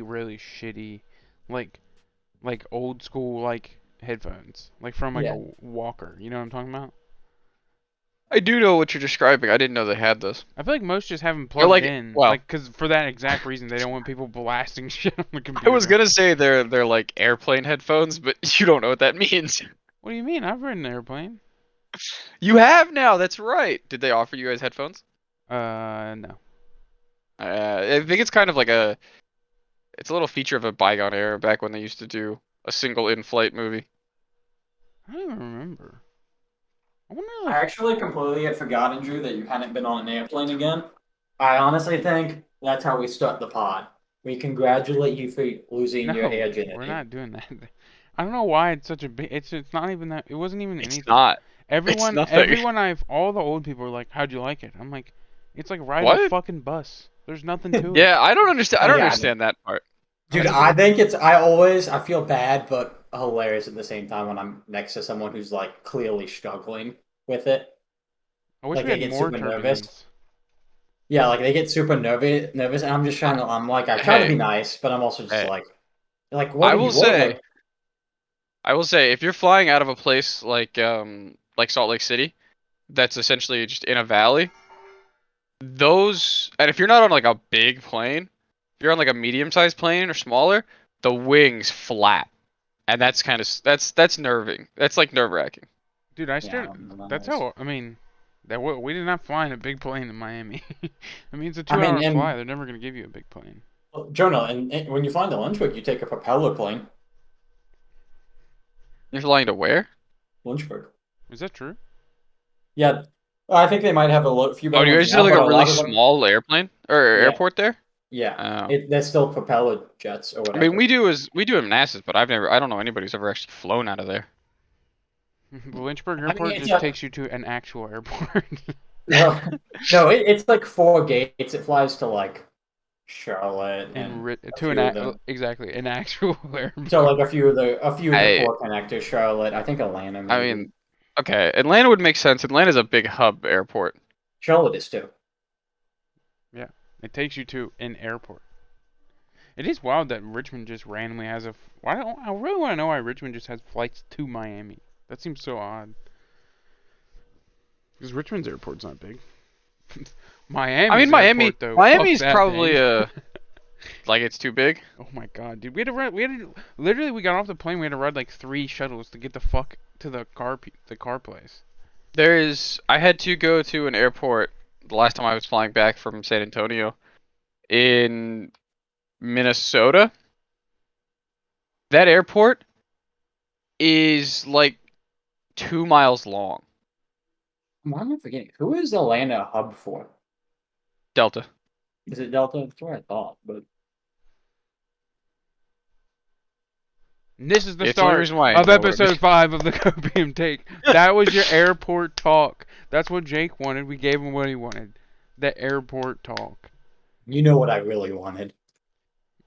really, really shitty, like old school like headphones, like from like Yeah. a Walker. You know what I'm talking about? I do know what you're describing. I didn't know they had those. I feel like most just have them They're plugged like, in, well, like, cause for that exact reason they don't want people blasting shit on the I was computer. gonna say they're like airplane headphones, but you don't know what that means. What do you mean? I've ridden an airplane. You have now. That's right. Did they offer you guys headphones? No. I think it's kind of like it's a little feature of a bygone era back when they used to do a single in-flight movie. I don't even remember. I wonder I like, actually completely had forgotten, Drew, that you hadn't been on an airplane again. I honestly think that's how we start the pod. We congratulate you for losing your no, air we're virginity. not doing that. I don't know why it's such a big. It's not even that. It wasn't even It's anything. not. It's nothing. All the old people are like, how'd you like it? I'm like, it's like riding a What? fucking bus. There's nothing to it. Yeah, I don't understand. I Oh don't yeah, understand that part. dude. That's I think it's. I feel bad, but hilarious at the same time when I'm next to someone who's like clearly struggling with it. I wish Like we they had get more super nervous. turbulence. Yeah, like they get super nervous, and I'm just trying to. I'm like, I try to Hey, be nice, but I'm also just hey. like, what I are will you say, ordering? if you're flying out of a place like Salt Lake City, that's essentially just in a valley, those and if you're not on like a big plane, if you're on like a medium-sized plane or smaller, the wings flap. And that's kind of that's nerving. That's like nerve-wracking. Dude, I Yeah, I still. don't know That's those. how. I mean, we did not fly in a big plane in Miami. I mean, it's a I mean, 2 hour fly. and They're never gonna give you a big plane. Jonah, and when you fly to Lynchburg, you take a propeller plane. You're flying to where? Lynchburg. Is that true? Yeah, I think they might have few Oh, better do you ones guys do now, like but a a really lot of them, small airplane or yeah, airport there? yeah, Oh. they're still propeller jets or I mean, whatever. we do in NASA's, but I don't know anybody who's ever actually flown out of there. The Lynchburg I mean, airport it's just a takes you to an actual airport. no, no, it's like four gates. It flies to like Charlotte and a To an few of them. exactly an actual So airport. like a few of the I core connectors, Charlotte, I think Atlanta I maybe. mean, okay, Atlanta would make sense. Atlanta's a big hub airport. Charlotte is too. Yeah, it takes you to an airport. It is wild that Richmond just randomly has a. Why don't I really want to know why Richmond just has flights to Miami? That seems so odd. Because Richmond's airport's not big. I mean, Miami's airport though. Fuck Miami's that probably thing. like it's too big. Oh my god, dude. We had to run. Literally, we got off the plane. We had to ride like 3 shuttles to get the fuck to the car place. I had to go to an airport the last time I was flying back from San Antonio in Minnesota. That airport is like 2 miles long. Why am I forgetting? Who is Atlanta a hub for? Delta. Is it Delta? That's what I thought, but And this is the It's the only start reason why I of know what it is. episode 5 of the Copium Take. That was your airport talk. That's what Jake wanted. We gave him what he wanted. The airport talk. you know what I really wanted.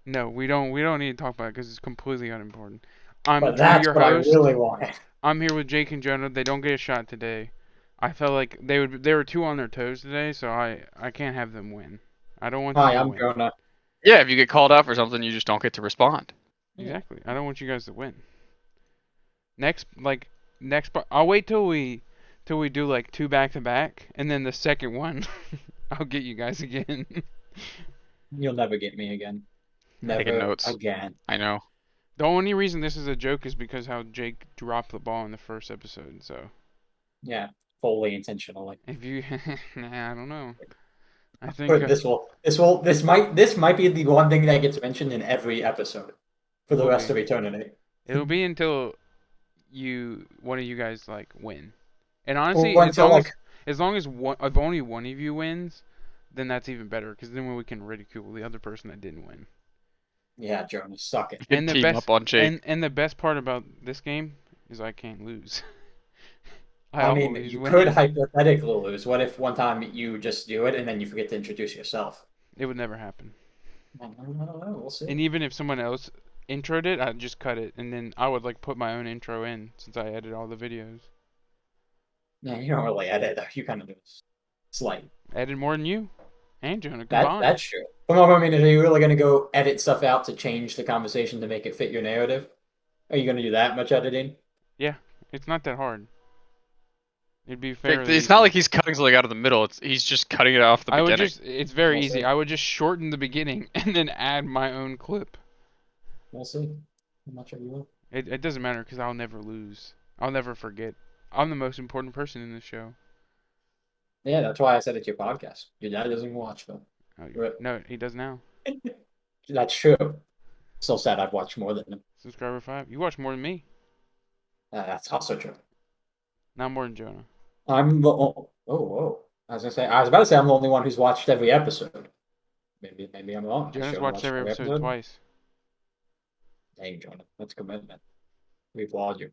No, we don't. We don't need to talk about it because it's completely unimportant. I'm But Drew, that's your what I host. really wanted. I'm here with Jake and Jonah. They don't get a shot today. I felt like they were too on their toes today, so I can't have them win. I don't want them Hi, to I'm win. Jonah. Yeah, if you get called out for something, you just don't get to respond. Exactly. I don't want you guys to win. I'll wait till we do like 2 back to back, and then the second one, I'll get you guys again. You'll never get me again. Taking Never notes. again. I know. The only reason this is a joke is because how Jake dropped the ball in the first episode. So Yeah, fully intentionally. if you, nah, I don't know. I think But this might be the one thing that gets mentioned in every episode for it the will rest be. of eternity. It'll be until one of you guys like win. And honestly, Or until like, as long as one if only one of you wins, then that's even better because then we can ridicule the other person that didn't win. yeah, Jonah, suck it. You can team up on Jake. And the best part about this game is I can't lose. I I mean, always you win. could hypothetically lose. What if one time you just do it and then you forget to introduce yourself? It would never happen. I don't know. We'll see. And even if someone else introed it, I'd just cut it and then I would like put my own intro in since I edit all the videos. Yeah, you don't really edit. You kind of do slight. Edit more than you? And Jonah That combined. that's true. Come on, I mean, are you really gonna go edit stuff out to change the conversation to make it fit your narrative? Are you gonna do that much editing? Yeah, it's not that hard. It'd be Like, fairly it's not easy. like he's cutting something out of the middle. He's just cutting it off the I would beginning. just, it's very We'll easy. see. I would just shorten the beginning and then add my own clip. We'll see. I'm not sure you will. It doesn't matter because I'll never lose. I'll never forget. I'm the most important person in this show. Yeah, that's why I said it's your podcast. Your dad doesn't watch them. Oh, Rip. no, he does now. That's true. Still sad I've watched more than him. Subscriber 5. You watch more than me. That's also true. Not more than Jonah. I'm the whoa. I was about to say I'm the only one who's watched every episode. Maybe I'm wrong. I Jonah's should have watched watched every every episode episode. twice. Dang, Jonah, that's commitment. We applaud you.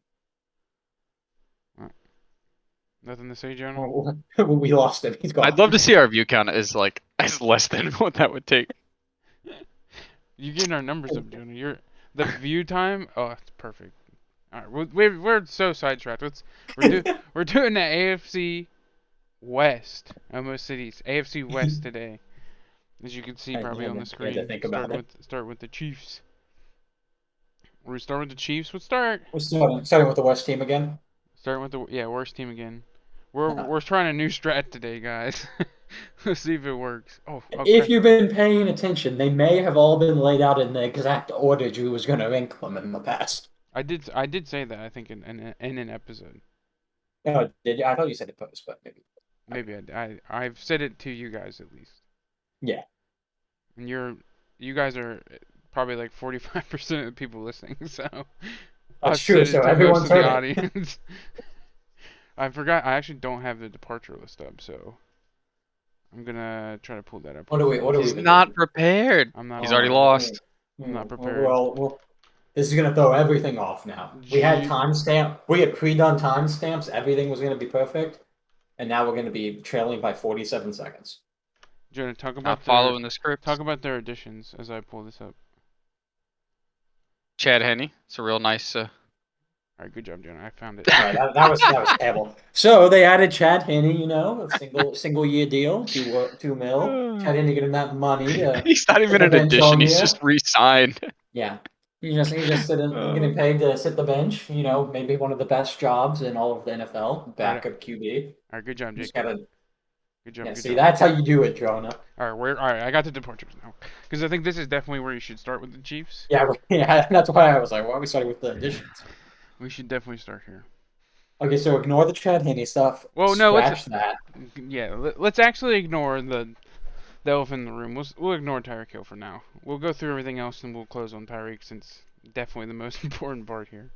Nothing to say, Jonah? Oh, we lost him. He's gone. I'd love to see our view count is like as less than what that would take. You getting our numbers up, Jonah. The view time. Oh, it's perfect. All right, we're so sidetracked. We're doing the AFC West, almost cities. AFC West today, as you can see probably on the You had screen. to think about it. Start with the Chiefs. We start with the Chiefs. Let's start. We're starting with the West team again. Starting with the worst team again. Uh, We're trying a new strat today, guys. Let's see if it works. Oh, If okay. you've been paying attention, they may have all been laid out in the exact order Drew was going to rank them in the past. I did say that I think in an episode. Oh, did you? I thought you said it post, but maybe. Maybe I've said it to you guys at least. Yeah. And you guys are probably like 45% of the people listening, so That's I've true. said it So to everyone's most of the heard it. audience. I forgot. I actually don't have the departure list up, so I'm gonna try to pull that up. What do we? here. What do He's we? not prepared. I'm not. He's already prepared. lost. I'm not prepared. Well, this is gonna throw everything off now. We had timestamp. We had pre-done timestamps. Everything was gonna be perfect, and now we're gonna be trailing by 47 seconds. Jonah, talk Not about following the script. their additions as I pull this up. Chad Henne. It's a real nice. All right, good job, Jonah. I found it. All right, that was terrible. So they added Chad Henne, a single year deal, $2 million. Chad Henne getting that money to He's not even the an bench all addition. He's year. just re-signed. Yeah. He's just getting paid to sit the bench, maybe one of the best jobs in all of the NFL, backup QB. All right, good job, Jake. Just gotta, Good job. yeah, Good see, job. that's how you do it, Jonah. All right, I got the departures now, because I think this is definitely where you should start with the Chiefs. Yeah, that's why I was like, why are we starting with the additions? We should definitely start here. Okay, so ignore the Chad Henne stuff. Well, no, Scratch that. Yeah, let's actually ignore the elephant in the room. We'll ignore Tyreek Hill for now. We'll go through everything else and we'll close on Tyreek since definitely the most important part here.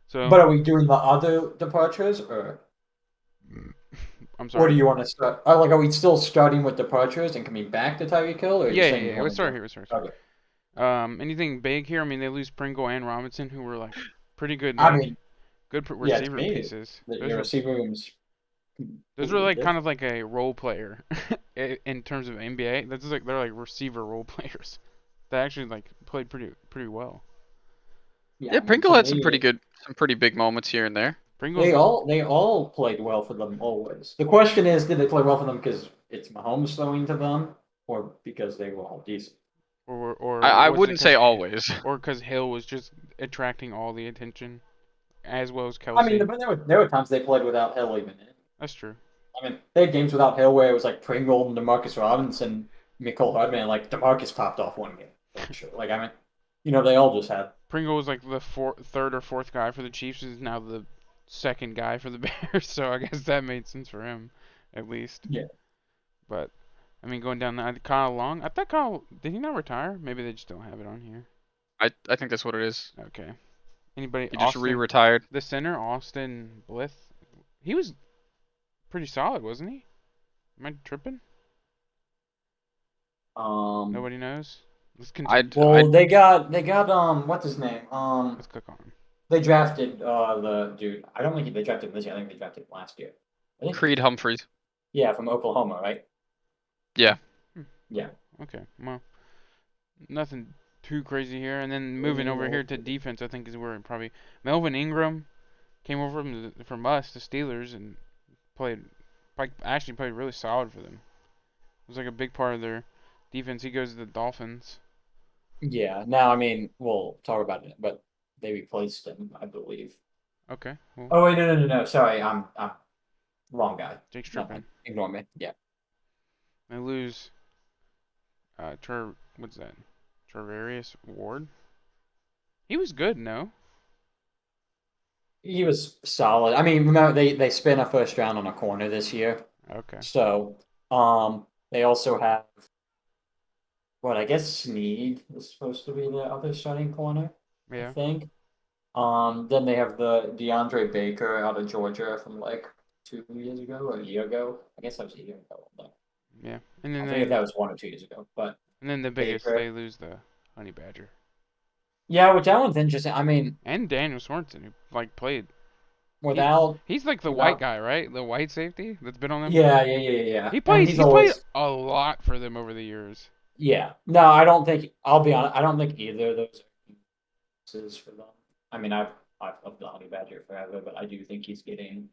So, But are we doing the other departures, or I'm or sorry. do you want to start? Are we still starting with departures and coming back to Tyreek Hill, or are you Yeah, saying you Let's wanna start go- here. Let's start. Okay. Anything big here? I mean, they lose Pringle and Robinson, who were like pretty good. I Like, mean, good yeah, to receiver me, pieces. your receiver room's Those are like kind of like a role player in terms of NBA. That's like they're like receiver role players. They actually like played pretty well. Yeah, Pringle had some pretty big moments here and there. Pringle's They all played well for them always. The question is, did they play well for them because it's Mahomes throwing to them, or because they were all decent? or I was it wouldn't say 'cause- always. or because Hill was just attracting all the attention, as well as I Kelsey. mean, there were times they played without Hill even in. That's true. I mean, they had games without Hill where it was like Pringle and Demarcus Robinson, Nicole Hardman, and like Demarcus popped off one game. For sure. Like I mean, they all just had. Pringle was like the third or fourth guy for the Chiefs. Is now the second guy for the Bears. So I guess that made sense for him, at least. Yeah. But I mean, going down the Kyle Long. I thought Kyle did he not retire? Maybe they just don't have it on here. I think that's what it is. Okay. Anybody? He just Austin, re-retired. the center, Austin Blythe. He was pretty solid, wasn't he? Am I tripping? Nobody knows. Let's continue. Well, they got what's his name? Let's click on him. They drafted the dude. I don't think they drafted him this year. I think they drafted him last year. I think, Creed Humphreys. yeah, from Oklahoma, right? Yeah. Yeah. Okay. Well, nothing too crazy here. And then moving over here to defense, I think is where probably Melvin Ingram came over from us, the Steelers, and actually played really solid for them. was like a big part of their defense. He goes to the Dolphins. Yeah. Now, I mean, we'll talk about it, but they replaced him, I believe. Okay, well, Oh wait, no. Sorry, I'm wrong guy. Jake Never mind. Strippin. Ignore me. Yeah. They lose. What's that? Travarius Ward. He was good, no? He was solid. I mean, remember they spent a first round on a corner this year. Okay. So, they also have what I guess Snead is supposed to be the other starting corner, I Yeah. think. Then they have the DeAndre Baker out of Georgia from like 2 years ago or a year ago. I guess that was a year ago. But Yeah. And then I forget if that was 1 or 2 years ago. But the biggest Baker, they lose the Honey Badger yeah, which that one's interesting. I mean, and Daniel Swanson who like played. He without he's like the white without, guy, right? The white safety that's been on them for. yeah, He and plays. he's He's played always a lot for them over the years. yeah. No, I don't think. I'll be honest. I don't think either of those is for them. I mean, I've loved the Honey Badger forever, but I do think he's getting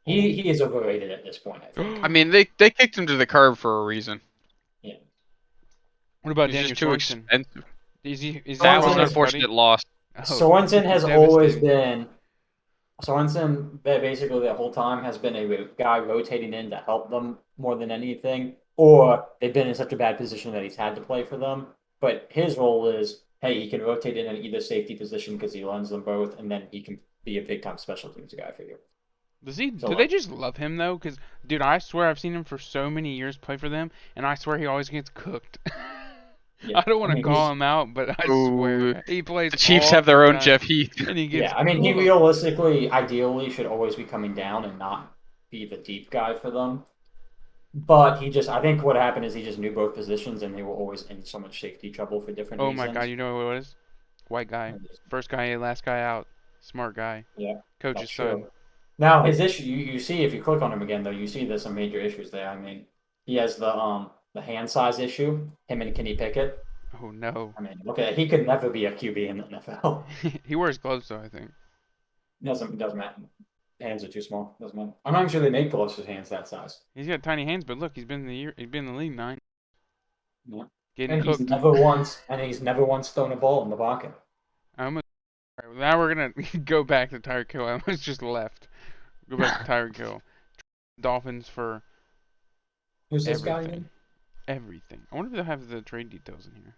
Old. he is overrated at this point. I think. I mean, they kicked him to the curb for a reason. Yeah. What about He's Daniel just too Swanson? expensive. Is That he was Sorensen an is unfortunate loss. Oh, Sorensen has always devastating. been Sorensen. Basically, the whole time has been a guy rotating in to help them more than anything, or they've been in such a bad position that he's had to play for them. But his role is, hey, he can rotate in either safety position because he learns them both, and then he can be a big time special teams guy for you. Does he? So Do they like, just love him though? Cause dude, I swear I've seen him for so many years play for them, and I swear he always gets cooked. yeah, I don't I want to mean call he's him out, but I Ooh, swear he plays the Chiefs all have the their own time, Jeff Heath. and he gets yeah. I mean he cooked. realistically, ideally, should always be coming down and not be the deep guy for them. But he just, I think what happened is he just knew both positions and they were always in so much safety trouble for different Oh my God, reasons. you know what it is? White guy, first guy in, last guy out, smart guy, Yeah, coach's that's son. true. Now his issue, you see if you click on him again though, you see there's some major issues there. I mean, he has the hand size issue. Him and Kenny Pickett. Oh no, I mean, look at he could never be a QB in the NFL. he wears gloves though. I think Doesn't matter. Hands are too small. Doesn't matter. I'm not even sure they make gloves with hands that size. he's got tiny hands, but look, he's been in the league 9, Yeah. getting And cooked. he's never once thrown a ball in the pocket. I almost. All right, now we're gonna go back to Tyreek Hill. I almost just left. Go back to Tyreek Hill. Dolphins for Who's this guy everything. again? Everything. I wonder if they'll have the trade details in here.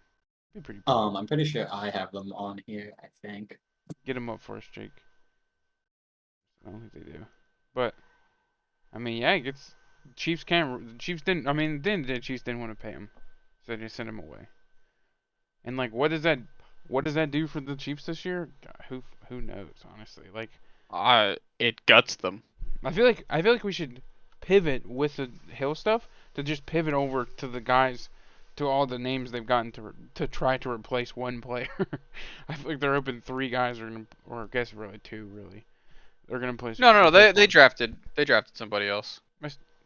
Be pretty. I'm pretty sure I have them on here, I think. Get them up for us, Jake. I don't think they do. But I mean, yeah, it's Chiefs can't. The Chiefs didn't. I mean, then the Chiefs didn't want to pay him, so they just sent him away. And like, what does that? What does that do for the Chiefs this year? God, who knows? Honestly, like, It guts them. I feel like we should pivot with the Hill stuff to just pivot over to the guys, to all the names they've gotten to try to replace one player. I feel like they're hoping 3 guys are gonna, or I guess really 2, really. They're gonna play. No. They drafted somebody else.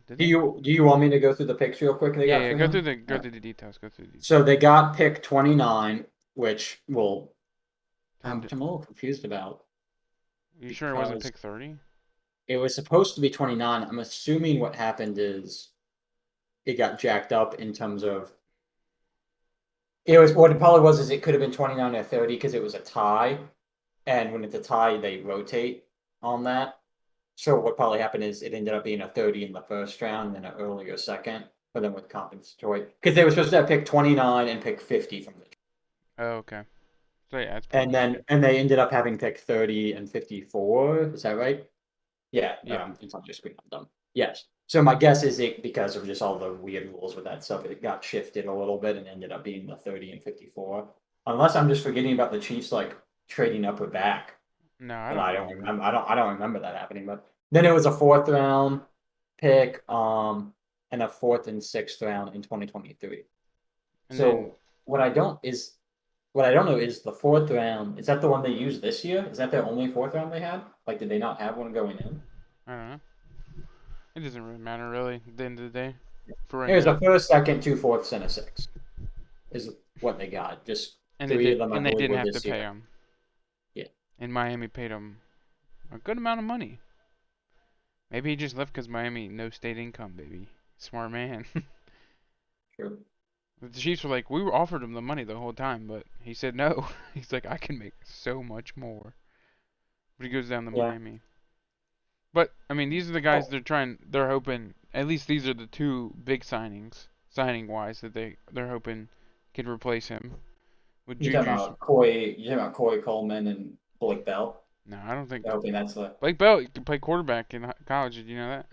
Did Do they? you want me to go through the picks real quick they Yeah, got yeah. for Go him? through the details. Go through the details. So they got pick 29, which will I'm Turned- a little confused about You sure it wasn't because pick 30? it was supposed to be 29. I'm assuming what happened is it got jacked up in terms of it was what it probably was is it could have been 29 or 30 because it was a tie. And when it's a tie, they rotate on that. So what probably happened is it ended up being a 30 in the first round and an earlier second, but then with compensatory because they were supposed to have pick 29 and pick 50 from the Oh, okay. So yeah, it's and probably. then and they ended up having pick 30 and 54. Is that right? Yeah, Yeah. it's on your screen. I'm done. Yes. So my guess is it because of just all the weird rules with that stuff, it got shifted a little bit and ended up being the 30 and 54. Unless I'm just forgetting about the Chiefs like trading up or back. No, I But don't I don't remember. remember. I don't remember that happening. But then it was a fourth round pick, and a fourth and sixth round in 2023. And So then what I don't know is the fourth round. Is that the one they used this year? Is that their only fourth round they had? Like, did they not have one going in? I don't know. It doesn't really matter really at the end of the day. For right Here's now. a first, second, 2 fourths, and a sixth. Is what they got. Just And three of them, I and they believe, didn't were have to this pay year. him. Yeah. And Miami paid him a good amount of money. Maybe he just left because Miami no state income, baby. Smart man. True. The Chiefs were like, we were offered him the money the whole time, but he said no. He's like, I can make so much more. But he goes down to Yeah. Miami. But I mean, these are the guys Oh. they're hoping. At least these are the two big signings, signing wise, that they're hoping can replace him with You talking Juju's. about Corey? You talking about Corey Coleman and Blake Bell? No, I don't think They're hoping that's the. Blake Bell can play quarterback in college. Did you know that?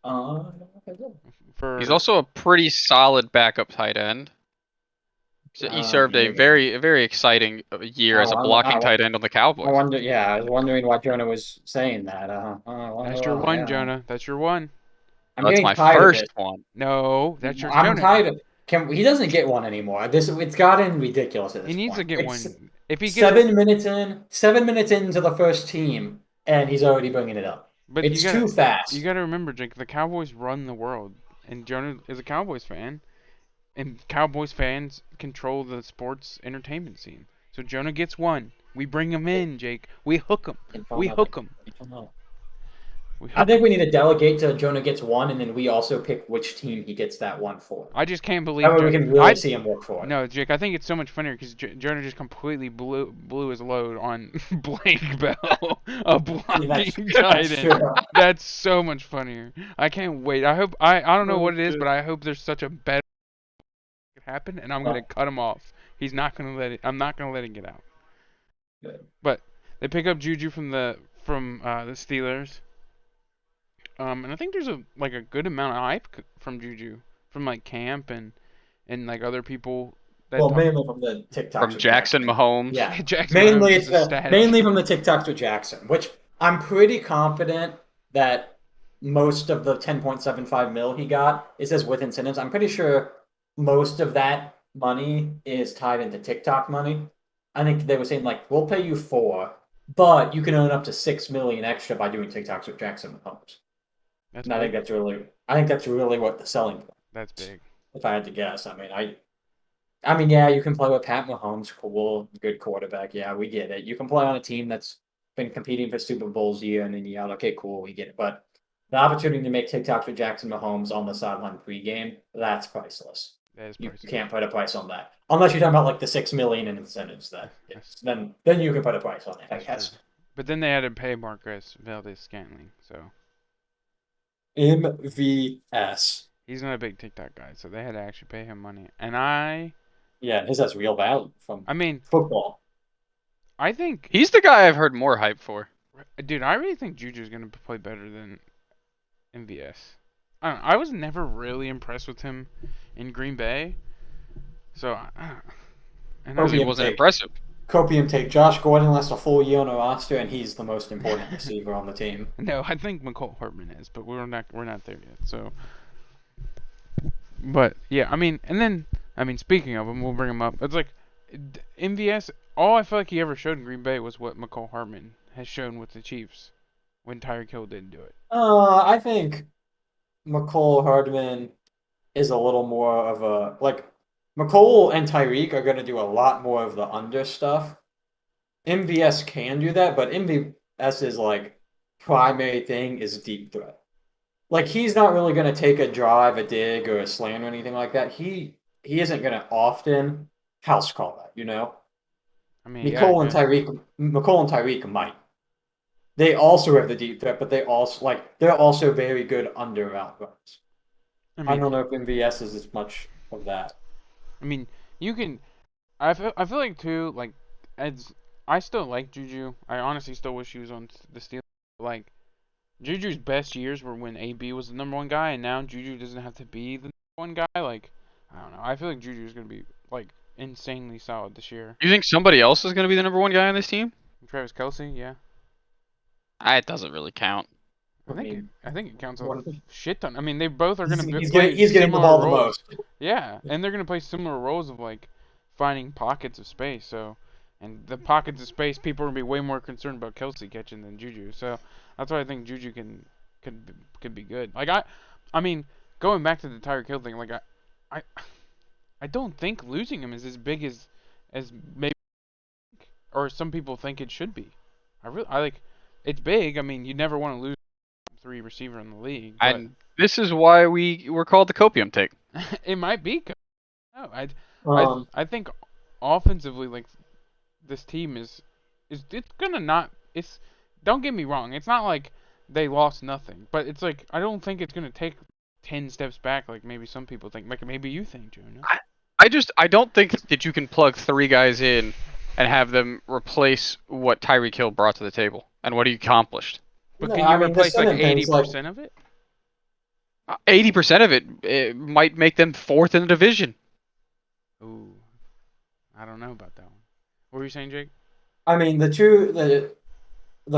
Okay, He's For also a pretty solid backup tight end. So he served a maybe. very exciting year as a blocking tight end on the I Cowboys. wonder. Yeah, I was wondering why Jonah was saying that. I wonder that's your why. one, Jonah. That's your one. I'm That's getting my tired of first it. one. No, that's your I'm Jonah. tired of. He doesn't get one anymore. It's gotten ridiculous at He this needs to point. get It's one. If he gets, 7 minutes into the first team, and he's already bringing it up. but It's too you fast. gotta remember, Jake. The Cowboys run the world, and Jonah is a Cowboys fan, and Cowboys fans control the sports entertainment scene. So Jonah gets one. We bring him in, Jake. We hook him. We hook him. We I hook think him. we need to delegate to Jonah gets one, and then we also pick which team he gets that one for. I just can't believe That way we can really see him work for it. No, Jake. I think it's so much funnier because Jonah just completely blew his load on Blake Bell, a blocking tight end. true. That's so much funnier. I can't wait. I don't know what it is, but I hope there's such a better happen, and I'm gonna cut him off. He's not gonna let it. I'm not gonna let it get out. Good. But they pick up Juju from the Steelers. And I think there's a good amount of hype from Juju from like camp and like other people that Well, talk. mainly from the TikToks From with Jackson Mahomes. Yeah, Jackson Mahomes mainly is mainly ecstatic. from the TikToks with Jackson, which I'm pretty confident that most of the 10.75 mil he got, it says with incentives. I'm pretty sure most of that money is tied into TikTok money. I think they were saying like we'll pay you 4, but you can earn up to 6 million extra by doing TikToks with Jackson Mahomes. That's And big. I think that's really what the selling point. That's big. If I had to guess, I mean, yeah, you can play with Pat Mahomes, cool, good quarterback. Yeah, we get it. You can play on a team that's been competing for Super Bowls year in and year out. Okay, cool, we get it. But the opportunity to make TikToks with Jackson Mahomes on the sideline pregame, that's priceless. That is You priceless. can't put a price on that. Unless you're talking about like the 6 million in incentives then you can put a price on it, I guess. True. But then they had to pay Marcus Valdez-Scantling, so MVS. he's not a big TikTok guy, so they had to actually pay him money. And Yeah, his has real value from I mean, football. I think, He's the guy I've heard more hype for. dude, I really think Juju's gonna play better than MVS. I don't know, I was never really impressed with him in Green Bay, so and Because he Copium wasn't take. impressive. Copium take. Josh Gordon lasts a full year on the roster, and he's the most important receiver on the team. no, I think McCole Hartman is, but we're not there yet. So, but yeah, I mean, speaking of him, we'll bring him up. It's like MVS. All I feel like he ever showed in Green Bay was what McCole Hartman has shown with the Chiefs when Tyreek Hill didn't do it. I think McCole Hardman is a little more of a like McCole and Tyreek are going to do a lot more of the under stuff. MVS can do that, but MVS's like primary thing is deep threat. Like he's not really going to take a drive, a dig, or a slant or anything like that. He isn't going to often house call that, you know. I mean, yeah, I guess. McCole and Tyreek might. They also have the deep threat, but they're also very good under route runs. I I mean, don't know if MVS is as much of that. I mean, you can. I feel like too. Like, as I still like Juju. I honestly still wish he was on the Steelers. Like, Juju's best years were when AB was the number one guy, and now Juju doesn't have to be the number one guy. Like, I don't know. I feel like Juju's gonna be like insanely solid this year. You think somebody else is going to be the number one guy on this team? Travis Kelsey, yeah. It doesn't really count. I think it counts a What- shit ton. I mean, they both are gonna he's play getting the similar ball the roles. most. Yeah, and they're gonna play similar roles of like finding pockets of space. So, and the pockets of space, people are gonna be way more concerned about Kelsey catching than Juju. So that's why I think Juju could be good. Like I mean, going back to the Tyreek Hill thing, like I I don't think losing him is as big as maybe or some people think it should be. I like it's big. I mean, you never want to lose 3 receiver in the league. But And this is why we were called the Copium take. it might be. No, Um, I think offensively, like this team is it's gonna not. It's don't get me wrong. It's not like they lost nothing, but it's like I don't think it's gonna take 10 steps back like maybe some people think. Like maybe you think, Jonah. I don't think that you can plug 3 guys in and have them replace what Tyreek Hill brought to the table and what he accomplished. But no, can you I mean, there's replace like certain things like 80% of it? 80% of it might make them 4th in the division. Ooh, I don't know about that one. What were you saying, Jake? I mean, the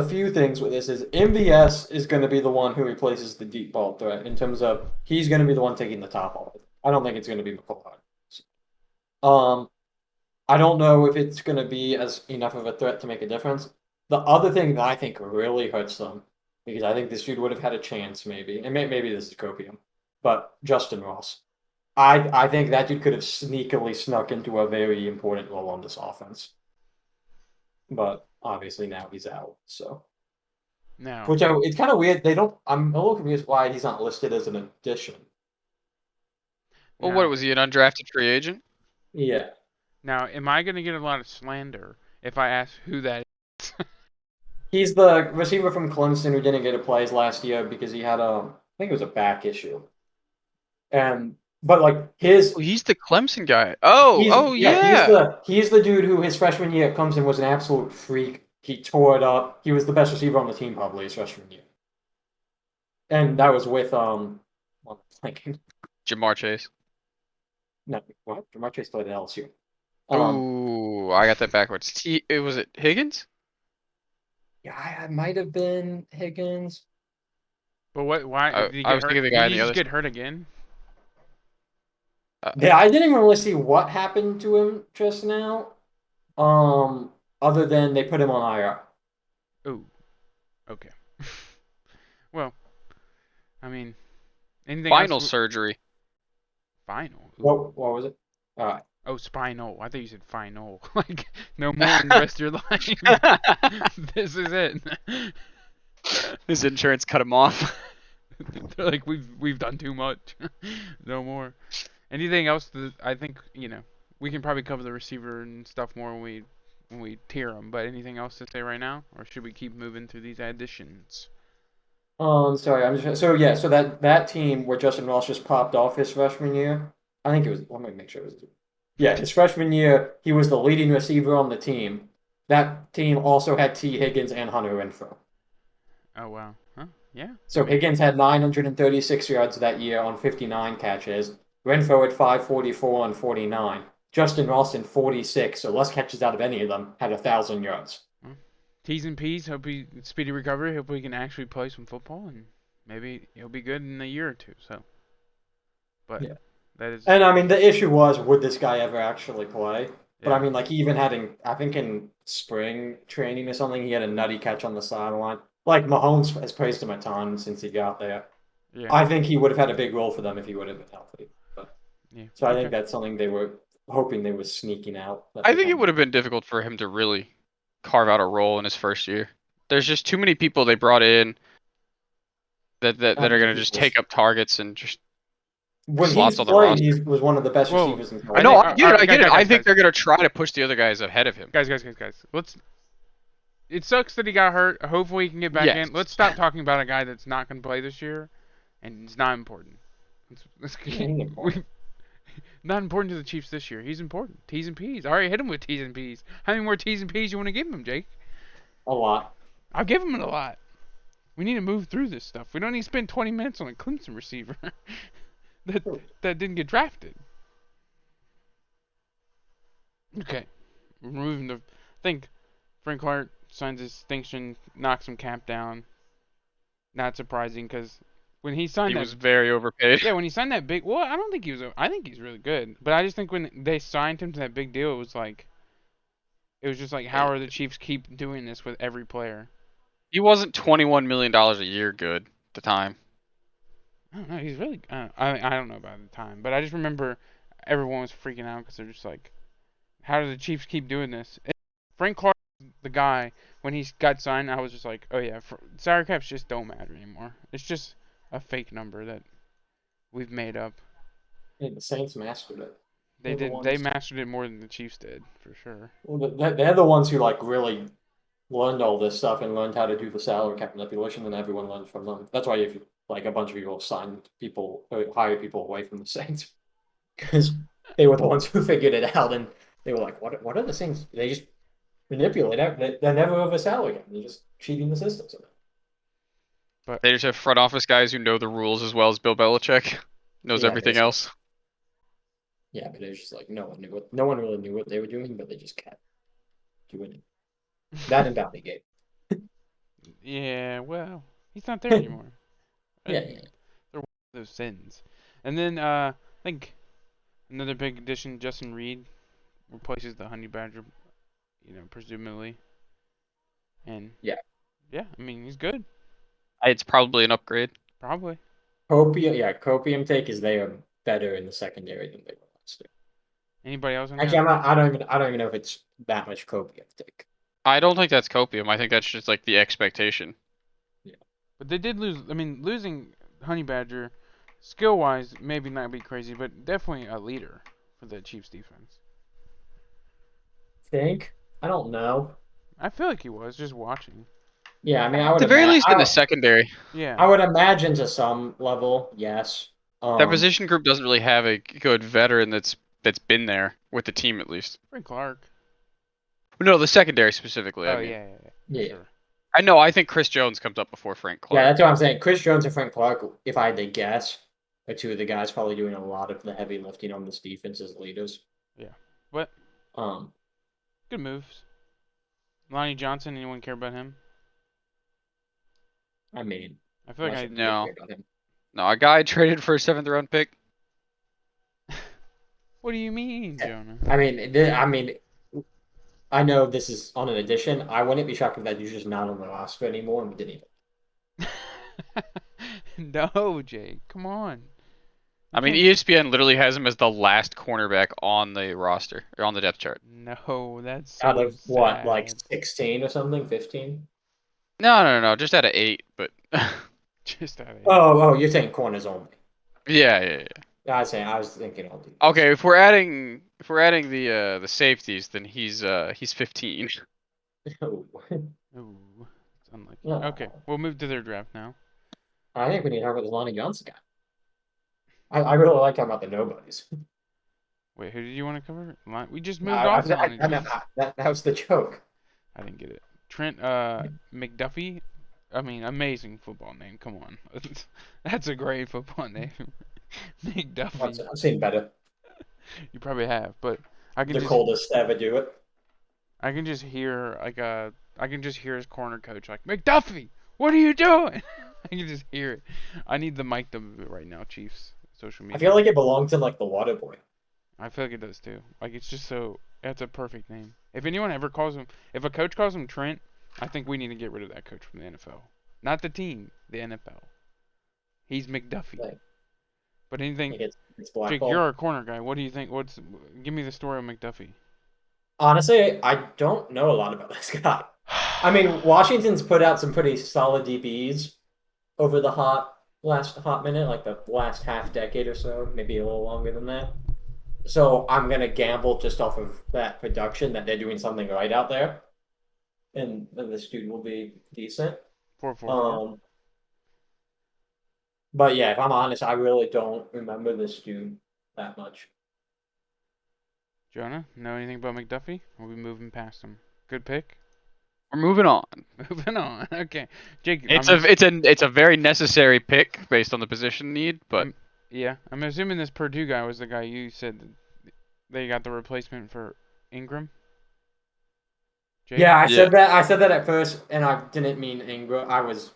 few things with this is MVS is going to be the one who replaces the deep ball threat in terms of he's going to be the one taking the top off. I don't think it's going to be McCullough. I don't know if it's going to be as enough of a threat to make a difference. The other thing that I think really hurts them, because I think this dude would have had a chance maybe, and maybe this is Copium, but Justin Ross. I think that dude could have sneakily snuck into a very important role on this offense. But obviously now he's out, so. No. It's kind of weird. I'm a little confused why he's not listed as an addition. Well, Now, what was he, an undrafted free agent? Yeah. now, am I gonna get a lot of slander if I ask who that is? He's the receiver from Clemson who didn't get a plays last year because he had I think it was a back issue. But like Oh, he's the Clemson guy. Oh, yeah. he's the dude who his freshman year at Clemson was an absolute freak. He tore it up. He was the best receiver on the team probably his freshman year. And that was with I'm thinking. Jamar Chase. No, what? Jamar Chase played at LSU. Ooh, I got that backwards. Was it Higgins? Yeah, I might have been Higgins. But what? Why did he I get was hurt? thinking the Did guy on he the just other get hurt again? Yeah, I didn't really see what happened to him just now. Other than they put him on IR. Ooh. Okay. Well, I mean, anything Final else? surgery. Final. Ooh. What was it? Oh, spinal. I thought you said final. Like, no more in the rest of your life. This is it. His insurance cut him off. They're like, we've done too much. No more. Anything else? I think we can probably cover the receiver and stuff more when we tier them. But anything else to say right now, or should we keep moving through these additions? Sorry, so that team where Justin Ross just popped off his freshman year. I think it was. Let me make sure it was. Yeah, his freshman year, he was the leading receiver on the team. That team also had T. Higgins and Hunter Renfrow. Oh wow. Huh? Yeah. So Higgins had 936 yards that year on 59 catches. Renfrow had 544 on 49. Justin Ross in 46, so less catches out of any of them, had 1,000 yards. T's and P's. Hope he speedy recovery. Hope we can actually play some football, and maybe he'll be good in a year or two. So, but yeah. that is. And I mean, the issue was, would this guy ever actually play? But Yeah. I mean, like he even had I think in spring training or something, he had a nutty catch on the sideline. Like Mahomes has praised him a ton since he got there. Yeah. I think he would have had a big role for them if he would have been healthy. Yeah. So I think that's something they were hoping they were sneaking out. I think it would have been difficult for him to really carve out a role in his first year. There's just too many people they brought in that are going to just take up targets and just when slots he's on the played, roster. he was one of the best Whoa. receivers in I college. No, think- I get it. I get it. I guys, think they're going to try to push the other guys ahead of him. Guys. Let's. It sucks that he got hurt. Hopefully he can get back Yes. in. Let's stop talking about a guy that's not going to play this year, and it's not important. Let's Yeah, he's important. not important to the Chiefs this year. He's important. T's and P's. I already hit him with T's and P's. How many more T's and P's you want to give him, Jake? A lot. I'll give him a lot. We need to move through this stuff. We don't need to spend 20 minutes on a Clemson receiver that didn't get drafted. Okay. We're moving to. I think Frank Clark signs his extinction, knocks some cap down. Not surprising because when he signed He that. was very overpaid. Yeah, when he signed that big. Well, I don't think he was. I think he's really good. But I just think when they signed him to that big deal, it was like. It was just like, how are the Chiefs keep doing this with every player? He wasn't $21 million a year good at the time. I don't know. He's really. I don't know about the time, but I just remember everyone was freaking out because they're just like, how do the Chiefs keep doing this? Frank Clark, the guy when he got signed, I was just like, oh yeah, salary caps just don't matter anymore. It's just a fake number that we've made up. Yeah, the Saints mastered it. They They're the did. They ones. mastered it more than the Chiefs did, for sure. Well, they're the ones who like really learned all this stuff and learned how to do the salary cap manipulation, and everyone learned from them. That's why if like a bunch of people signed people, or hired people away from the Saints because they were the ones who figured it out, and they were like, "What are the Saints? They just manipulate it. They're never over salary cap. They're just cheating the system." But They just have front office guys who know the rules as well as Bill Belichick knows Yeah, everything basically. else. Yeah, but it's just like no one really knew what they were doing, but they just kept doing it. That and Bounty Gate. yeah, well, he's not there anymore. Yeah, And yeah. They're one of those sins. And then I think another big addition, Justin Reed replaces the Honey Badger, presumably. And Yeah. yeah, I mean he's good, It's probably an upgrade. probably. Copium take is they are better in the secondary than they were last year. Anybody else on Actually, that? I don't even know if it's that much Copium take. I don't think that's copium. I think that's just like the expectation. But they did lose. I mean, losing Honey Badger, skill-wise, maybe not be crazy, but definitely a leader for the Chiefs defense. Think? I don't know. I feel like he was just watching. Yeah, I mean, I At would the very imagine. least in the secondary. Yeah. I would imagine to some level, yes. That position group doesn't really have a good veteran that's been there with the team at least. Frank Clark. No, the secondary specifically. Oh I mean. yeah. Yeah. Sure. I know. I think Chris Jones comes up before Frank Clark. Yeah, that's what I'm saying. Chris Jones and Frank Clark, if I had to guess, are two of the guys probably doing a lot of the heavy lifting on this defense as leaders. Yeah. But Um, good moves. Lonnie Johnson. Anyone care about him? I mean, I feel like unless I. you No. care about him. No, a guy traded for a 7th round pick. What do you mean, Jonah? I mean, I know this is on an addition. I wouldn't be shocked if that dude's just not on the roster anymore and we didn't even. No, Jake. Come on. I mean, ESPN literally has him as the last cornerback on the roster or on the depth chart. No, that's so Out of what, like sad. 16 or something, 15? No, just out of 8. But Just out of Oh, you're saying corners only. yeah. I was thinking all defense. Okay, if we're adding the safeties, then he's 15. Ooh, it's unlucky. No. Okay, we'll move to their draft now. I think we need to talk about this Lonnie Johnson guy. I really like talking about the nobodies. Wait, who did you want to cover? We just moved off Lonnie Johnson. That was the joke. I didn't get it. Trent McDuffie. I mean, amazing football name. Come on, that's a great football name. McDuffie. I've seen better. You probably have, but I can The just coldest to ever do it. I can just hear I can just hear his corner coach like, McDuffie, what are you doing? I can just hear it. I need the mic to move it right now, Chiefs social media. I feel like it belongs in like the Water Boy. I feel like it does too. Like it's just so that's a perfect name. If anyone ever calls him, if a coach calls him Trent, I think we need to get rid of that coach from the NFL. Not the team, the NFL. He's McDuffie. Like, But anything, it's Jake, blackball. you're a corner guy. What do you think? Give me the story of McDuffie. Honestly, I don't know a lot about this guy. I mean, Washington's put out some pretty solid DBs over the last hot minute, like the last half decade or so, maybe a little longer than that. So I'm gonna gamble just off of that production that they're doing something right out there, and then this dude will be decent. 4-4-4. But yeah, if I'm honest, I really don't remember this dude that much. Jonah, know anything about McDuffie? Or are we moving past him? Good pick. We're moving on. Moving on. Okay, Jake. It's a very necessary pick based on the position need, but Yeah, I'm assuming this Purdue guy was the guy you said they got the replacement for Ingram. Jake? Yeah, I Yeah. said that at first, and I didn't mean Ingram. I was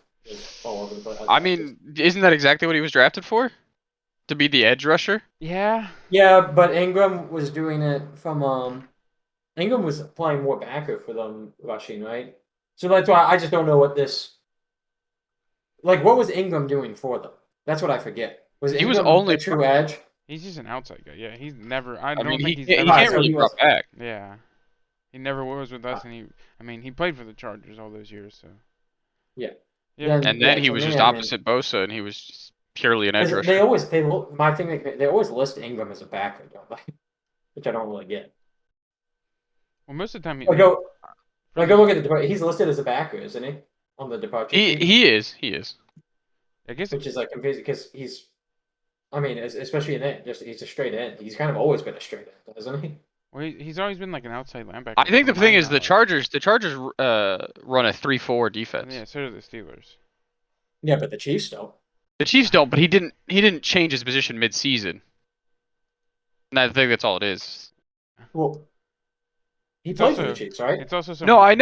all over the place. I mean, isn't that exactly what he was drafted for? To be the edge rusher? Yeah. Yeah, but Ingram was doing it from Ingram was playing more backer for them rushing, right? So that's why I just don't know what this like what was Ingram doing for them? That's what I forget. Was He was Ingram only a true edge? He's just an outside guy. Yeah, he's never. I I don't mean, think he he's ever. can't so really he drop was- back. Yeah. He never was with us, and he played for the Chargers all those years, so. Yeah. Yeah. And then he to was me, just I mean, opposite Bosa, and he was just purely an edge because rusher. my thing, they always list Ingram as a backer, don't they? Which I don't really get. Well, most of the time, Like, go for go the, look at he's listed as a backer, isn't he? On the departure sheet, He is. I guess which is like confusing because he's. I mean, especially in it, just he's a straight end. He's kind of always been a straight end, hasn't he? well, he's always been like an outside linebacker. I think the from thing my is the knowledge. Chargers run a 3-4 defense. Yeah, so do the Steelers. Yeah, but the Chiefs don't. The Chiefs don't, but he didn't change his position mid-season. And I think that's all it is. Well, he It's played for the also Chiefs, right? it's also No, some. I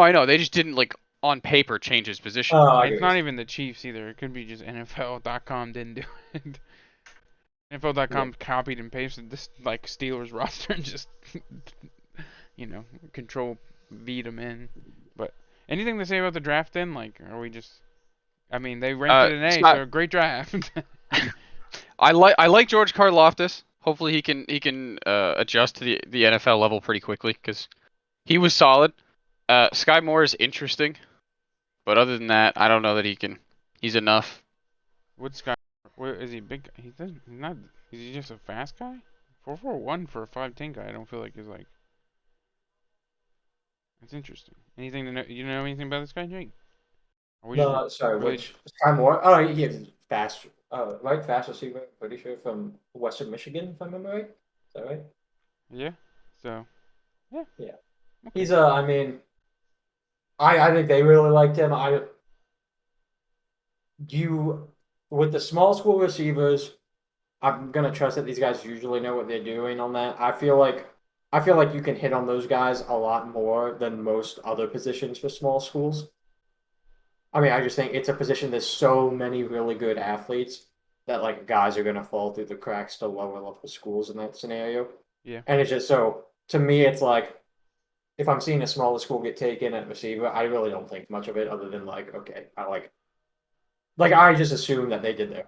know. They just didn't like on paper change his position. Oh, I It's get not it. even the Chiefs either. It could be just NFL.com didn't do it. Yeah. NFL.com copied and pasted this like Steelers roster and just control V'd them in. But anything to say about the draft then? Like, are we just? I mean, they ranked it an A, Scott, so great draft. I like George Karlaftis. Hopefully he can adjust to the NFL level pretty quickly because he was solid. Sky Moore is interesting, but other than that, I don't know that he's enough. What's Scott? Where is he? Big? He doesn't. He's not. Is he just a fast guy? 4.41 for a 5'10" guy. I don't feel like is like. That's interesting. Anything to know? You know anything about this guy, Jake? Are we No, sorry, really? which Sky Moore? Oh, he is fast. Right, fast receiver. Pretty sure from Western Michigan, if I remember right. Is that right? Yeah. So. Yeah. Yeah. Okay. He's I mean, I think they really liked him. You with the small school receivers, I'm gonna trust that these guys usually know what they're doing on that. I feel like you can hit on those guys a lot more than most other positions for small schools. I mean, I just think it's a position there's so many really good athletes that like guys are gonna fall through the cracks to lower level schools in that scenario. Yeah. And it's just so to me, it's like if I'm seeing a smaller school get taken at receiver, I really don't think much of it other than like, okay, I just assume that they did their.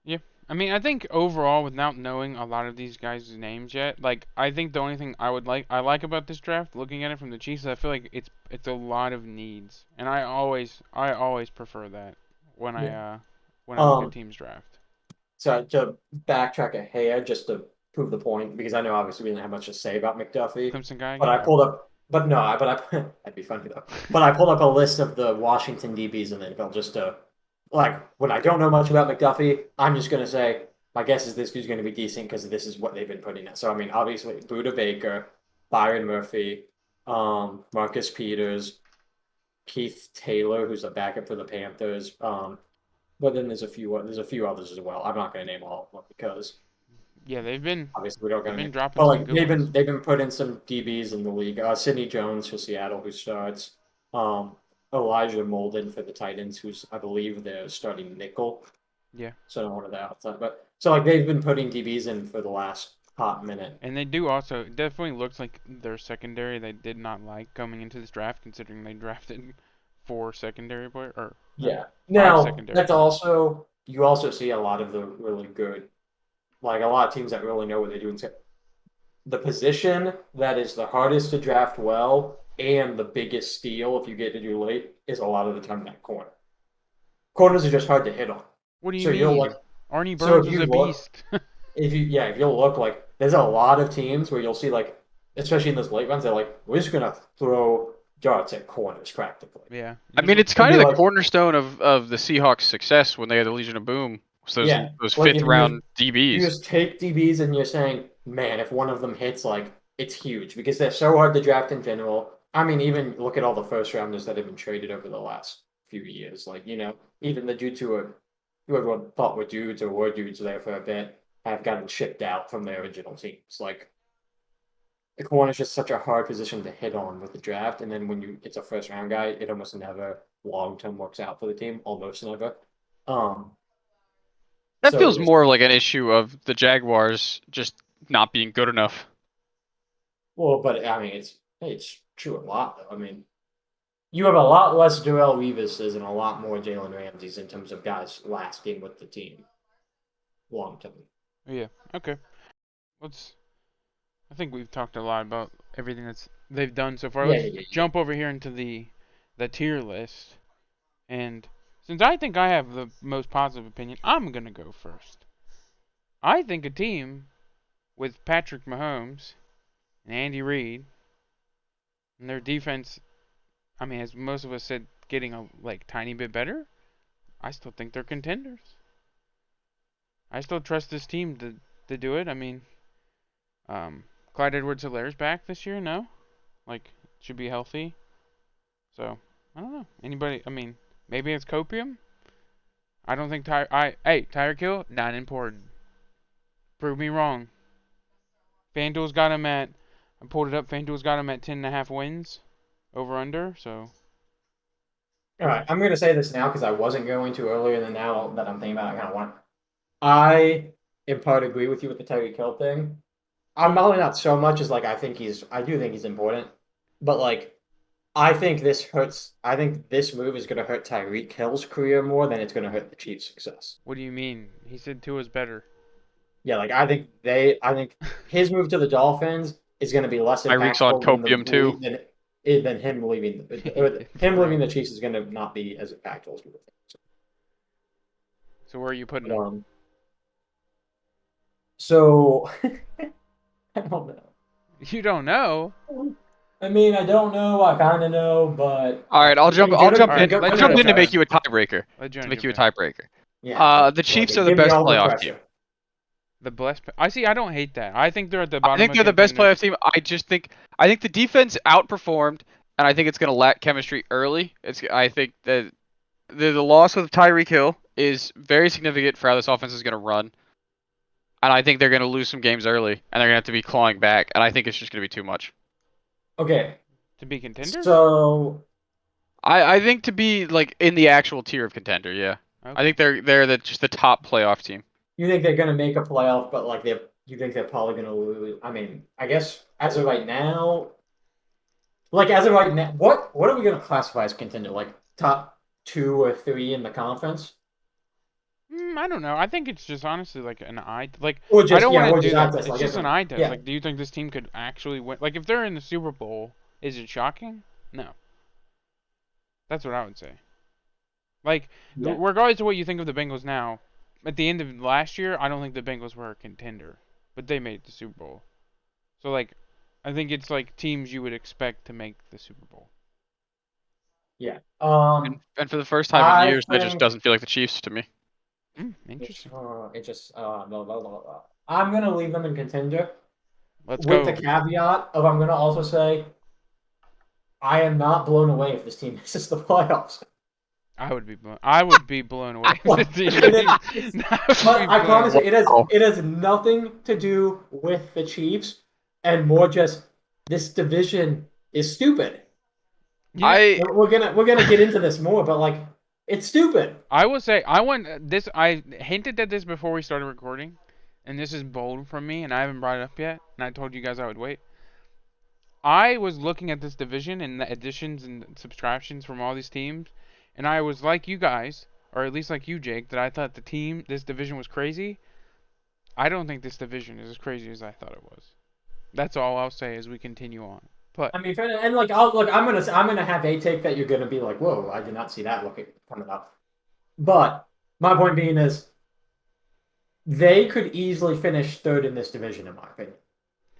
Yeah. I mean, I think overall, without knowing a lot of these guys' names yet, like I think the only thing I like about this draft, looking at it from the Chiefs, is I feel like it's a lot of needs, and I always prefer that when Yeah. when I look at teams draft. So to backtrack a hair just to prove the point, because I know obviously we didn't have much to say about McDuffie, Clemson guy but again? I pulled up, that'd be funny though. But I pulled up a list of the Washington DBs in the NFL just to, like, when I don't know much about McDuffie, I'm just gonna say my guess is this dude's gonna be decent because this is what they've been putting in. So I mean, obviously Buda Baker, Byron Murphy, Marcus Peters, Keith Taylor, who's a backup for the Panthers. But then there's a few others as well. I'm not going to name all of them because Yeah, they've been obviously we don't they've going to been name. dropping But some like good ones. they've been putting some DBs in the league. Sidney Jones for Seattle, who starts. Um, Elijah Molden for the Titans, who's I believe they're starting nickel. Yeah. So one of the outside, but so like they've been putting DBs in for the last hot minute. And they do also it definitely looks like their secondary they did not like coming into this draft, considering they drafted 4 secondary player or no, Yeah. 5 Now secondary that's players. also you also see a lot of the really good, like a lot of teams that really know what they're doing. The position that is the hardest to draft well and the biggest steal if you get to do late is a lot of the time that corner. Corners are just hard to hit on. What do you So you'll like mean? Arnie so Burns if was you a look beast. if you'll look like there's a lot of teams where you'll see like especially in those late runs they're like we're just gonna throw darts at corners practically. Yeah. I mean, it's And kind be of the like cornerstone of the Seahawks' success when they had the Legion of Boom. So yeah, those like fifth if round you DBs. just take DBs and you're saying, man, if one of them hits, like it's huge because they're so hard to draft in general. I mean, even look at all the first rounders that have been traded over the last few years. Like even the dudes who everyone thought were dudes there for a bit have gotten shipped out from their original teams. Like the corner is just such a hard position to hit on with the draft, and then when it's a first round guy, it almost never long term works out for the team, almost never. Um, That so feels it's more like an issue of the Jaguars just not being good enough. well, but I mean, it's true a lot though. I mean, you have a lot less Darrell Revises and a lot more Jalen Ramseys in terms of guys lasting with the team long term. Yeah. Okay. Let's. I think we've talked a lot about everything that's they've done so far. Yeah, Let's yeah, yeah. jump over here into the tier list. And since I think I have the most positive opinion, I'm gonna go first. I think a team with Patrick Mahomes and Andy Reid and their defense, I mean, as most of us said, getting a tiny bit better, I still think they're contenders. I still trust this team to do it. I mean, Clyde Edwards-Hilaire's back this year, no? Should be healthy. So, I don't know. Anybody, I mean, maybe it's Copium? I don't think Tyreek Hill, not important. Prove me wrong. FanDuel's got him at, I pulled it up, FanDuel's got him at 10.5 wins over under, so. All right, I'm going to say this now because I wasn't going to earlier, than now that I'm thinking about it, I kind of want. I in part agree with you with the Tyreek Hill thing. I'm probably not so much as I do think he's important, but I think this hurts. I think this move is going to hurt Tyreek Hill's career more than it's going to hurt the Chiefs' success. What do you mean? He said Tua's better. Yeah, I think his move to the Dolphins is going to be less Tyreek's on impactful Copium too. than him leaving. Him leaving the Chiefs is going to not be as impactful as people think. So where are you putting him? So I don't know. You don't know? I mean, I don't know. I kind of know, but All right, I'll jump in to make you a tiebreaker. To make you a tiebreaker. Yeah. The Chiefs are the best playoff team. The best. I see. I don't hate that. I think they're at the bottom. I think they're the best playoff team. I think the defense outperformed, and I think it's going to lack chemistry early. I think that the loss with Tyreek Hill is very significant for how this offense is going to run, and I think they're going to lose some games early, and they're going to have to be clawing back, and I think it's just going to be too much. Okay. To be contender? So I think to be in the actual tier of contender, yeah. Okay. I think they're just the top playoff team. You think they're gonna make a playoff, but you think they're probably gonna lose? I mean, I guess as of right now, what are we gonna classify as contender? Top 2 or 3 in the conference? I don't know. I think it's just honestly an eye. I don't want to do that. It's just an eye test. Yeah. Do you think this team could actually win? If they're in the Super Bowl, is it shocking? No. That's what I would say. Regardless of what you think of the Bengals now, at the end of last year, I don't think the Bengals were a contender, but they made the Super Bowl. So I think it's teams you would expect to make the Super Bowl. Yeah. And for the first time in years, that just doesn't feel like the Chiefs to me. Interesting. I'm gonna leave them in contender. Let's go. With the caveat of I'm gonna also say I am not blown away if this team misses the playoffs. I would be blown away. But I promise you, it has nothing to do with the Chiefs and more just this division is stupid. Yeah. We're gonna get into this more, but it's stupid. I will say I hinted at this before we started recording, and this is bold from me, and I haven't brought it up yet, and I told you guys I would wait. I was looking at this division and the additions and subtractions from all these teams, and I was like you guys, or at least like you, Jake, that I thought this division was crazy. I don't think this division is as crazy as I thought it was. That's all I'll say as we continue on. But I mean, and I'm gonna have a take that you're gonna be like, whoa, I did not see that coming up. But my point being is, they could easily finish third in this division, in my opinion.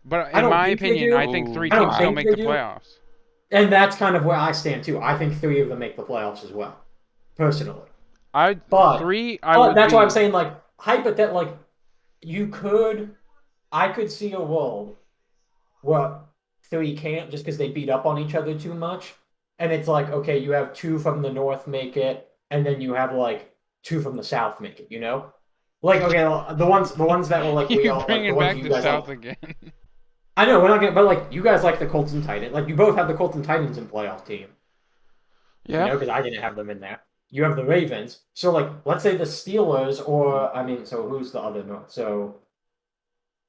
But in my opinion, I think 3 teams still make the playoffs. And that's kind of where I stand too. I think 3 of them make the playoffs as well, personally. That's why I'm saying I could see a world where 3 can't just because they beat up on each other too much, and it's okay, you have 2 from the north make it, and then you have 2 from the south make it. Okay, the ones that were you're bringing it back to south again. I know we're not gonna, but you guys like the Colts and Titans. You both have the Colts and Titans in playoff team. Yeah. Because I didn't have them in there. You have the Ravens. So let's say the Steelers, so who's the other north? So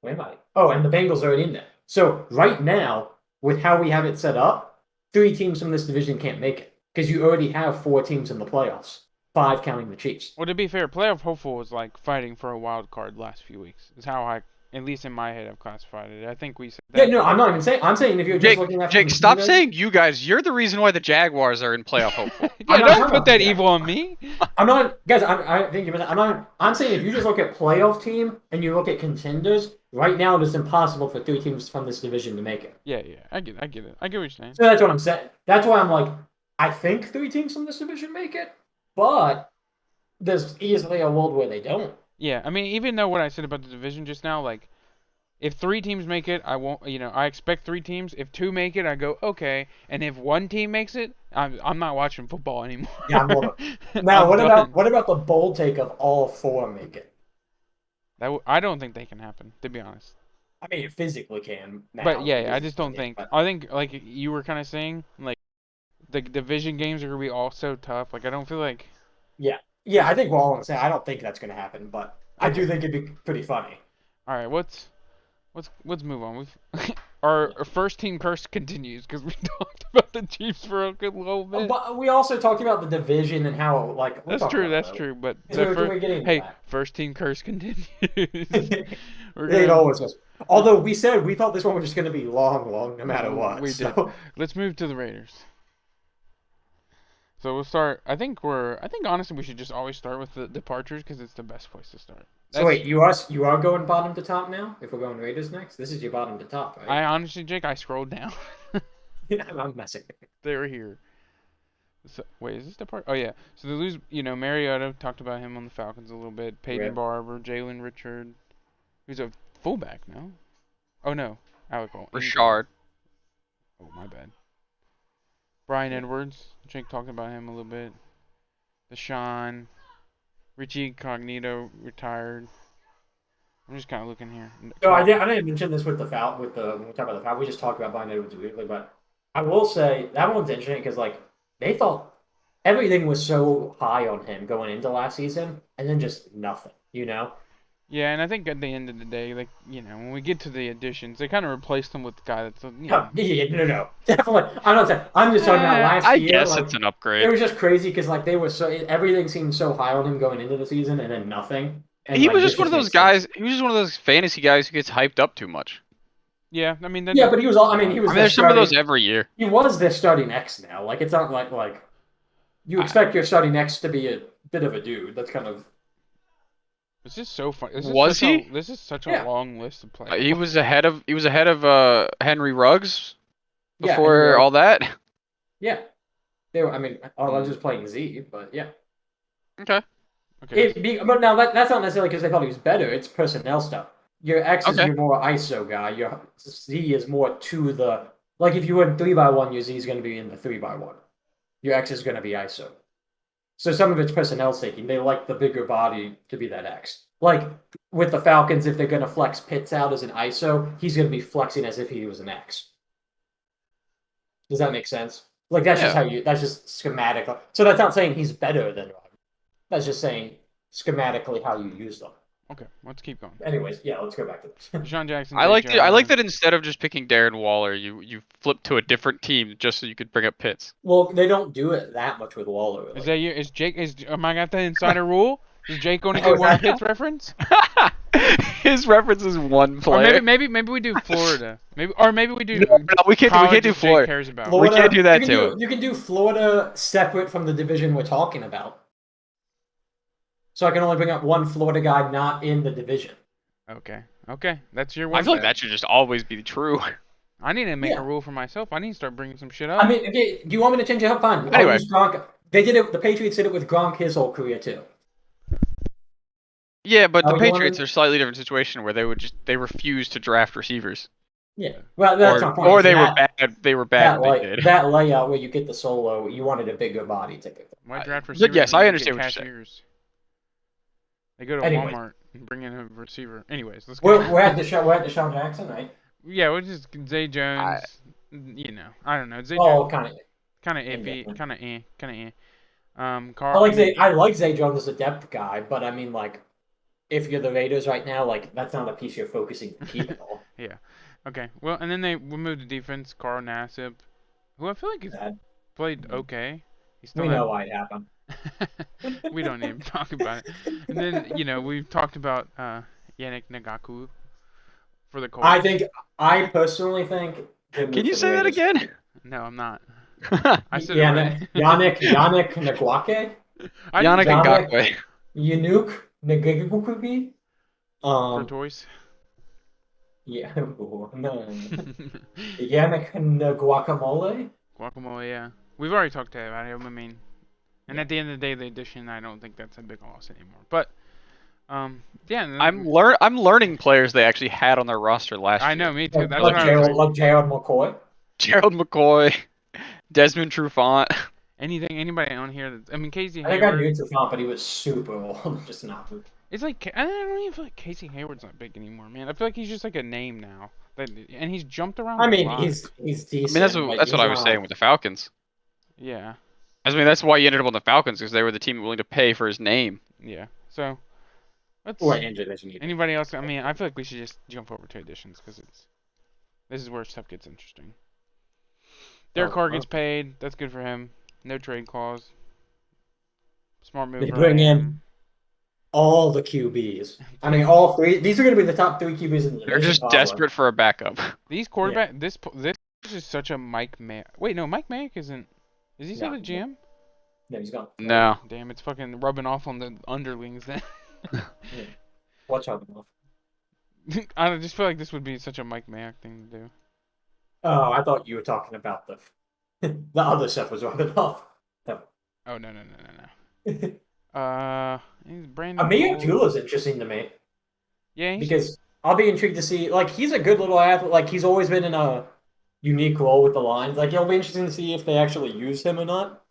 where am I? Oh, and the Bengals are in there. So right now, with how we have it set up, 3 teams from this division can't make it because you already have 4 teams in the playoffs, 5 counting the Chiefs. Well, to be fair, playoff hopeful was fighting for a wild card last few weeks. Is how I At least in my head, I've classified it. I think we said Yeah, that. no, I'm not even saying. I'm saying if you're just looking at Jake, stop contenders- saying you guys. You're the reason why the Jaguars are in playoff hopeful. Yeah, I'm not don't talking put about that the evil on me. I'm not, guys. I think I'm not. I'm saying if you just look at playoff team and you look at contenders, right now it is impossible for 3 teams from this division to make it. Yeah, I get it. I get what you're saying. So that's what I'm saying. That's why I'm like, I think 3 teams from this division make it, but there's easily a world where they don't. Yeah, I mean, even though what I said about the division just now, like, if 3 teams make it, I won't. I expect 3 teams. If 2 make it, I go okay. And if 1 team makes it, I'm not watching football anymore. Yeah, I'm more. Now, I'm what done. about the bold take of all 4 make it? I don't think they can happen, to be honest. I mean, it physically can. Now, But yeah, I because just don't it's think. but- I think like you were kind of saying, like the division games are gonna be all so tough. Like I don't feel like. Yeah, I think we're all on the same. I don't think that's going to happen, but I do think it'd be pretty funny. All right, let's move on. Our first team curse continues because we talked about the Chiefs for a good little bit. But we also talked about the division and how we'll That's talk true. about That's that. true. But Because we're getting into hey, that. first team curse continues. We're It gonna- always was. Although we said we thought this one was just going to be long, no matter what. We so. did. Let's move to the Raiders. So we'll start. I think honestly we should just always start with the departures because it's the best place to start. So wait, you are going bottom to top now? If we're going Raiders next, this is your bottom to top, right? I honestly, Jake, I scrolled down. I'm messing. They were here. So, wait, is this the part? Oh yeah. So they lose. Mariota, talked about him on the Falcons a little bit. Peyton Rip. Barber, Jalen Richard, who's a fullback now. Oh no, Alec Rashard. Oh my bad. Brian Edwards. Jake talked about him a little bit. Deshaun. Richie Cognito retired. I'm just kind of looking here. So I didn't mention this with the Falcon. When we talk about the Falcon, we just talked about Brian Edwards briefly, but I will say that one's interesting because they thought everything was so high on him going into last season, and then just nothing. Yeah, and I think at the end of the day, when we get to the additions, they kind of replaced them with the guy that's, No, definitely. I'm not saying. I'm just talking about last I year. guess it's an It upgrade. was just crazy because they were everything seemed so high on him going into the season, and then nothing. And He was this just one of those makes sense. guys. He was just one of those fantasy guys who gets hyped up too much. Yeah, I mean, Yeah, but he was. He was. There's some of those every year. He was their starting X now. It's not like you expect your starting X to be a bit of a dude. That's kind of. This is so fun. Was he? This is such a Yeah. long list of players. He was ahead of Henry Ruggs Yeah, before Henry all that. Yeah, they were. I was just playing Z, but yeah. Okay. Okay. But now that's not necessarily because they thought he was better. It's personnel stuff. Your X is Okay. your more ISO guy. Your Z is more to the if you went 3x1, your Z is going to be in the 3x1. Your X is going to be ISO. So some of it's personnel taking. They like the bigger body to be that X. Like with the Falcons, if they're going to flex Pitts out as an ISO, he's going to be flexing as if he was an X. Does that make sense? That's just that's just schematic. So that's not saying he's better than Rodgers. That's just saying schematically how you use them. Okay, let's keep going. Anyways, yeah, let's go back to this. Deshaun Jackson. I Zay like Jones. that instead of just picking Darren Waller, you flipped to a different team just so you could bring up Pitts. Well, they don't do it that much with Waller. Really. Is that you? Is Jake? Am I got the insider rule? Is Jake going to Oh, get one is that- Pitts reference? His reference is one Or player. maybe we do Florida. Maybe we do. No, we can't colleges do Jake Florida. cares about. We can't do that you too. You can do Florida separate from the division we're talking about. So I can only bring up one Florida guy not in the division. Okay, that's your one. I feel like bet. that should just always be true. I need to make Yeah. a rule for myself. I need to start bringing some shit up. I mean, okay, do you want me to change it up? Fine. I'll Anyway. use Gronk. They did it. The Patriots did it with Gronk his whole career too. Yeah, but Are the we going Patriots to- are a slightly different situation where they refuse to draft receivers. Yeah. Well, that's my point. Or they That- were bad. They were bad. When they did. that layout where you get the solo, you wanted a bigger body typically. Why draft but receivers? yes, when I you understand get what you're saying. cashiers? They go to Anyways. Walmart and bring in a receiver. Anyways, let's go. We're at Deshaun Jackson, right? Yeah, we're just Zay Jones. I don't know. Zay Oh, Jones kind of. kind of iffy, indifferent. kind of I Carl. like Zay Jones as a depth guy, but I mean, if you're the Raiders right now, that's not a piece you're focusing to keep at all. Okay, well, and then we moved to defense. Carl Nassib, who I feel like he's Sad. played okay. He still We had- know why it happened. we don't even talk about it. And then we've talked about Yannick Ngakoue. for the Colts. I personally think. Good Can move you for the say that Raiders. again? No, I'm not. I said it Yeah, right. Yannick Ngakoue, I didn't Yannick say Yannick Ngakoue. Yanuk Ngakoue. for Um, toys. yeah, no, Yannick Guacamole. Guacamole, yeah. We've already talked about him. I mean, and Yeah. at the end of the day, the addition, I don't think that's a big loss anymore. But, yeah, I'm learning players they actually had on their roster last I know, year. me too. That's Other why I was teams. like, Like Gerald McCoy. Gerald McCoy, Desmond Trufant. anybody on here that, I mean, Casey I think I Hayward. knew Trufant, but he was super old. Just not. It's like, I don't even feel like Casey Hayward's not big anymore, man. I feel like he's just like a name now. And he's jumped around I a mean, lot. he's I mean, that's decent. what Like he's I was not. saying with the Falcons. Yeah, I mean, that's why he ended up on the Falcons because they were the team willing to pay for his name. yeah. So, Or let's, injured as you need. anybody else? I mean, I feel like we should just jump over to additions because this is where stuff gets interesting. Derek Carr gets paid. That's good for him. No trade clause. Smart move They for bring in him. all the QBs. I mean, all three. These are going to be the top three QBs in the They're division. just probably. desperate for a backup. These quarterback. This is such a Mike Mayock. Wait, no, Mike Mayock isn't. Is he still No, the GM? No, he's gone. No. Damn, it's fucking rubbing off on the underlings then. Yeah. Watch out. I just feel like this would be such a Mike Mayock thing to do. Oh, I thought you were talking about the the other stuff was rubbing off. No. Oh no. He's Brandon. Amir Cole. Abdullah is interesting to me Yeah, because I'll be intrigued to see. Like, he's a good little athlete. Like, he's always been in a unique role with the Lions. Like, it'll be interesting to see if they actually use him or not.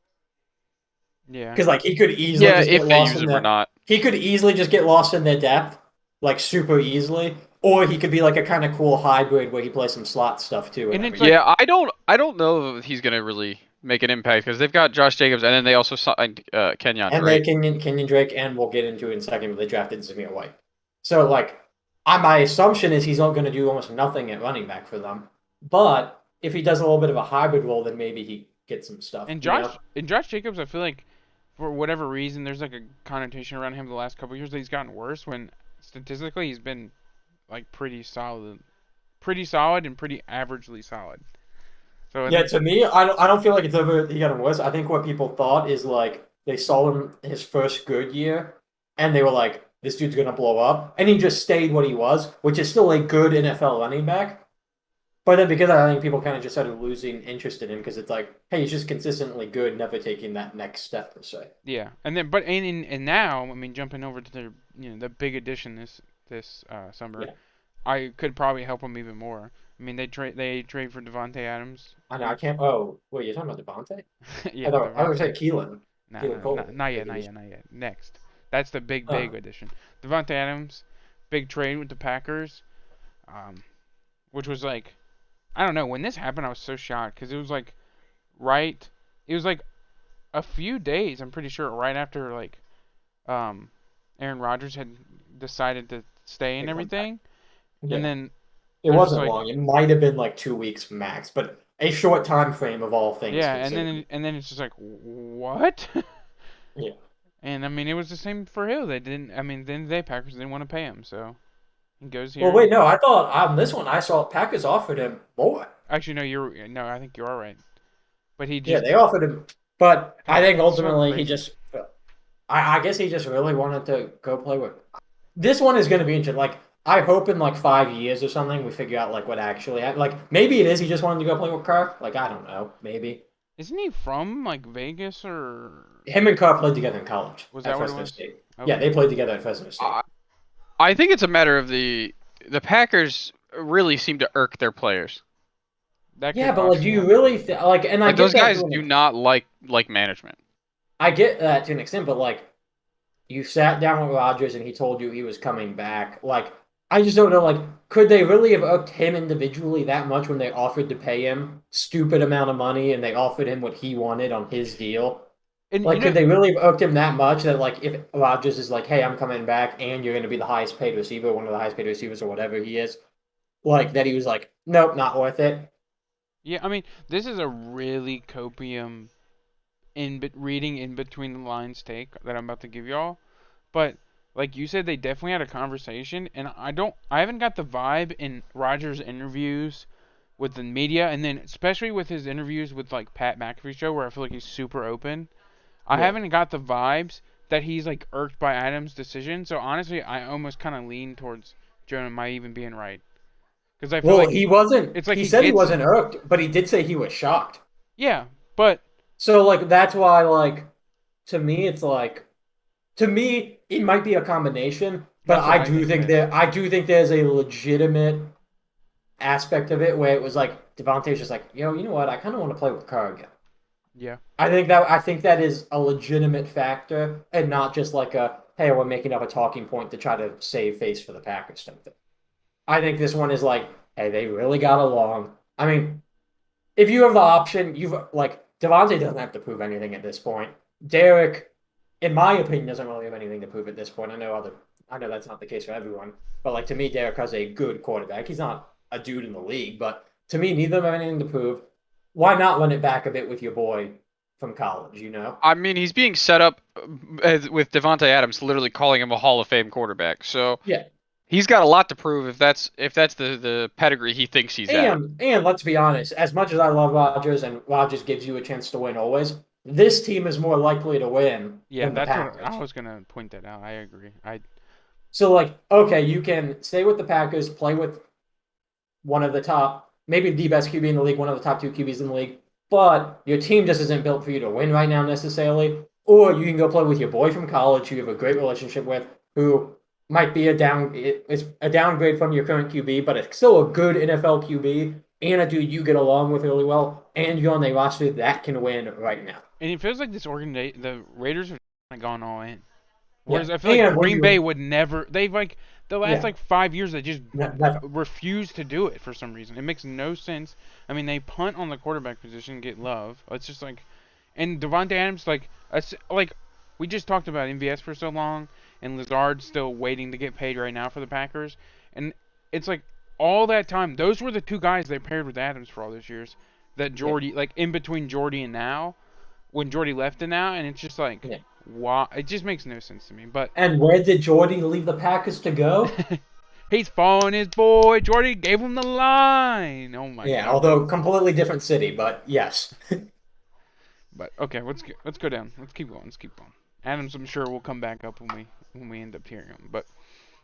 yeah. Because like he could easily Yeah, just get if they lost use in him or the not. he could easily just get lost in their depth, like super easily. Or he could be like a kind of cool hybrid where he plays some slot stuff too. And And it's everything. like- Yeah, I don't know if he's gonna really make an impact because they've got Josh Jacobs and then they also signed Kenyon And they Drake. Kenyon Drake, and we'll get into it in a second, but they drafted Zamir White. So like, my assumption is he's not going to do almost nothing at running back for them. But if he does a little bit of a hybrid role, then maybe he gets some stuff. and you know? Josh Jacobs, I feel like for whatever reason, there's like a connotation around him the last couple of years that he's gotten worse. When statistically he's been like pretty solid and pretty averagely solid. So Yeah, to me, I don't feel like it's ever he got worse. I think what people thought is like they saw him his first good year, and they were like, "This dude's gonna blow up," and he just stayed what he was, which is still a good NFL running back. But then because I think people kind of just started losing interest in him because it's like, hey, he's just consistently good, never taking that next step per se. yeah, and then and now I mean jumping over to the big addition this summer, Yeah. I could probably help him even more. I mean they trade for Devontae Adams. I know I can't. Oh, wait, you're talking about Devontae? Yeah, I would say Devontae. Keelan. Nah, Keelan Cole. not yet. Next. That's the big addition. Devontae Adams, big trade with the Packers, which was like, I don't know. When this happened, I was so shocked because it was like, it was like a few days. I'm pretty sure right after like, Aaron Rodgers had decided to stay and everything, Yeah. and then It they're just wasn't like- long. It might have been like 2 weeks max, but a short time frame of all things. yeah, considered. and then it's just like what? Yeah. And I mean, it was the same for Hill. They didn't. I mean, then they Packers didn't want to pay him, so he goes here. Well, wait, no. I thought on this one I saw Packers offered him more. Actually, no. I think you are right. But he Yeah, just they offered him, but I think so ultimately he crazy. just. I guess he just really wanted to go play with. This one is going to be interesting. Like, I hope in like 5 years or something we figure out like what actually happened. Like, maybe it is he just wanted to go play with Kerr. Like, I don't know. Maybe isn't he from like Vegas or him and Kerr played together in college. Was at that what it Fresno was? State. Okay. Yeah, they played together at Fresno State. I think it's a matter of the Packers really seem to irk their players. that? Yeah, could but like, do possibly you happen. really like? And I Like get those that guys to an do not like management. I get that to an extent, but like, you sat down with Rodgers and he told you he was coming back. Like, I just don't know. Like, could they really have irked him individually that much when they offered to pay him stupid amount of money and they offered him what he wanted on his deal? And Like, you could know, they really have irked him that much that like if Rodgers is like, hey, I'm coming back and you're going to be the highest paid receiver, one of the highest paid receivers or whatever he is, like that he was like, nope, not worth it. yeah, I mean, this is a really copium reading in between the lines take that I'm about to give y'all. But like you said, they definitely had a conversation, and I haven't got the vibe in Rodgers' interviews with the media, and then especially with his interviews with like Pat McAfee show, where I feel like he's super open. I Yeah. haven't got the vibes that he's like irked by Adams' decision. So honestly, I almost kind of lean towards Jonah might even being right, because I feel Well, like he wasn't. it's like He he said he gets wasn't it. irked, but he did say he was shocked. Yeah, but So like that's why like to me it's like to me it might be a combination, but that's what I think it is. I do think there's a legitimate aspect of it where it was like Devontae's just like, yo, you know what? I kind of want to play with Carr again. Yeah, I think that is a legitimate factor and not just like a hey, we're making up a talking point to try to save face for the Packers type thing. I think this one is like, hey, they really got along. I mean, if you have the option, you've like Devontae doesn't have to prove anything at this point. Derek, in my opinion, doesn't really have anything to prove at this point. I know that's not the case for everyone, but like to me, Derek has a good quarterback. He's not a dude in the league, but to me, neither of them have anything to prove. Why not run it back a bit with your boy from college? You know? I mean, he's being set up with Devonte Adams literally calling him a Hall of Fame quarterback. So Yeah. he's got a lot to prove if that's the pedigree he thinks he's at. And let's be honest, as much as I love Rodgers and Rodgers gives you a chance to win always, this team is more likely to win yeah, than the that's what I Packers. was gonna point that out. I agree. So like, okay, you can stay with the Packers, play with one of the top, maybe the best QB in the league, one of the top two QBs in the league, but your team just isn't built for you to win right now necessarily. Or you can go play with your boy from college who you have a great relationship with, who might be it's a downgrade from your current QB, but it's still a good NFL QB and a dude you get along with really well, and you're on a roster that can win right now. And it feels like this organization, the Raiders have gone all in. Yeah, Whereas I feel like and when Green Bay you would never. They've like the last yeah, like 5 years they just never. refuse to do it for some reason. It makes no sense. I mean, they punt on the quarterback position, get Love. It's just like, and Devontae Adams like we just talked about MVS for so long, and Lazard's still waiting to get paid right now for the Packers, and it's like all that time. Those were the two guys they paired with Adams for all those years. That Yeah, Jordy, like in between Jordy and now, when Jordy left and now, and it's just like, yeah. why? It just makes no sense to me. But And where did Jordy leave the Packers to go? he's following his boy. Jordy gave him the line. Oh my Yeah, god. although completely different city, but yes. But okay, let's go down. Let's keep going. Let's keep going. Adams, I'm sure will come back up when we end up hearing him. But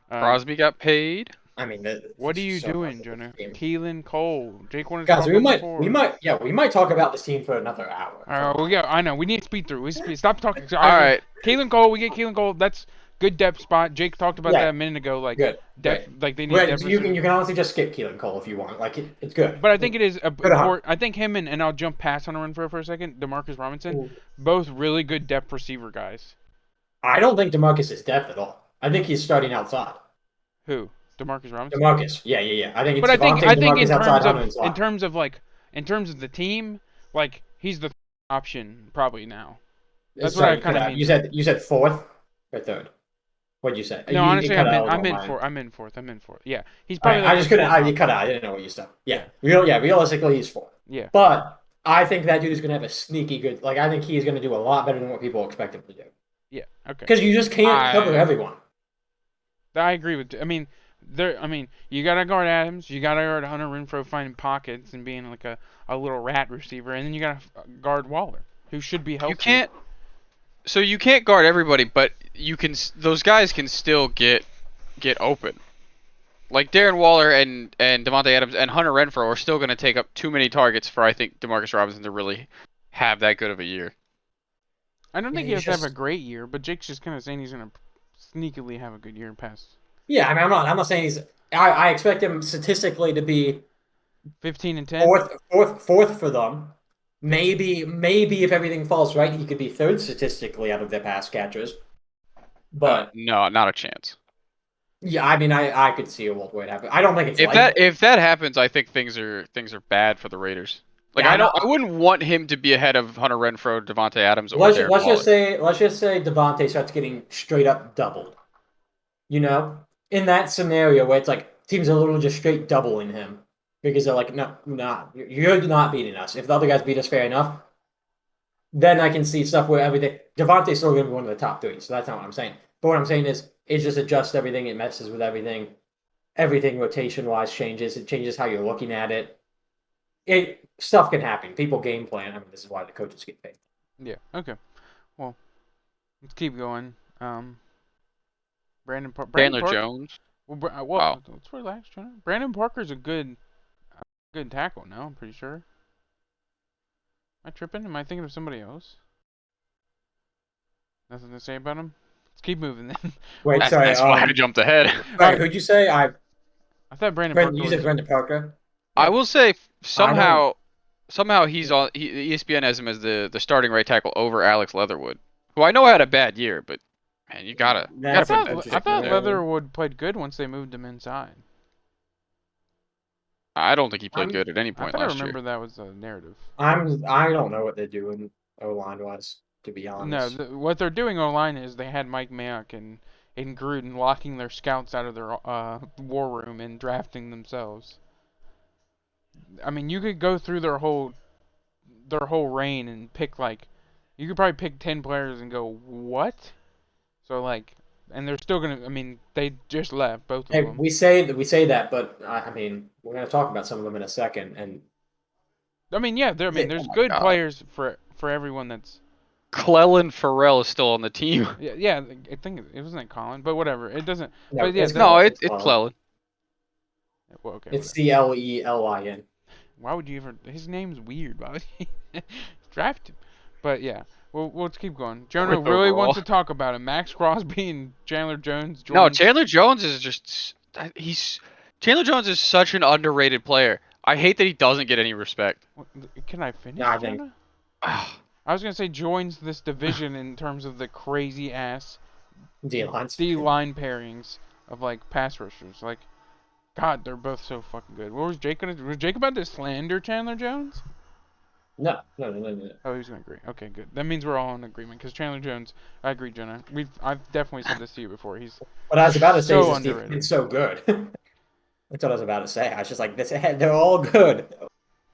Crosby got paid. I mean, what are there's you so much doing, of this Jonah? team. Keelan Cole. Jake wanted to Guys, talk about before. we might talk about this team for another hour. All right, well, yeah, I know. We need to speed through. Stop talking. All right. Keelan Cole. We get Keelan Cole. That's good depth spot. Jake talked about that Yeah, a minute ago. Like good. depth, Great. like they need Right, depth. so you can honestly just skip Keelan Cole if you want. Like it's good. But I think it is Good hunt. I think him and I'll jump past on a run for a second. Demarcus Robinson, Ooh. both really good depth receiver guys. I don't think DeMarcus is depth at all. I think he's starting outside. Who? Demarcus Robinson. DeMarcus, yeah. I think it's But Devontae I and think DeMarcus outside, Hunter inside. in terms of the team, like he's the option probably now. That's what Sorry, I kind of mean. You said fourth or third. What'd you say? No, honestly, cut out I'm on in mine. fourth. I'm in fourth. I'm in fourth. Yeah, he's All probably right, I like just the couldn't. fourth You cut option. out. I didn't know what you said. Realistically, he's fourth. Yeah. But I think that dude is gonna have a sneaky good. Like I think he's gonna do a lot better than what people expect him to do. Yeah. Okay. Because you just can't cover everyone. I agree with. I mean, you gotta guard Adams. You gotta guard Hunter Renfrow finding pockets and being like a little rat receiver, and then you gotta guard Waller, who should be healthy. You can't guard everybody, but you can. Those guys can still get open. Like Darren Waller and Devontae Adams and Hunter Renfrow are still going to take up too many targets for I think Demarcus Robinson to really have that good of a year. I don't think he Yeah, has to have a great year, but Jake's just kind of saying he's gonna sneakily have a good year past. Yeah, I mean, I'm not saying he's. I expect him statistically to be 15 and 10. fourth for them. Maybe if everything falls right, he could be third statistically out of their pass catchers. But no, not a chance. yeah, I mean, I could see a world where it happens. I don't think it's If that happens, I think things are bad for the Raiders. Like Yeah, I wouldn't want him to be ahead of Hunter Renfrow, Devontae Adams, or let's Darren let's Waller. just say Devontae starts getting straight up doubled. You know, in that scenario where it's like teams are literally just straight doubling him because they're like, no, you're not beating us. If the other guys beat us fair enough, then I can see stuff where everything. Devontae's still going to be one of the top three, so that's not what I'm saying. But what I'm saying is, it just adjusts everything. It messes with everything. Everything rotation wise changes. It changes how you're looking at it. Stuff can happen. People game plan. I mean, this is why the coaches get paid. Yeah. Okay. Well, let's keep going. Brandon Chandler Parker. Jones. Well, Oh. let's relax, Jonah. Brandon Parker's a good tackle now. I'm pretty sure. Am I tripping? Am I thinking of somebody else? Nothing to say about him. Let's keep moving then. Wait, That's, sorry. that's why I jumped ahead. Sorry, who'd you say? I thought Brandon Parker You said was. Brandon Parker. I will say I somehow he's on. ESPN has him as the starting right tackle over Alex Leatherwood, who I know had a bad year, but man, you gotta That's put an that. I thought interesting Leatherwood played good once they moved him inside. I don't think he played I'm- good at any I point thought I last remember year. that was the narrative. I don't know what they're doing O-line wise, to be No, honest. what they're doing online is they had Mike Mayock and Gruden locking their scouts out of their war room and drafting themselves. I mean, you could go through their whole reign and pick like, you could probably pick 10 players and go what? So like, and they're still gonna. I mean, they just left both of Hey, them. we say that, but I mean, we're gonna talk about some of them in a second. And I mean, yeah, Yeah, there's oh my good God. players for everyone that's. Clellan Farrell is still on the team. Yeah. I think it wasn't Colin, but whatever. It doesn't. no, But yeah, it's No, it's Clelin. Clellan. well, okay. It's Whatever. Clelin. Why would you ever? His name's weird. Why would you draft him? But yeah, we'll let's keep going. Jonah Fourth really overall. wants to talk about it. Max Crosby and Chandler Jones. No, Joins. Chandler Jones is just Chandler Jones is such an underrated player. I hate that he doesn't get any respect. Can I finish, No, I think- Jonah? I was gonna say joins this division in terms of the crazy ass D-lines. D line pairings of like pass rushers. Like, God, they're both so fucking good. What was Jake gonna? Was Jake about to slander Chandler Jones? No. Oh, he was gonna agree. Okay, good. That means we're all in agreement. Because Chandler Jones, I agree, Jonah. I've definitely said this to you before. He's What I was about to say so is this underrated. defense is so good. That's what I was about to say. I was just like, they're all good.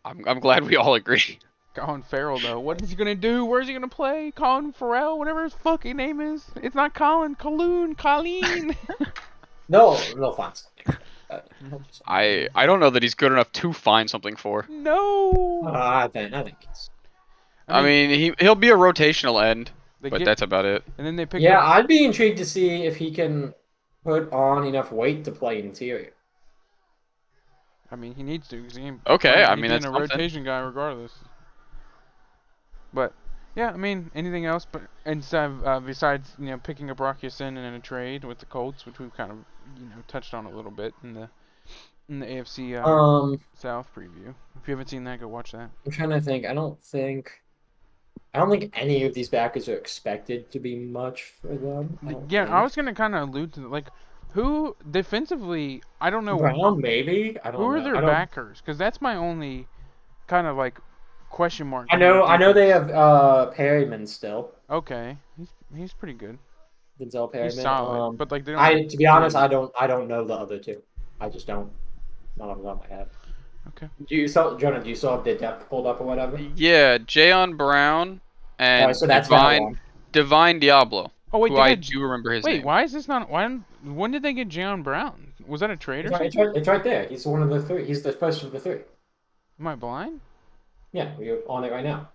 I'm glad we all agree. Colin Farrell, though, what is he gonna do? Where's he gonna play? Colin Farrell, whatever his fucking name is. It's not Colin. Colleen. No fun. I don't know that he's good enough to find something for. No. I think it's. I mean, he'll be a rotational end, but that's about it. And then they pick. Yeah, up, I'd be intrigued to see if he can put on enough weight to play interior. I mean, he needs to. Cause he ain't Okay, playing- I he's mean, being that's a something. rotation guy regardless. But yeah, I mean, anything else? But besides picking up Rocky Sin in a trade with the Colts, which we've kind of touched on a little bit in the AFC South preview. If you haven't seen that, go watch that. I'm trying to think. I don't think any of these backers are expected to be much for them. I was gonna kind of allude to like who defensively. I don't know. Brown, maybe. I don't Who know. are their backers? Because that's my only kind of like question mark. I know they have Perryman still. Okay, he's pretty good. Denzel Perryman. He's solid, but like they don't. To be honest, I don't know the other two. I just don't. Not on the top of my head. Okay. Jonah? Do you still have the depth pulled up or whatever? Yeah, Jayon Brown and So that's that one. Divine Diablo. Oh wait, who I do remember his name. Wait, why is this not? When did they get Jayon Brown? Was that a trade or It's something? right there. He's one of the three. He's the first of the three. Am I blind? Yeah, you're on it right now.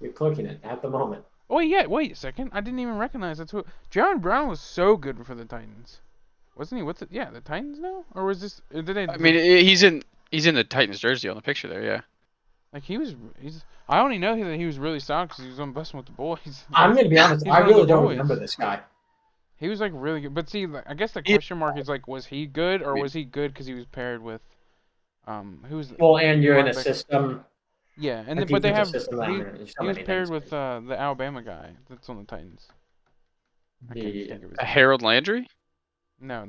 You're clicking it at the moment. Oh yeah, wait a second. I didn't even recognize that's who. Jayon Brown was so good for the Titans, wasn't he? The Titans now, or was this? Did they? I mean, he's in the Titans jersey on the picture there. Yeah. Like he's. I only know that he was really solid because he was on Busting with the Boys. I'm gonna be honest. He's I one of really the don't boys. remember this guy. He was like really good, but see, I guess the question mark is like, was he good or was he good because he was paired with, who's? Well, and you're in a linebacker? system. Yeah, and a then, but they have defensive system that he so was many paired things. with the Alabama guy that's on the Titans. I can't The think of his name. Harold Landry? No.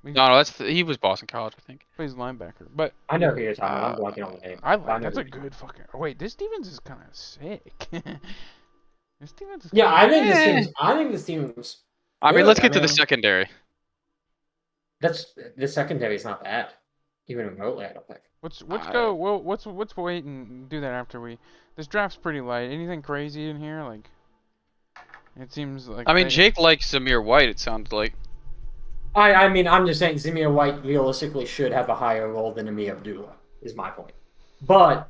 No, he was Boston College, I think. Plays linebacker, but I know who you're talking about. I'm blocking on the name. I know like that's who a you're good fucking. Oh, wait, this defense is kind of sick. This defense is. Yeah, I think this Eh. team's. I think this team's. I mean, good. let's get to the mean, secondary. The secondary is not bad, even remotely. I don't think. Let's go. Well, let's wait and do that after we. This draft's pretty light. Anything crazy in here? Like, It seems like I mean, they, Jake likes Zamir White. It sounded like. I mean, I'm just saying Zamir White realistically should have a higher role than Amir Abdullah, is my point. But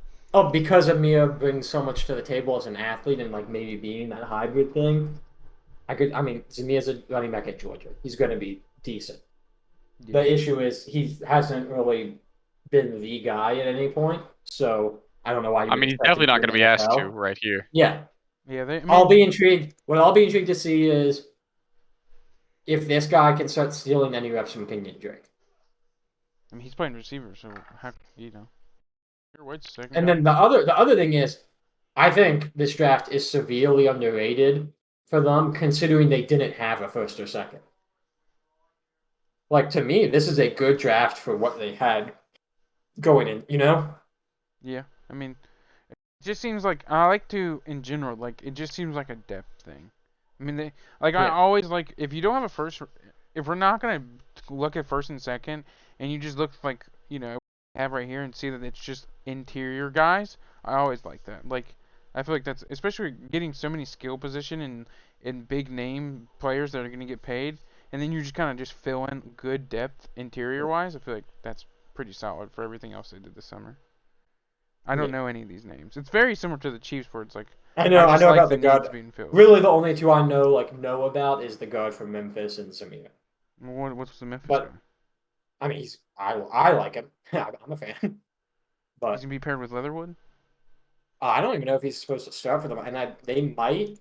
because Amir brings so much to the table as an athlete and like maybe being that hybrid thing, I mean, Zamir's a running back at Georgia. He's going to be decent. yeah. The issue is he hasn't really been the guy at any point, so I don't know why you I would mean, he's expect him definitely not to going to in be the asked to NFL. right here. Yeah, Yeah, I I'll mean, be intrigued. What I'll be intrigued to see is if this guy can start stealing any reps from Kenyon Drake. he's playing receiver, so how Your White's second And guy. then the other thing is, I think this draft is severely underrated for them, considering they didn't have a first or second. Like to me, this is a good draft for what they had going in. You know? Yeah, I mean, it just seems like I like to in general. Like it just seems like a depth thing. I mean, I Yeah. always like if you don't have a first, if we're not gonna look at first and second, and you just look like have right here and see that it's just interior guys. I always like that. Like I feel like that's especially getting so many skill position and big name players that are gonna get paid, and then you just kind of just fill in good depth interior wise. I feel like that's pretty solid for everything else they did this summer. I don't Yeah. know any of these names. It's very similar to the Chiefs, where it's like I know just like about the the guard. needs being filled. Really, the only two I know about is the guard from Memphis and Samir. What's the Memphis But guy? I mean, I like him. I'm a fan. He's But gonna be paired with Leatherwood. I don't even know if he's supposed to start for them. And they might.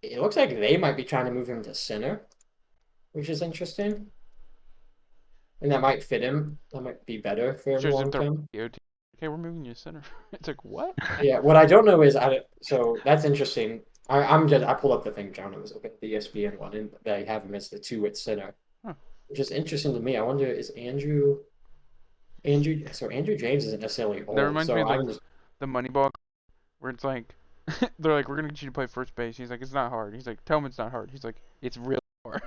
It looks like they might be trying to move him to center, which is interesting. And that might fit him. That might be better for him Shows if long they're term. okay, we're moving you to center. It's like what? Yeah, what I don't know is so that's interesting. I pulled up the thing Jonah was looking at the ESPN one, and they have him as the 2 at center, Huh. which is interesting to me. I wonder is Andrew James isn't necessarily That old, reminds me so of like I'm just the Moneyball, where it's like they're like, we're gonna get you to play first base. He's like, it's not hard. He's like, tell him it's not hard. He's like, it's really hard.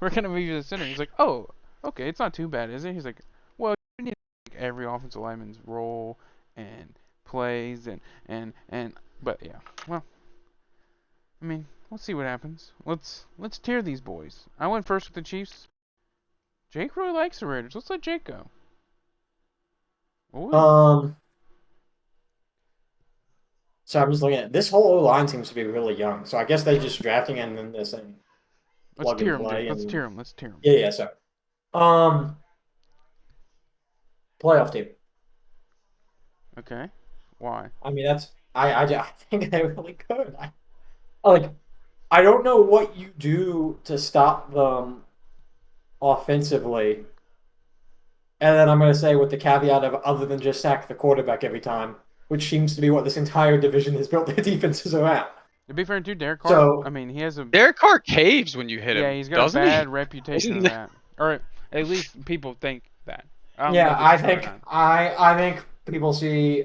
We're gonna move you to center. He's like, oh, okay, it's not too bad, is it? He's like, well, you need every offensive lineman's role and plays and but yeah, well, I mean, let's see what happens. Let's tier these boys. I went first with the Chiefs. Jake really likes the Raiders. Let's let Jake go. Ooh. So I'm just looking at this whole line seems to be really young. So I guess they just drafting and then this thing Let's plug tier and them, play Jake. Let's and tier them. Let's tier them. yeah. So um, playoff team. Okay. Why? I mean that's I think they're really good. Like I don't know what you do to stop them offensively. And then I'm going to say with the caveat of other than just sack the quarterback every time, which seems to be what this entire division has built their defenses around. To be fair, too, Derek Carr. So I mean, he has a Derek Carr caves when you hit him. yeah, he's got doesn't a bad he? reputation of Isn't that, or at least people think that. I don't know yeah, if I it's true or think not. I think people see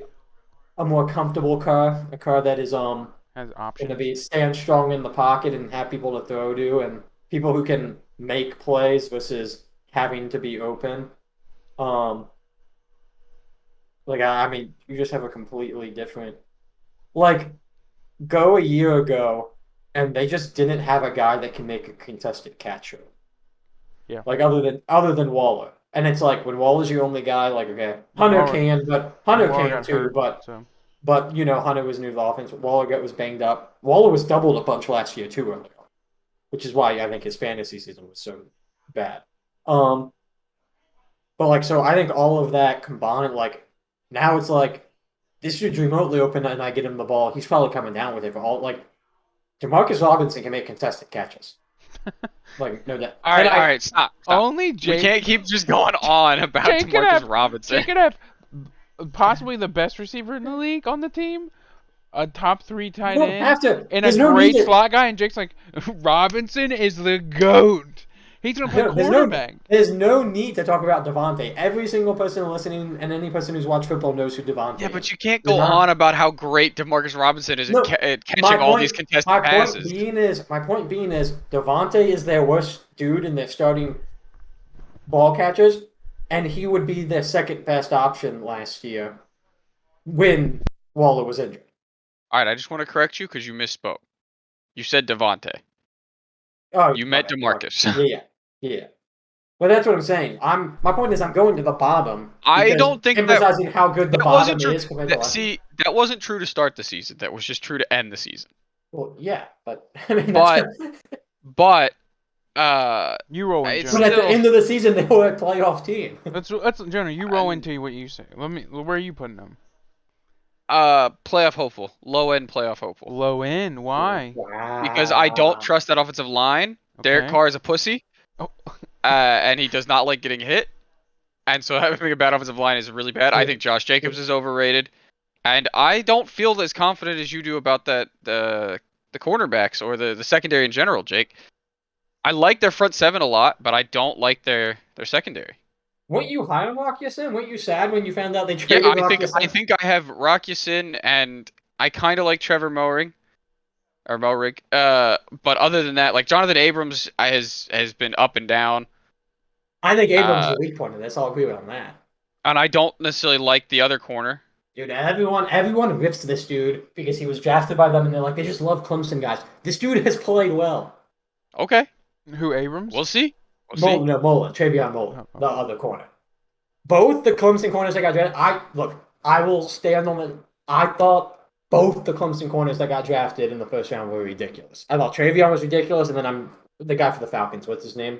a more comfortable car, a car that is Has going to options. be stand strong in the pocket and have people to throw to, and people who can make plays versus having to be open. Um, I mean, you just have a completely different like go a year ago, and they just didn't have a guy that can make a contested catch. Yeah. Like other than Waller, and it's like when Waller's your only guy, like okay, Hunter Waller, can, but Hunter Waller can got too, hurt, but so Hunter was new to the offense. Waller was banged up. Waller was doubled a bunch last year too early on, which is why I think his fantasy season was so bad. But so I think all of that combined, now it's like this should remotely open and I get him the ball. He's probably coming down with it for all Demarcus Robinson can make contested catches. No doubt. All right, stop. only We Jake. can't keep just going on about Jake could Demarcus have Robinson. Jake could have possibly the best receiver in the league on the team, a top 3 tight You don't end, have to. and a There's no great need to. slot guy. And Jake's like, Robinson is the GOAT. He's gonna play No, quarterback. there's no need to talk about Devontae. Every single person listening and any person who's watched football knows who Devontae Yeah, is. but you can't You're go not- on about how great Demarcus Robinson is No, at catching all these contested passes. My point being is Devontae is their worst dude in their starting ball catchers, and he would be their second best option last year when Waller was injured. All right, I just want to correct you because you misspoke. You said Devontae. Oh, You meant DeMarcus. Yeah. Well, that's what I'm saying. My point is I'm going to the bottom I because don't think emphasizing how good the that bottom wasn't true. is compared to last year. See, that wasn't true to start the season. That was just true to end the season. Well, yeah, but I mean, But but You roll in, it's Jonah. at the still. end of the season they were a playoff team. Let's Jonah. You roll And- into what you say. Where are you putting them? Playoff hopeful, low end playoff hopeful. Low end. Why? Wow. Because I don't trust that offensive line. Derek Okay. Carr is a pussy, Oh. and he does not like getting hit. And so having a bad offensive line is really bad. I think Josh Jacobs is overrated, and I don't feel as confident as you do about that the cornerbacks or the secondary in general, Jake. I like their front seven a lot, but I don't like their secondary. Weren't you high on Rock Ya-Sin? Weren't you sad when you found out they Yeah, traded Rock Ya-Sin? I think I have Rock Ya-Sin, and I kind of like Trevor Moehrig. But other than that, like Jonathan Abrams has been up and down, I think Abrams is the weak point of this. I'll agree on that. and I don't necessarily like the other corner. Dude, everyone rips this dude because he was drafted by them, and they're like, they just love Clemson guys. This dude has played well. Okay, Who, Abrams? we'll see. We'll see. Mola, Travion Mola, Oh. the other corner. Both the Clemson corners that got drafted, I will stand on it. I thought both the Clemson corners that got drafted in the first round were ridiculous. I thought Travion was ridiculous, and then I'm the guy for the Falcons. What's his name?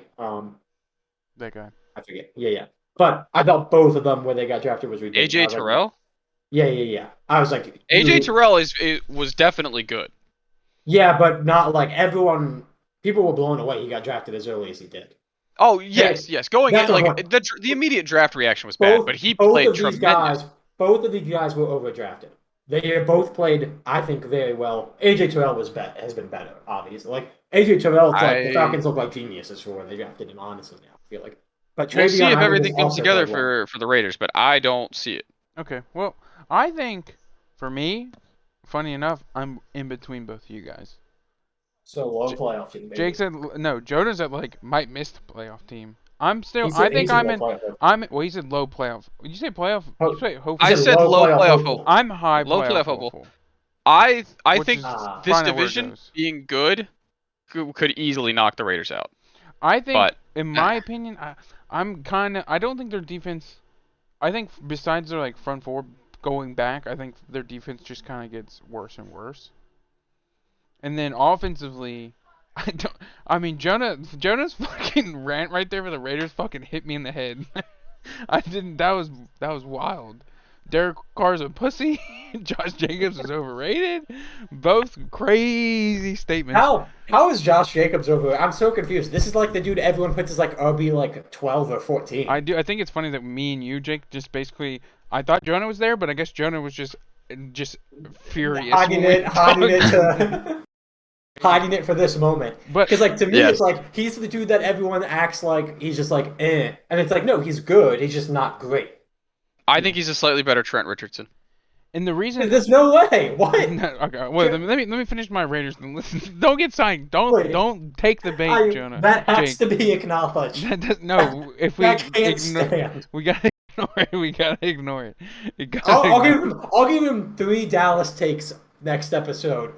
That guy. I forget. Yeah. But I thought both of them where they got drafted was ridiculous. AJ Terrell. Yeah. I was like, AJ Terrell was definitely good. yeah, but not like everyone. People were blown away. He got drafted as early as he did. Oh yes. Going that's in, a like the immediate draft reaction was bad, but he played tremendous. Both of these guys were overdrafted. They both played, I think, very well. AJ Terrell has been better, obviously. Like AJ Terrell, the Falcons look like geniuses for when they drafted him. Honestly, now I feel like. But We'll see if Travion everything comes also together played well. for the Raiders, but I don't see it. Okay. Well, I think for me, funny enough, I'm in between both of you guys. So low playoff team. Maybe. Jake said no. Jonah's at like might miss the playoff team. I'm still. He said- I think he said I'm low in. playoff. Well, he said low playoff. Did you say playoff? Oh, You say hopeful. I said low playoff hopeful. I'm high Low playoff playoff hopeful. hopeful. I Which think is this kinda where it division goes. being good could easily knock the Raiders out. I think, But in my opinion, I'm kind of. I don't think their defense. I think besides their like front four going back, I think their defense just kind of gets worse and worse. And then offensively, I mean, Jonah's fucking rant right there for the Raiders fucking hit me in the head. I didn't. That was wild. Derek Carr's a pussy. Josh Jacobs is overrated. Both crazy statements. How is Josh Jacobs over? I'm so confused. This is like the dude everyone puts as like RB like 12 or 14. I think it's funny that me and you, Jake, just basically. I thought Jonah was there, but I guess Jonah was just furious. hiding it for this moment. But Because like to me, Yes. it's like he's the dude that everyone acts like he's just like and it's like no, he's good. He's just not great. I think he's a slightly better Trent Richardson. and the reason. There's no way. What? No, okay, wait, let me finish my Raiders. Then listen, don't get signed. Wait. Don't take the bait, Jonah. That has Jake. to be acknowledged. No, if we That can't ignore, stand. we gotta ignore it. We gotta ignore it. You gotta I'll ignore give him 3 Dallas takes next episode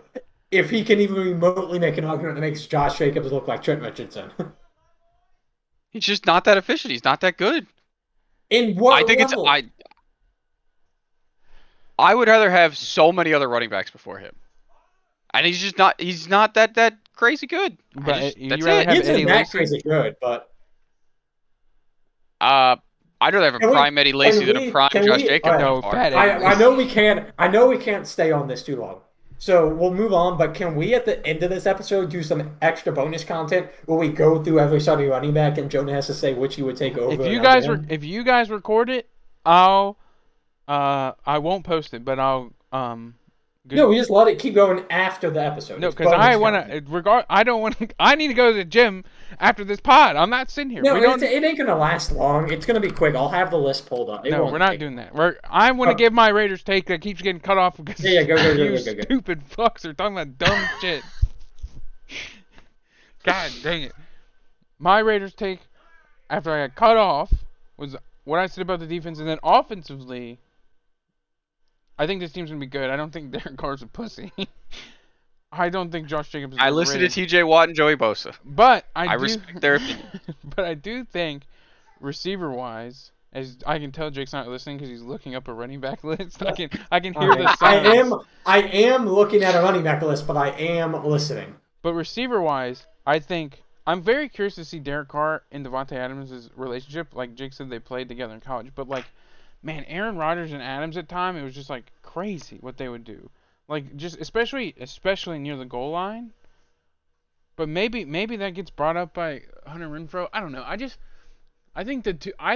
if he can even remotely make an argument that makes Josh Jacobs look like Trent Richardson. He's just not that efficient. He's not that good. In what I think level? I would rather have so many other running backs before him. And he's not that crazy good. But you That's rather it. have He isn't Eddie that Lacy? crazy good, but I'd rather have a Can we- prime Eddie Lacy than a we- prime can Josh we- Jacobs. alright. No, so far. bad Eddie I know Lacy. we can't stay on this too long. So we'll move on, but can we at the end of this episode do some extra bonus content where we go through every starting running back and Jonah has to say which he would take over? If you guys record it, I won't post it, but I'll No, we just let it keep going after the episode. No, It's because bonus I want content. to I don't want to. I need to go to the gym after this pod. I'm not sitting here. No, We don't. it ain't gonna last long. It's gonna be quick. I'll have the list pulled up. No, we're not doing that. I want to give my Raiders take that keeps getting cut off because Yeah, go, you go. stupid fucks are talking about dumb shit. God dang it. My Raiders take after I got cut off was what I said about the defense, and then offensively, I think this team's gonna be good. I don't think Derek Carr's a pussy. I don't think Josh Jacobs is I a listened to risk. T.J. Watt and Joey Bosa. But I do respect their opinion. but I do think receiver wise, as I can tell Jake's not listening because he's looking up a running back list. I can hear the sounds. I am looking at a running back list, but I am listening. But receiver wise, I think I'm very curious to see Derek Carr and Devontae Adams' relationship. Like Jake said, they played together in college. But like, man, Aaron Rodgers and Adams at time, it was just like crazy what they would do. Like just especially near the goal line. But maybe that gets brought up by Hunter Renfrow. I don't know. I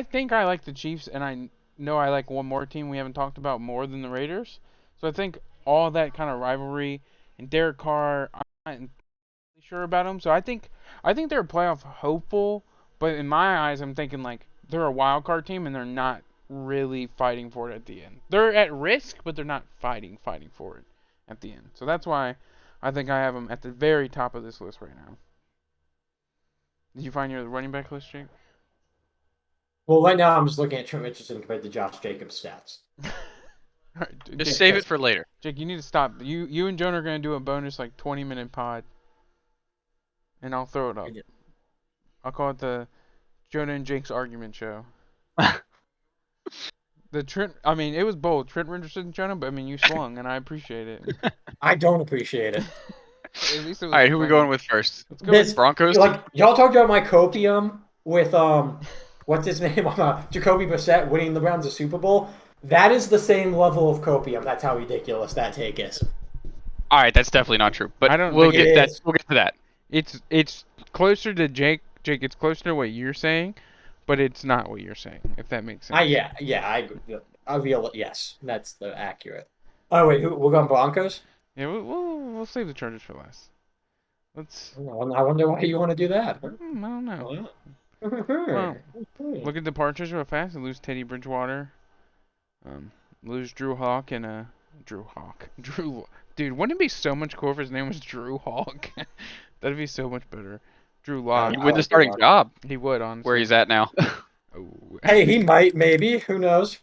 think I like the Chiefs, and I know I like one more team we haven't talked about more than the Raiders. So I think all that kind of rivalry and Derek Carr, I'm not entirely sure about them. So I think they're playoff hopeful, but in my eyes, I'm thinking like they're a wild card team and they're not really fighting for it at the end. They're at risk, but they're not fighting for it at the end. So that's why I think I have them at the very top of this list right now. Did you find your running back list, Jake? Well, right now I'm just looking at Trent Richardson compared to Josh Jacobs' stats. All right, Just save it for later. Jake, you need to stop. You and Jonah are gonna do a bonus like 20-minute pod, and I'll throw it up. I'll call it the Jonah and Jake's argument show. It was bold, Trent Richardson, Jonah, but I mean you swung, and I appreciate it. I don't appreciate it. At least it was All right, who are we funny. going with first? Let's go with Broncos. Like y'all talked about my copium with what's his name? Jacoby Brissett winning the Browns a Super Bowl. That is the same level of copium. That's how ridiculous that take is. All right, that's definitely not true. But I don't we'll think get it that. is. We'll get to that. It's closer to Jake. Jake, it's closer to what you're saying, but it's not what you're saying. If that makes sense. I feel yes, that's the accurate. Oh wait, we're going Broncos? Yeah, we'll save the Chargers for last. Let's. I wonder why you want to do that. I don't know. Well, Look at departures real fast. Lose Teddy Bridgewater. Lose Drew Hawk and Drew Hawk. Dude, wouldn't it be so much cooler if his name was Drew Hawk? That'd be so much better. Drew Lock. He win the starting job. He would, honestly. Where he's at now. Oh. hey, he might, maybe. Who knows?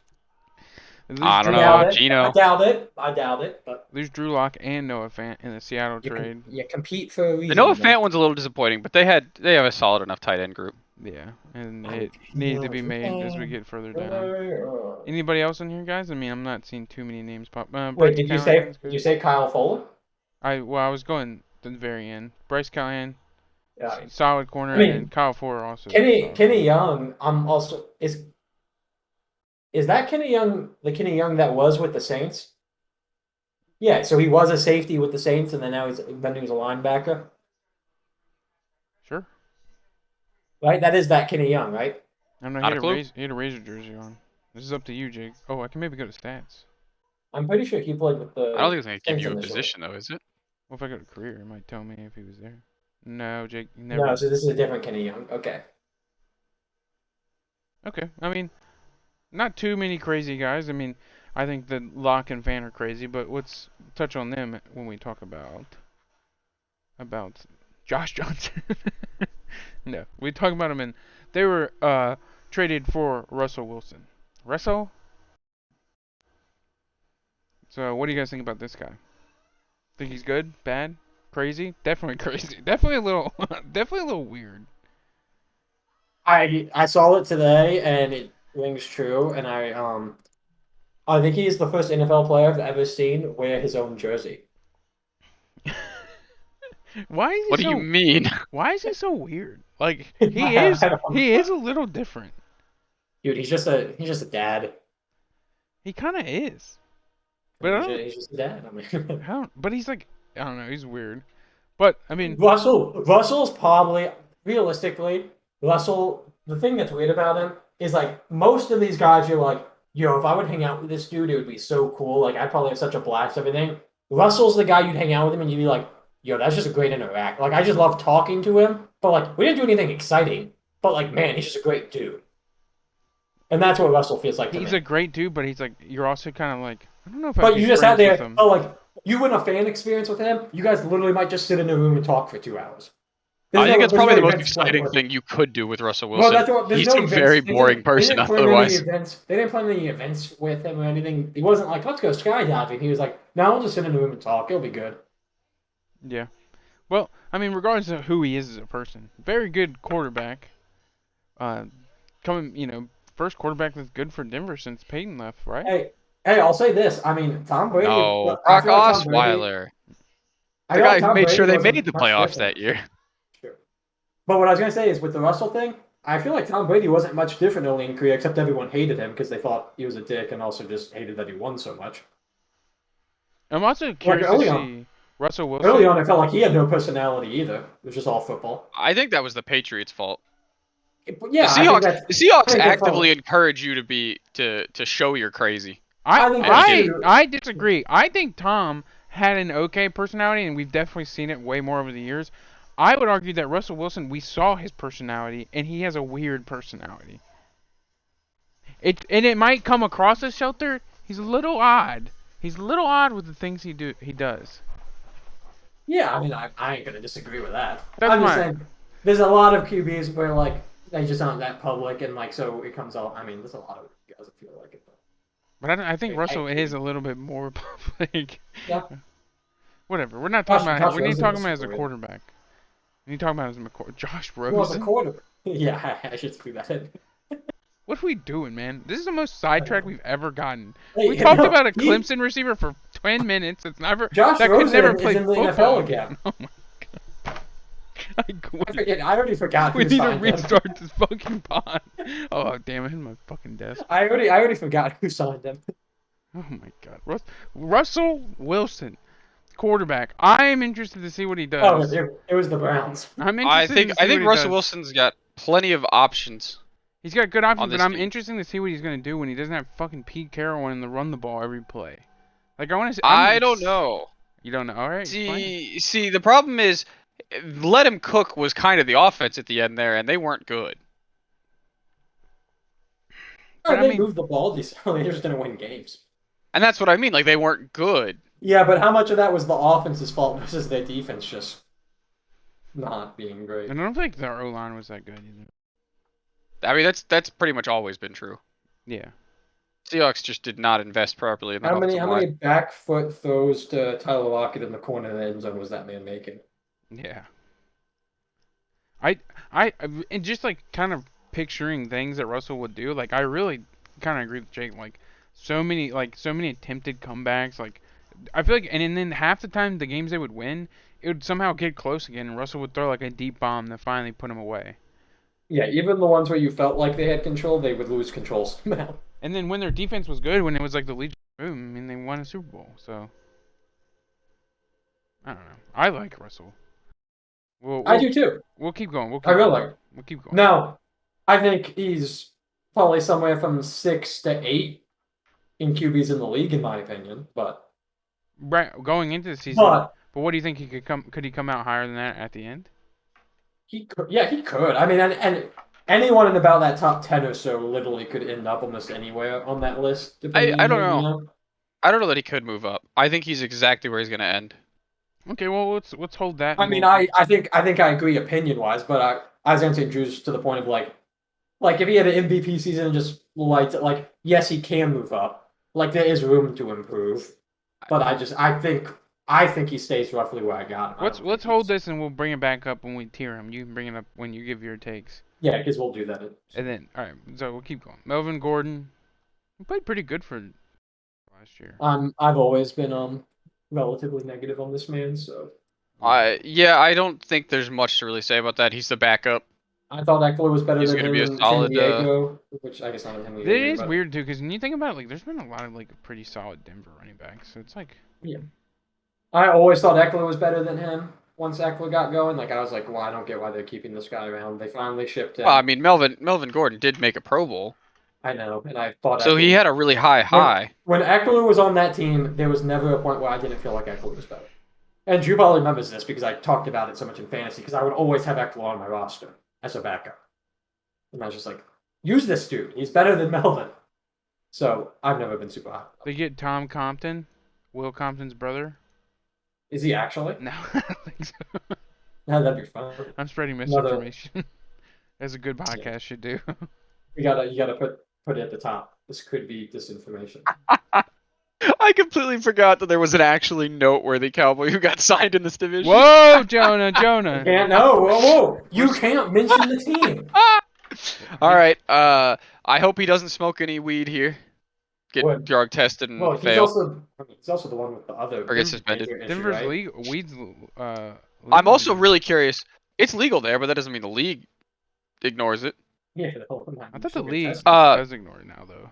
I don't know. I Gino. doubt it. But Lose Drew Lock and Noah Fant in the Seattle trade. Compete for a reason. The Noah Fant one's a little disappointing, but they have a solid enough tight end group. Yeah, and it needed to be made as we get further down. Anybody else in here, guys? I mean, I'm not seeing too many names pop. Wait, did you say Kyle Fuller? I was going to the very end. Bryce Callahan, Yeah. solid corner, I mean, and Kyle Fuller also. Kenny Young. Is that Kenny Young the Kenny Young that was with the Saints? Yeah, so he was a safety with the Saints, and then he was a linebacker. Sure. Right, that is that Kenny Young, right? I don't know. Not a clue. He had a Razor jersey on. This is up to you, Jake. Oh, I can maybe go to stats. I'm pretty sure he played with the. I don't think it's going to give Saints you a initially. position, though, is it? Well, if I go to career, it might tell me if he was there. No, Jake, never. No, so this is a different Kenny Young. Okay. Okay, I mean, not too many crazy guys. I mean, I think that Locke and Fan are crazy, but let's touch on them when we talk about Josh Johnson. No, we talk about them, and they were traded for Russell Wilson. Russell. So, what do you guys think about this guy? Think he's good? Bad? Crazy? Definitely crazy. Definitely a little weird. I saw it today, and it rings true. And I think he's the first NFL player I've ever seen wear his own jersey. Why is he What do you mean? Why is he so weird? Like he is a little different. Dude, he's just a dad. He kind of is. But He's just a dad. I mean, but he's like, I don't know, he's weird. But I mean, Russell's probably realistically, the thing that's weird about him is like most of these guys you're like, yo, if I would hang out with this dude, it would be so cool. Like I'd probably have such a blast, everything. Russell's the guy you'd hang out with him and you'd be like, yo, that's just a great interact. Like I just love talking to him. But like we didn't do anything exciting. But like, man, he's just a great dude. And that's what Russell feels like to he's me. a great dude, but he's like, you're also kind of like, I don't know if But I'd you be just sat friends there, with him. like, you win a fan experience with him, you guys literally might just sit in a room and talk for 2 hours. I think that's There's probably no the most events exciting planned. thing you could do with Russell Well, Wilson. there's He's no a events. very They boring didn't person plan any otherwise. events. They didn't plan any events with him or anything. He wasn't like, let's go skydiving. He was like, no, we'll just sit in a room and talk. It'll be good. Yeah. Well, I mean, regardless of who he is as a person, very good quarterback. Uh, first quarterback that's good for Denver since Peyton left, right? Hey, I'll say this. I mean, Tom Brady. No, I Brock feel like Tom Brady. Osweiler, I the feel like guy who Tom made sure Brady they made wasn't the much playoffs different. that year. Sure. But what I was gonna say is with the Russell thing, I feel like Tom Brady wasn't much different early in career, except everyone hated him because they thought he was a dick and also just hated that he won so much. I'm also Like curious to see Russell early Wilson. on, I felt like he had no personality either. It was just all football. I think that was the Patriots' fault. But The yeah, Seahawks, the I Seahawks think that's actively probably. encourage you to be to show you're crazy, I I think and he that's I didn't. true. I disagree. I think Tom had an okay personality, and we've definitely seen it way more over the years. I would argue that Russell Wilson, we saw his personality, and he has a weird personality. It might come across as sheltered. He's a little odd. He's a little odd with the things he does. Yeah, I mean, I ain't gonna disagree with that. That's I'm just my. saying, there's a lot of QBs where like they just aren't that public, and like so it comes out. I mean, there's a lot of guys that feel like it. But I think I Russell is agree. a little bit more public. Yeah, Whatever. We're not talking about him. Josh We need to Rosen talk was about him as a super weird. quarterback. We need to talk about him as a Josh He was a Rosen. quarterback. Yeah, I should do that. What are we doing, man? This is the most sidetracked we've ever gotten. Hey, We talked no, about a Clemson receiver for 10 minutes. Josh That could never Rosen is play in the football NFL again. again. Oh my god. I quit. I already forgot We who need to signed him. restart this fucking pod. Oh damn, I hit my fucking desk. I already forgot who signed him. Oh my god. Russell Wilson, quarterback. I'm interested to see what he Oh, does. it was the Browns. I'm I interested think to I see what think he Russell does. Wilson's got plenty of options He's got good on options, but this I'm team. interested to see what he's gonna do when he doesn't have fucking Pete Carroll and the run the ball every play. Like I want to. See, I don't know. You don't know. All right, explain. See, the problem is, let him cook was kind of the offense at the end there, and they weren't good. But I They mean, moved the ball decently. They just didn't win games. And that's what I mean. Like they weren't good. Yeah, but how much of that was the offense's fault versus their defense just not being great? I don't think their O line was that good either. I mean, that's pretty much always been true. Yeah. Seahawks just did not invest properly in that How many offensive line. back foot throws to Tyler Lockett in the corner of the end zone was that man making? Yeah. And just like kind of picturing things that Russell would do. Like I really kind of agree with Jake. So many attempted comebacks. Like I feel like, and then half the time the games they would win, it would somehow get close again, and Russell would throw like a deep bomb that finally put him away. Yeah, even the ones where you felt like they had control, they would lose control somehow. And then when their defense was good, when it was like the Legion of Boom, I mean they won a Super Bowl. So I don't know. I like Russell. I do too. We'll keep going. I really like. We'll keep going. Now, I think he's probably somewhere from 6 to 8 in QBs in the league, in my opinion. But Right, going into the season. but But what do you think he could come? Could he come out higher than that at the end? he could. Yeah, he could. I mean, and anyone in about that top 10 or so literally could end up almost anywhere on that list. I don't You know. I don't know that he could move up. I think he's exactly where he's going to end. Okay, well let's hold that. I mean, I think I agree opinion wise, but I was answering Drew's to the point of like if he had an MVP season and just liked it, like yes, he can move up. Like there is room to improve, but I think he stays roughly where I got him. let's hold this and we'll bring it back up when we tier him. You can bring it up when you give your takes. Yeah, because we'll do that. And then all right, so we'll keep going. Melvin Gordon, he played pretty good for last year. I've always been relatively negative on this man, so I don't think there's much to really say about that. He's the backup. I thought Eckler was better He's than gonna him be a in solid, San Diego, which I guess not in San Diego. It is but weird too, because when you think about it, like there's been a lot of like pretty solid Denver running backs. So it's like I always thought Eckler was better than him. Once Eckler got going, like I was like, well, I don't get why they're keeping this guy around. They finally shipped him. Well, I mean, Melvin Gordon did make a Pro Bowl, I know, and I thought so he had a really high. When Eckler was on that team, there was never a point where I didn't feel like Eckler was better. And Drew probably remembers this because I talked about it so much in fantasy because I would always have Eckler on my roster as a backup. And I was just like, use this dude. He's better than Melvin. So I've never been super high. they get Tom Compton, Will Compton's brother. Is he actually? No, I don't think so. No, that'd be fun. I'm spreading misinformation. As a good podcast should do. You gotta put it at the top. This could be disinformation. I completely forgot that there was an actually noteworthy Cowboy who got signed in this division. Whoa, Jonah. Can't no, whoa. You can't mention the team. All right. I hope he doesn't smoke any weed here. Get What? drug tested and Well, he's fail also the one with the other or get suspended. major issue, Denver's right? legal. Weeds. I'm legal also there. really curious. It's legal there, but that doesn't mean the league ignores it. Yeah, the whole time. I thought the She'll get league tested. does ignore it now, though.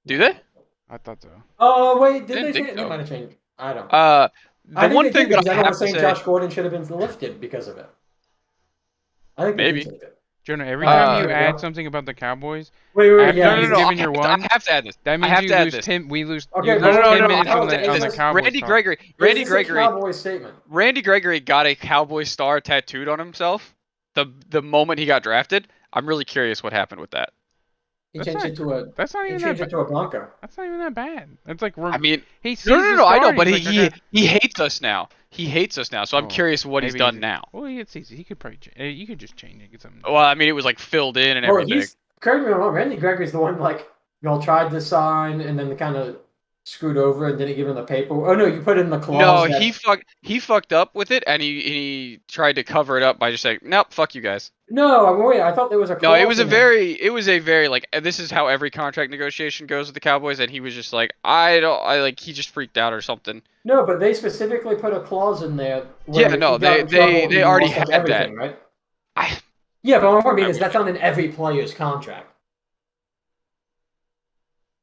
Do they? I thought so. Oh wait, I did didn't they think say so. they might have changed? I don't. The I think one they thing did that because I I know have we're to saying say, Josh Gordon should have been lifted because of it. I think they maybe. did change it. Jonah, every Uh, time you Here we add go. something about the Cowboys, Wait, after yeah. you've No. given your one, I have to add this. that I means have you to add lose this. 10. We lose. Okay, You but lose wait, 10 no, minutes I on have to the add on the this. Cowboys. Randy talk. Gregory. Is Randy this a Gregory. Cowboy statement? Randy Gregory got a Cowboy star tattooed on himself the moment he got drafted. I'm really curious what happened with that. He That's changed not. it to a. That's not He even that. changed it to a Bronco. That's not even that bad. That's like I mean, he sees no, the I star know, and but he's like, I got. he hates us now. He hates us now. So I'm Oh, curious what he's maybe done now. Well, it's easy. He could probably. You could just change it. Get something. Well, I mean, it was like filled in and Well, everything. correct me if I'm wrong. Randy Gregory's the one like y'all tried to sign and then kind of screwed over and didn't give him the paper. Oh no, you put in the clause No, that. he fucked up with it, and he tried to cover it up by just saying, "Nope, fuck you guys." No, I mean, wait. I thought there was a No, clause in it. it was a very like this is how every contract negotiation goes with the Cowboys, and he was just like, I like he just freaked out or something. No, but they specifically put a clause in there Yeah, where no, he got in trouble. they He already lost had that. everything, right? I Yeah, but what I mean I is that's not in every player's contract.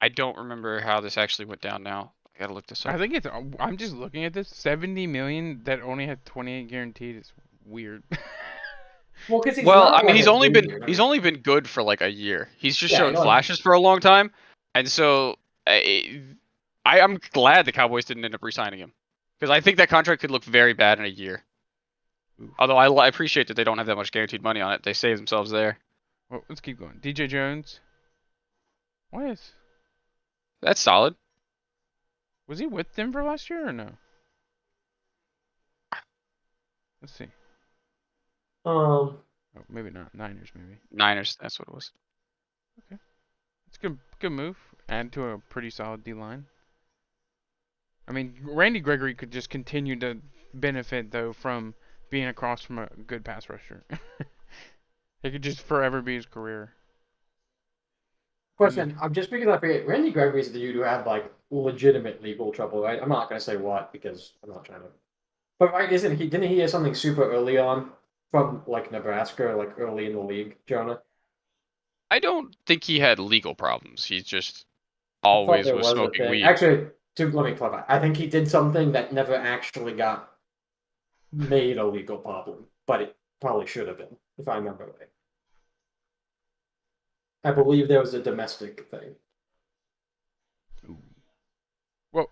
don't remember how this actually went down now. I gotta look this I up. think it's. I'm just looking at this. 70 million that only had 28 guaranteed is weird. Well, because he's Well, not I mean, like a junior, he's only been good for like a year. He's just Yeah, shown no, flashes for a long time, and so I'm glad the Cowboys didn't end up re-signing him because I think that contract could look very bad in a year. Oof. Although I appreciate that they don't have that much guaranteed money on it. They save themselves there. Well, let's keep going. DJ Jones. What is? That's solid. Was he with Denver last year or no? Let's see. Um, Oh, maybe not. Niners, maybe. Niners, that's what it was. It's a good move. Add to a pretty solid D line. I mean, Randy Gregory could just continue to benefit though from being across from a good pass rusher. It could just forever be his career. question. I'm just because I forget. Randy Gregory's the dude who had like legitimate legal trouble, right? I'm not gonna say what because I'm not trying to. But right, isn't he? Didn't he have something super early on from like Nebraska, like early in the league, Jonah? I don't think he had legal problems. He just I thought always there was was a smoking thing. weed. Actually, let me clarify. I think he did something that never actually got made a legal problem, but it probably should have been, if I remember right. I believe there was a domestic thing. Well,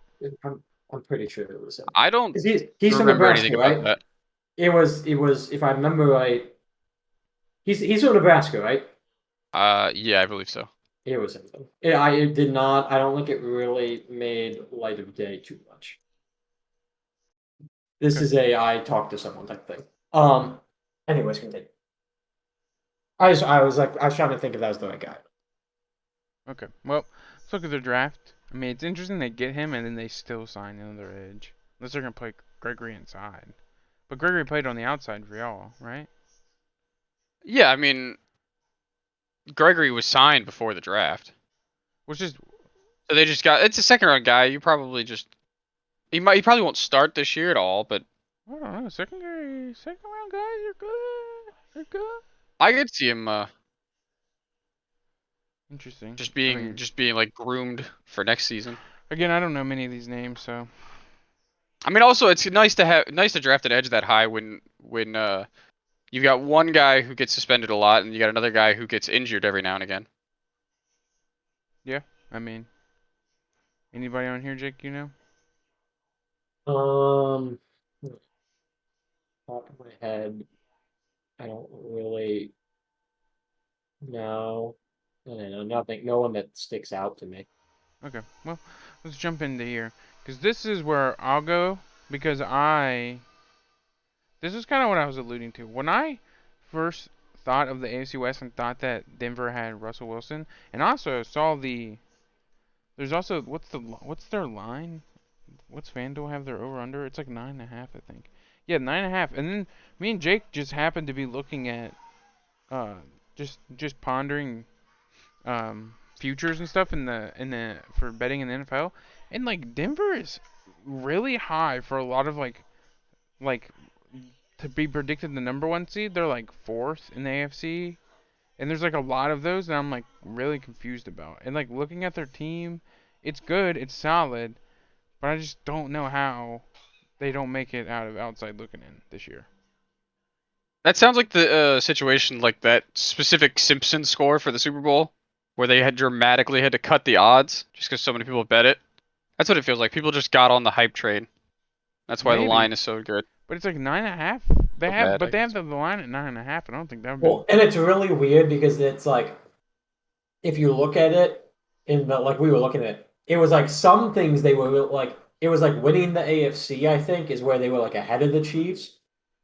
I'm pretty sure it was him. I don't 'Cause he's from remember anything Nebraska, about right? that. It was if I remember right. He's from Nebraska, right? Yeah, I believe so. It was him. It did not. I don't think it really made light of day too much. This Okay. is a I talked to someone type thing. Anyways, continue. I was trying to think if that was the right guy. okay. Well, let's look at their draft. I mean, it's interesting they get him and then they still sign another edge. Unless they're gonna play Gregory inside. But Gregory played on the outside for y'all, right? Yeah, I mean, Gregory was signed before the draft, Which is so they just got. It's a second round guy. You probably just he probably won't start this year at all, but I don't know. Second round guys are good. They're good. I could see him Interesting. just I being mean, like groomed for next season. again, I don't know many of these names, so I mean, also it's nice to draft an edge that high when you've got one guy who gets suspended a lot and you got another guy who gets injured every now and again. yeah. I mean, anybody on here, Jake? You know? Top of my head, I don't really know. I don't know nothing. No one that sticks out to me. Okay. Well, let's jump into here because this is where I'll go because this is kind of what I was alluding to when I first thought of the AFC West and thought that Denver had Russell Wilson and also saw the There's also what's their line? What's FanDuel have their over under? It's like 9.5, I think. Yeah, 9.5. And then me and Jake just happened to be looking at uh just pondering futures and stuff in the for betting in the NFL, and like Denver is really high for a lot of like to be predicted the number one seed. They're like fourth in the AFC, and there's like a lot of those that I'm like really confused about. And like looking at their team, it's good, it's solid, but I just don't know how they don't make it out of outside looking in this year. That sounds like the situation like that specific Simpsons score for the Super Bowl, where they had dramatically had to cut the odds just because so many people bet it. That's what it feels like. People just got on the hype train. That's why the Maybe, line is so good. but it's like 9.5. They So have, bad, but I they have guess. the line at 9.5. I don't think that would be. Well, and it's really weird because it's like if you look at it in the like we were looking at it, it was like some things they were like it was like winning the AFC, I think, is where they were like ahead of the Chiefs.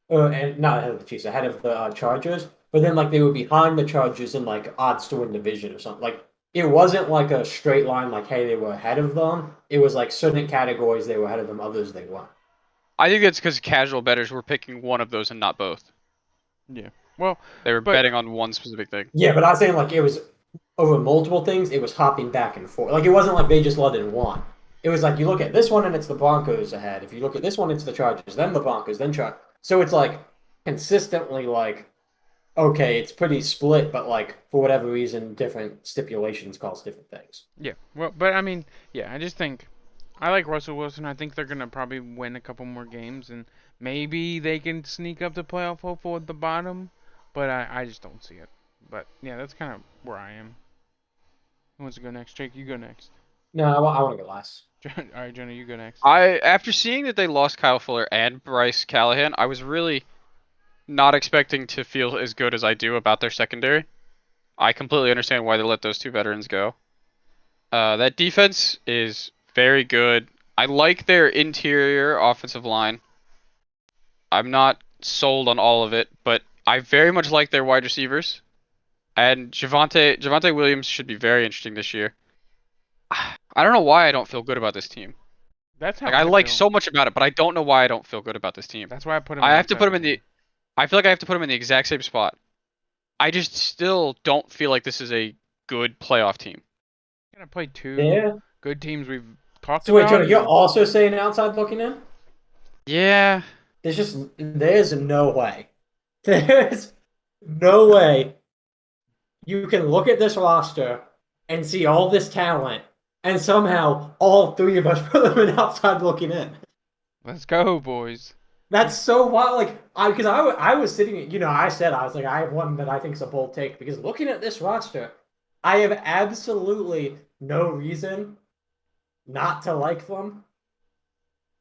And not ahead of the Chiefs, ahead of the Chargers. But then like they were behind the Chargers in like odds to win division or something. Like it wasn't like a straight line like hey they were ahead of them. It was like certain categories they were ahead of them, others they weren't. I think it's because casual bettors were picking one of those and not both. Yeah. Well, They were but betting on one specific thing. Yeah, but I was saying like it was over multiple things, it was hopping back and forth. Like it wasn't like they just led in one. It was like you look at this one and it's the Broncos ahead. If you look at this one, it's the Chargers, then the Broncos, then Chargers. So it's like consistently like okay, it's pretty split, but like for whatever reason, different stipulations cause different things. yeah. Well, but I mean, yeah. I just think I like Russell Wilson. I think they're gonna probably win a couple more games, and maybe they can sneak up to playoff hopeful at the bottom. But I just don't see it. But yeah, that's kind of where I am. Who wants to go next? Jake, you go next. No, I want to go last. All right, Jonah, you go next. After seeing that they lost Kyle Fuller and Bryce Callahan, I was really not expecting to feel as good as I do about their secondary. I completely understand why they let those two veterans go. That defense is very good. I like their interior offensive line. I'm not sold on all of it, but I very much like their wide receivers. And Javonte Williams should be very interesting this year. I don't know why I don't feel good about this team. That's how Like I I like feel. so much about it, but I don't know why I don't feel good about this team. That's why I put him. I have to outside put him in looking the. I feel like I have to put him in the exact same spot. I just still don't feel like this is a good playoff team. in. Gonna play two Yeah. good teams we've talked So wait, about. Jonah, you're and- also saying outside looking in? Yeah. There's no way. There's no way you can look at this roster and see all this talent and somehow all three of us put them in outside looking in. Let's go, boys. That's so wild. Like I was sitting, I said I was like I have one that I think is a bold take because looking at this roster, I have absolutely no reason not to like them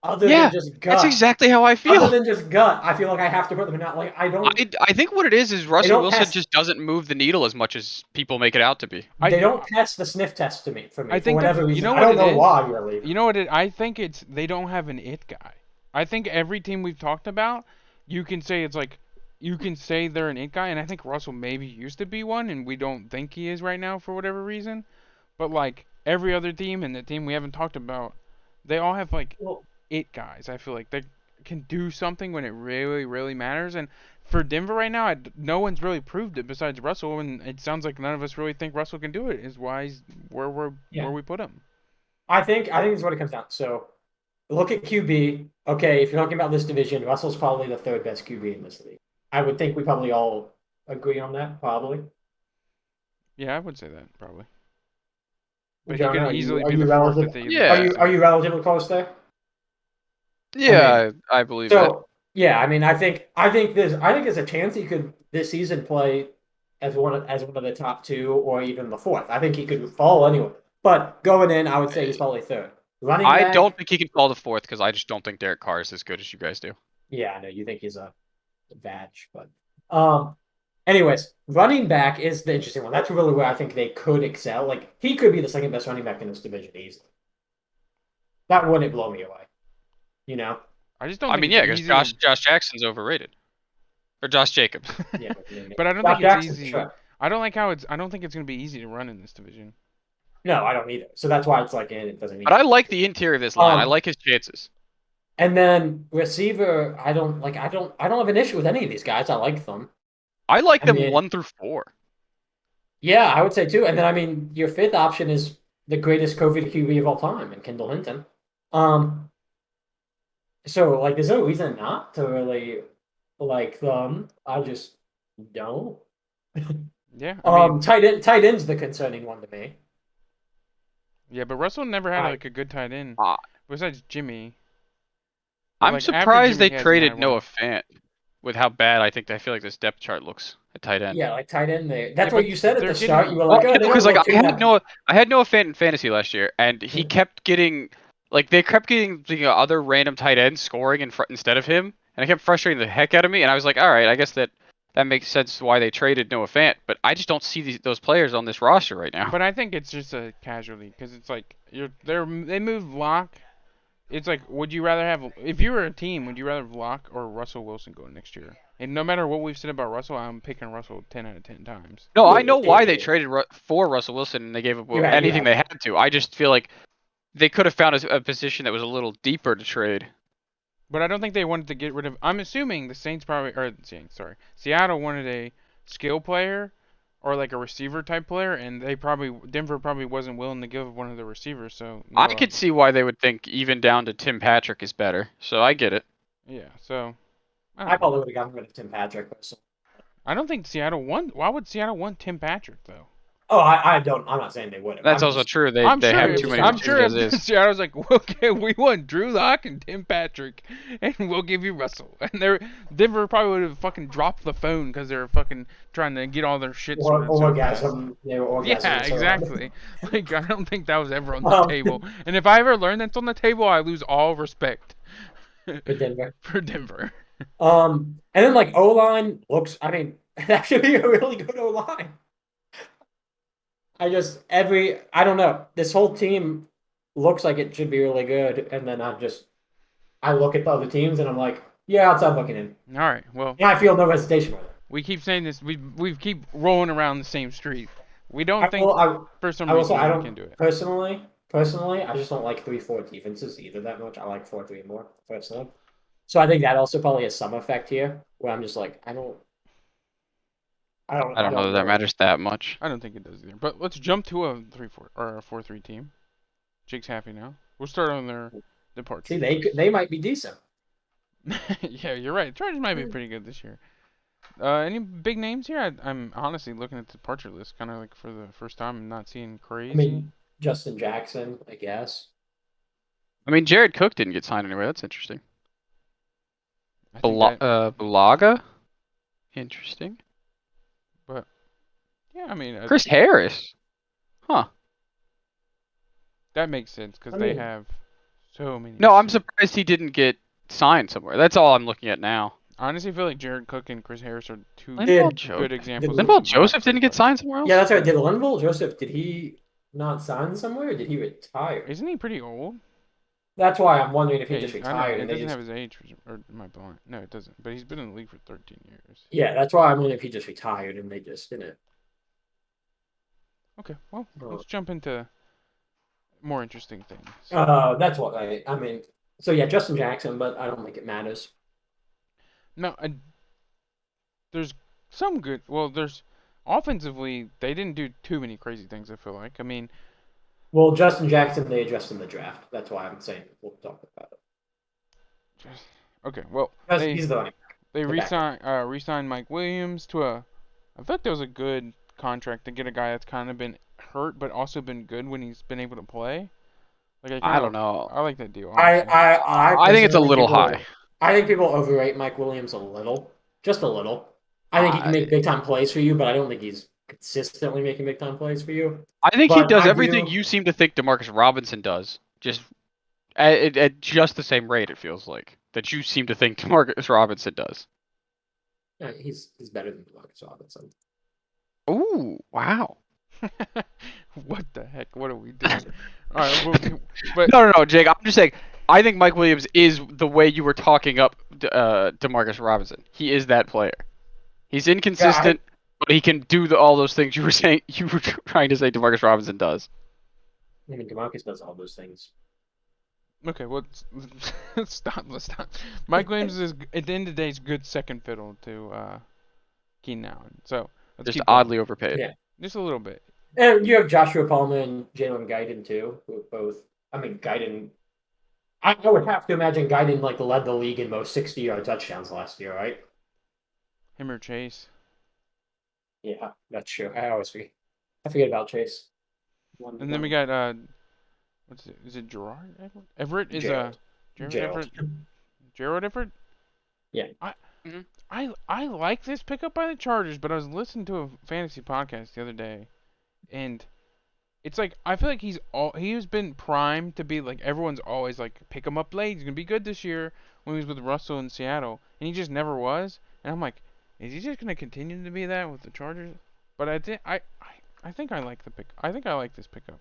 other Yeah, than just gut. That's exactly how I Other feel. than just gut, I feel like I have to put them in out. Like I don't. I think what it is Russell don't Wilson pass- just doesn't move the needle as much as people make it out to be. They don't pass the sniff test to me for me I for think whatever that's, reason. you know I what don't it know is? why really. You know what I think it's they don't have an it guy. I think every team we've talked about, you can say it's like you can say they're an it guy, and I think Russell maybe used to be one, and we don't think he is right now for whatever reason. But like every other team and the team we haven't talked about, they all have like Well, it guys. I feel like they can do something when it really, really matters. And for Denver right now, no one's really proved it besides Russell, and it sounds like none of us really think Russell can do it. Is why he's where we put him. I think this is what it comes down to. So look at QB. Okay, if you're talking about this division, Russell's probably the third best QB in this league. I would think we probably all agree on that, probably. Yeah, I would say that probably. But Jonah, he are could you- easily are be you the fourth relative- at the Yeah. Are you relatively close there? Yeah, I believe that. So yeah, I mean, I think there's a chance he could this season play as one of the top two or even the fourth. I think he could fall anyway. But going in, I would say he's probably third. Running I back, don't think he can fall to fourth because I just don't think Derek Carr is as good as you guys do. Yeah, I know you think he's a vag, but anyways, running back is the interesting one. That's really where I think they could excel. Like he could be the second best running back in this division easily. That wouldn't blow me away. You know? I just don't. I think mean, it's yeah, because easy Josh Jackson's overrated, or Josh Jacobs. Yeah. But I don't Josh think it's Jackson, easy. sure. I don't think it's gonna be easy to run in this division. No, I don't either. So that's why it's like it doesn't mean. But I like the interior of this line. I like his chances. And then receiver, I don't have an issue with any of these guys. I like them. I like I them mean, 1 through 4. yeah, I would say too. And then I mean, your fifth option is the greatest COVID QB of all time, and Kendall Hinton. So like, there's no reason not to really like them. I just don't. Yeah, I mean, Tight end's the concerning one to me. yeah, but Russell never had I like a good tight end Uh, besides Jimmy. But I'm like after surprised Jimmy, they he hasn't had traded one. Noah Fant with how bad I feel like this depth chart looks at tight end. Yeah, like tight end there. Yeah, That's what but you said at they're the start. You getting were Well, like, oh, they because don't like look too bad. I had Noah Fant in fantasy last year, and he kept getting like they kept getting other random tight ends scoring instead of him, and it kept frustrating the heck out of me. And I was like, all right, I guess that makes sense why they traded Noah Fant, but I just don't see those players on this roster right now. But I think it's just a casualty because it's like they moved Locke. It's like, would you rather have if you were a team, would you rather have Locke or Russell Wilson going next year? And no matter what we've said about Russell, I'm picking Russell 10 out of 10 times. No, I know why they Yeah. traded for Russell Wilson and they gave up You had- anything yeah. they had to. I just feel like they could have found a position that was a little deeper to trade. But I don't think they wanted to get rid of. I'm assuming the Saints probably, or Saints, sorry, Seattle wanted a skill player or like a receiver type player, and Denver probably wasn't willing to give one of the receivers. So I could see why they would think even down to Tim Patrick is better. So I get it. yeah. So I I don't know. probably would have gotten rid of Tim Patrick. Personally. I don't think Seattle won. Why would Seattle want Tim Patrick though? Oh, I don't. I'm not saying they would have. That's I'm also just, true. They I'm they sure. have if- too many I'm receivers sure as if is. Seattle's like, okay, we want Drew Lock and Tim Patrick, and we'll give you Russell. And Denver probably would have fucking dropped the phone because they're fucking trying to get all their shit sorted so fast. orgasm. They were orgasming. Yeah, so exactly. Like I don't think that was ever on the Um, table. And if I ever learn that's on the table, I lose all respect For Denver. for Denver. And then like O line looks. I mean, that should be a really good O line. I don't know. This whole team looks like it should be really good, and then I look at the other teams and I'm like, yeah, I'll stop looking in. All right. Well, Yeah, I feel no hesitation with it. we keep saying this. We keep rolling around the same street. We don't think I for some will reason say I we don't can do it. personally. I just don't like 3-4 defenses either that much. I like 4-3 more personally. So I think that also probably has some effect here, where I'm just like, I don't I don't know that matters that much. I don't think it does either. But let's jump to a 3-4 or a 4-3 team. Jake's happy now. We'll start on their departure. See, they might be decent. Yeah, you're right. Chargers might be pretty good this year. Any big names here? I'm honestly looking at the departure list, kind of like for the first time, and not seeing crazy. I mean, Justin Jackson, I guess. I mean, Jared Cook didn't get signed anyway. That's interesting. I think that- Bulaga? Interesting. but yeah, I mean, Chris Harris? Huh. that makes sense because I they mean- have so many. No, I'm receivers. surprised he didn't get signed somewhere. That's all I'm looking at now. Honestly, I feel like Jared Cook and Chris Harris are two Linval Did- good examples. did of Linval not Joseph great didn't get players. signed somewhere else? Yeah, that's right. Did Linval Joseph? Did he not sign somewhere? Or did he retire? Isn't he pretty old? That's why I'm wondering if he Yeah, just I know, retired. it And they doesn't just, have his age, or am I blind? No, it doesn't. But he's been in the league for 13 years. yeah, that's why I'm wondering if he just retired and they just didn't. Okay, well, Oh. let's jump into more interesting things. That's what I mean. So yeah, Justin Jackson, but I don't think it matters. No, there's some good. Well, there's offensively they didn't do too many crazy things. I feel like. I mean, Well, Justin Jackson, they addressed in the draft. That's why I'm saying we'll talk about it. just okay. Well, Because they he's the running. they the backup. re-signed Mike Williams to a. I thought that was a good contract to get a guy that's kind of been hurt but also been good when he's been able to play. Like I don't know. I like that deal. I honestly. I think it's a personally little people- high. I think people overrate Mike Williams a little, just a little. I think he can make big time plays for you, but I don't think he's consistently making big time plays for you. I think he But does I everything do- you seem to think DeMarcus Robinson does. Just at just the same rate, it feels like. That you seem to think DeMarcus Robinson does. Yeah, he's better than Demarcus Robinson. Ooh, wow. What the heck? What are we doing? All right, but No, Jake. I'm just saying. I think Mike Williams is the way you were talking up DeMarcus Robinson. He is that player. He's inconsistent, but he can do all those things you were saying. You were trying to say DeMarcus Robinson does. I mean, DeMarcus does all those things. Okay, well, let's stop. Let's stop. Mike Williams is at the end of the day is good second fiddle to Keenan Allen. So let's Just keep going. oddly overpaid. Yeah. Just a little bit. And you have Joshua Palmer and Jalen Guyton too, who both. I mean, Guyton. I would have to imagine Guyton like led the league in most 60-yard touchdowns last year, right? Him or Chase. Yeah, that's true. I forget about Chase. And then we got what's it? Is it Gerard Everett? Everett is Gerald. Gerard Gerald. Everett. Gerard Everett. Yeah. I like this pickup by the Chargers, but I was listening to a fantasy podcast the other day, and it's like I feel like he's been primed to be like everyone's always like pick him up late. He's gonna be good this year when he was with Russell in Seattle, and he just never was. And I'm like, is he just gonna continue to be that with the Chargers? But I think I like the pick. I think I like this pickup.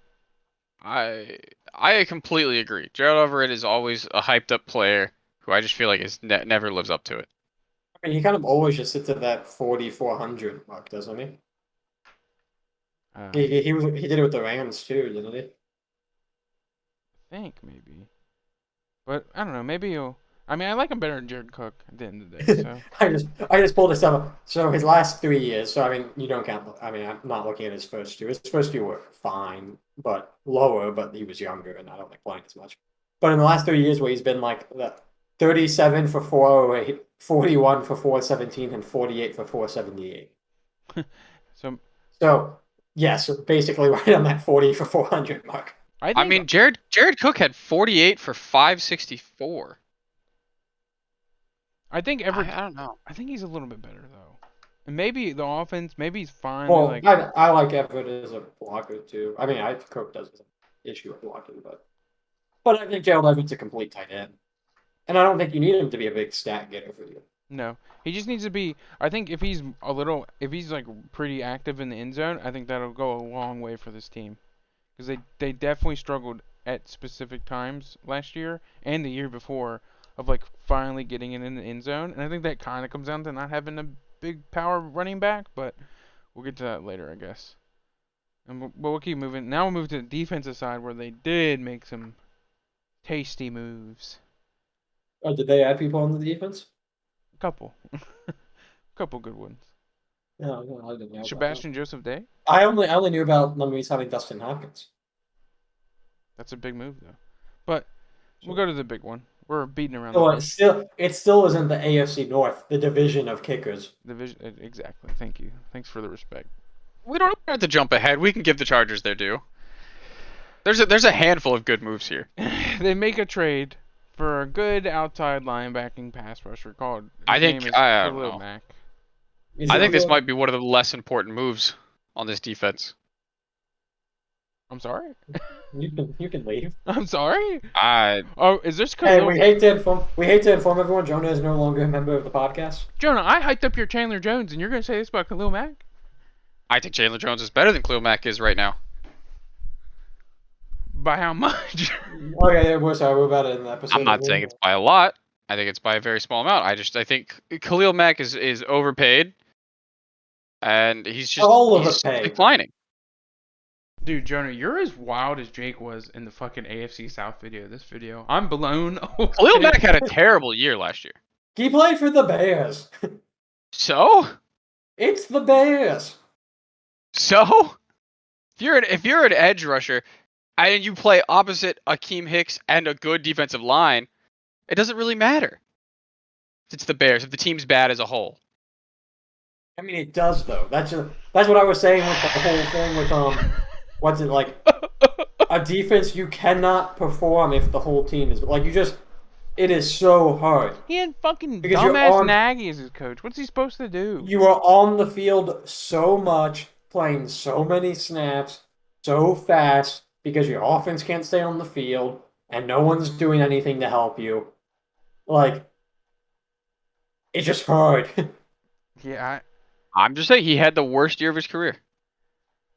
I completely agree. Gerald Everett is always a hyped up player who I just feel like never lives up to it. I mean, he kind of always just sits at that 4,400 mark, doesn't he? He did it with the Rams too, didn't he? I think maybe, but I don't know. Maybe he'll. I mean, I like him better than Jared Cook at the end of the day. So I just pulled this up. So his last 3 years. So I mean, you don't count. I mean, I'm not looking at his first two. His first two were fine, but lower. But he was younger, and I don't like playing as much. But in the last 3 years, where he's been like the 37 for 408, 41 for 417, and 48 for 478. So yeah, so basically right on that 40 for 400 mark. I mean, Jared Cook had 48 for 564. I think Everett. I don't know. I think he's a little bit better though, and maybe the offense. Maybe he's fine. Well, like I like Everett as a blocker too. I mean, Cook does have an issue with blocking, but I think Gerald Everett's a complete tight end, and I don't think you need him to be a big stat getter for you. No, he just needs to be. I think if he's like pretty active in the end zone, I think that'll go a long way for this team, because they definitely struggled at specific times last year and the year before of like finally getting it in the end zone, and I think that kind of comes down to not having a big power running back, but we'll get to that later, I guess. And we'll keep moving. Now we'll move to the defensive side where they did make some tasty moves. Oh, did they add people on the defense? Couple good ones. No, I didn't know. Sebastian Joseph Day. I only knew about Lumley's having Dustin Hopkins. That's a big move though. But we'll go to the big one. We're beating around. So it still isn't the AFC North, the division of kickers. Division exactly. Thank you. Thanks for the respect. We don't have to jump ahead. We can give the Chargers their due. There's a handful of good moves here. They make a trade for a good outside linebacking pass rusher called. I don't know. Mack. I think this might be one of the less important moves on this defense. I'm sorry. You can leave. I'm sorry. Is this? Hey, we hate to inform everyone. Jonah is no longer a member of the podcast. Jonah, I hyped up your Chandler Jones, and you're gonna say this about Khalil Mack? I think Chandler Jones is better than Khalil Mack is right now. By how much? Okay, we're sorry. We're about to end the episode. I'm not saying it's by a lot. I think it's by a very small amount. I think Khalil Mack is overpaid, and he's just declining. Dude, Jonah, you're as wild as Jake was in the fucking AFC South video. This video, I'm blown away. Khalil Mack had a terrible year last year. He played for the Bears. So? It's the Bears. So? If you're an edge rusher and you play opposite Akeem Hicks and a good defensive line, it doesn't really matter. It's the Bears. If the team's bad as a whole. I mean, it does though. That's what I was saying with the whole thing with what's it like? A defense you cannot perform if the whole team is like it is so hard. He had fucking dumbass Nagy as his coach. What's he supposed to do? You are on the field so much, playing so many snaps, so fast because your offense can't stay on the field and no one's doing anything to help you. Like, it's just hard. Yeah, I'm just saying he had the worst year of his career.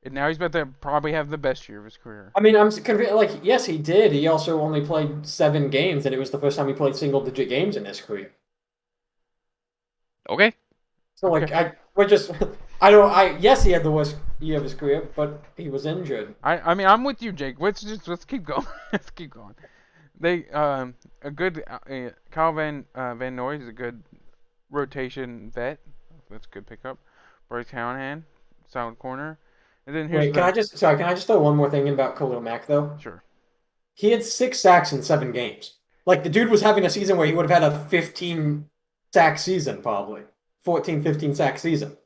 And now he's about to probably have the best year of his career. I mean, I'm convinced. Like, yes, he did. He also only played 7 games, and it was the first time he played single-digit games in his career. Okay. So, like, okay. yes, he had the worst year of his career, but he was injured. I mean, I'm with you, Jake. Let's keep going. Let's keep going. They a good Kyle Van Noy is a good rotation vet. That's a good pickup. Bryce Callahan, solid corner. And then here's Wait, can I just throw one more thing in about Khalil Mack though? sure. He had 6 sacks in 7 games. Like the dude was having a season where he would have had a 15 sack season, probably 14, 15 sack season.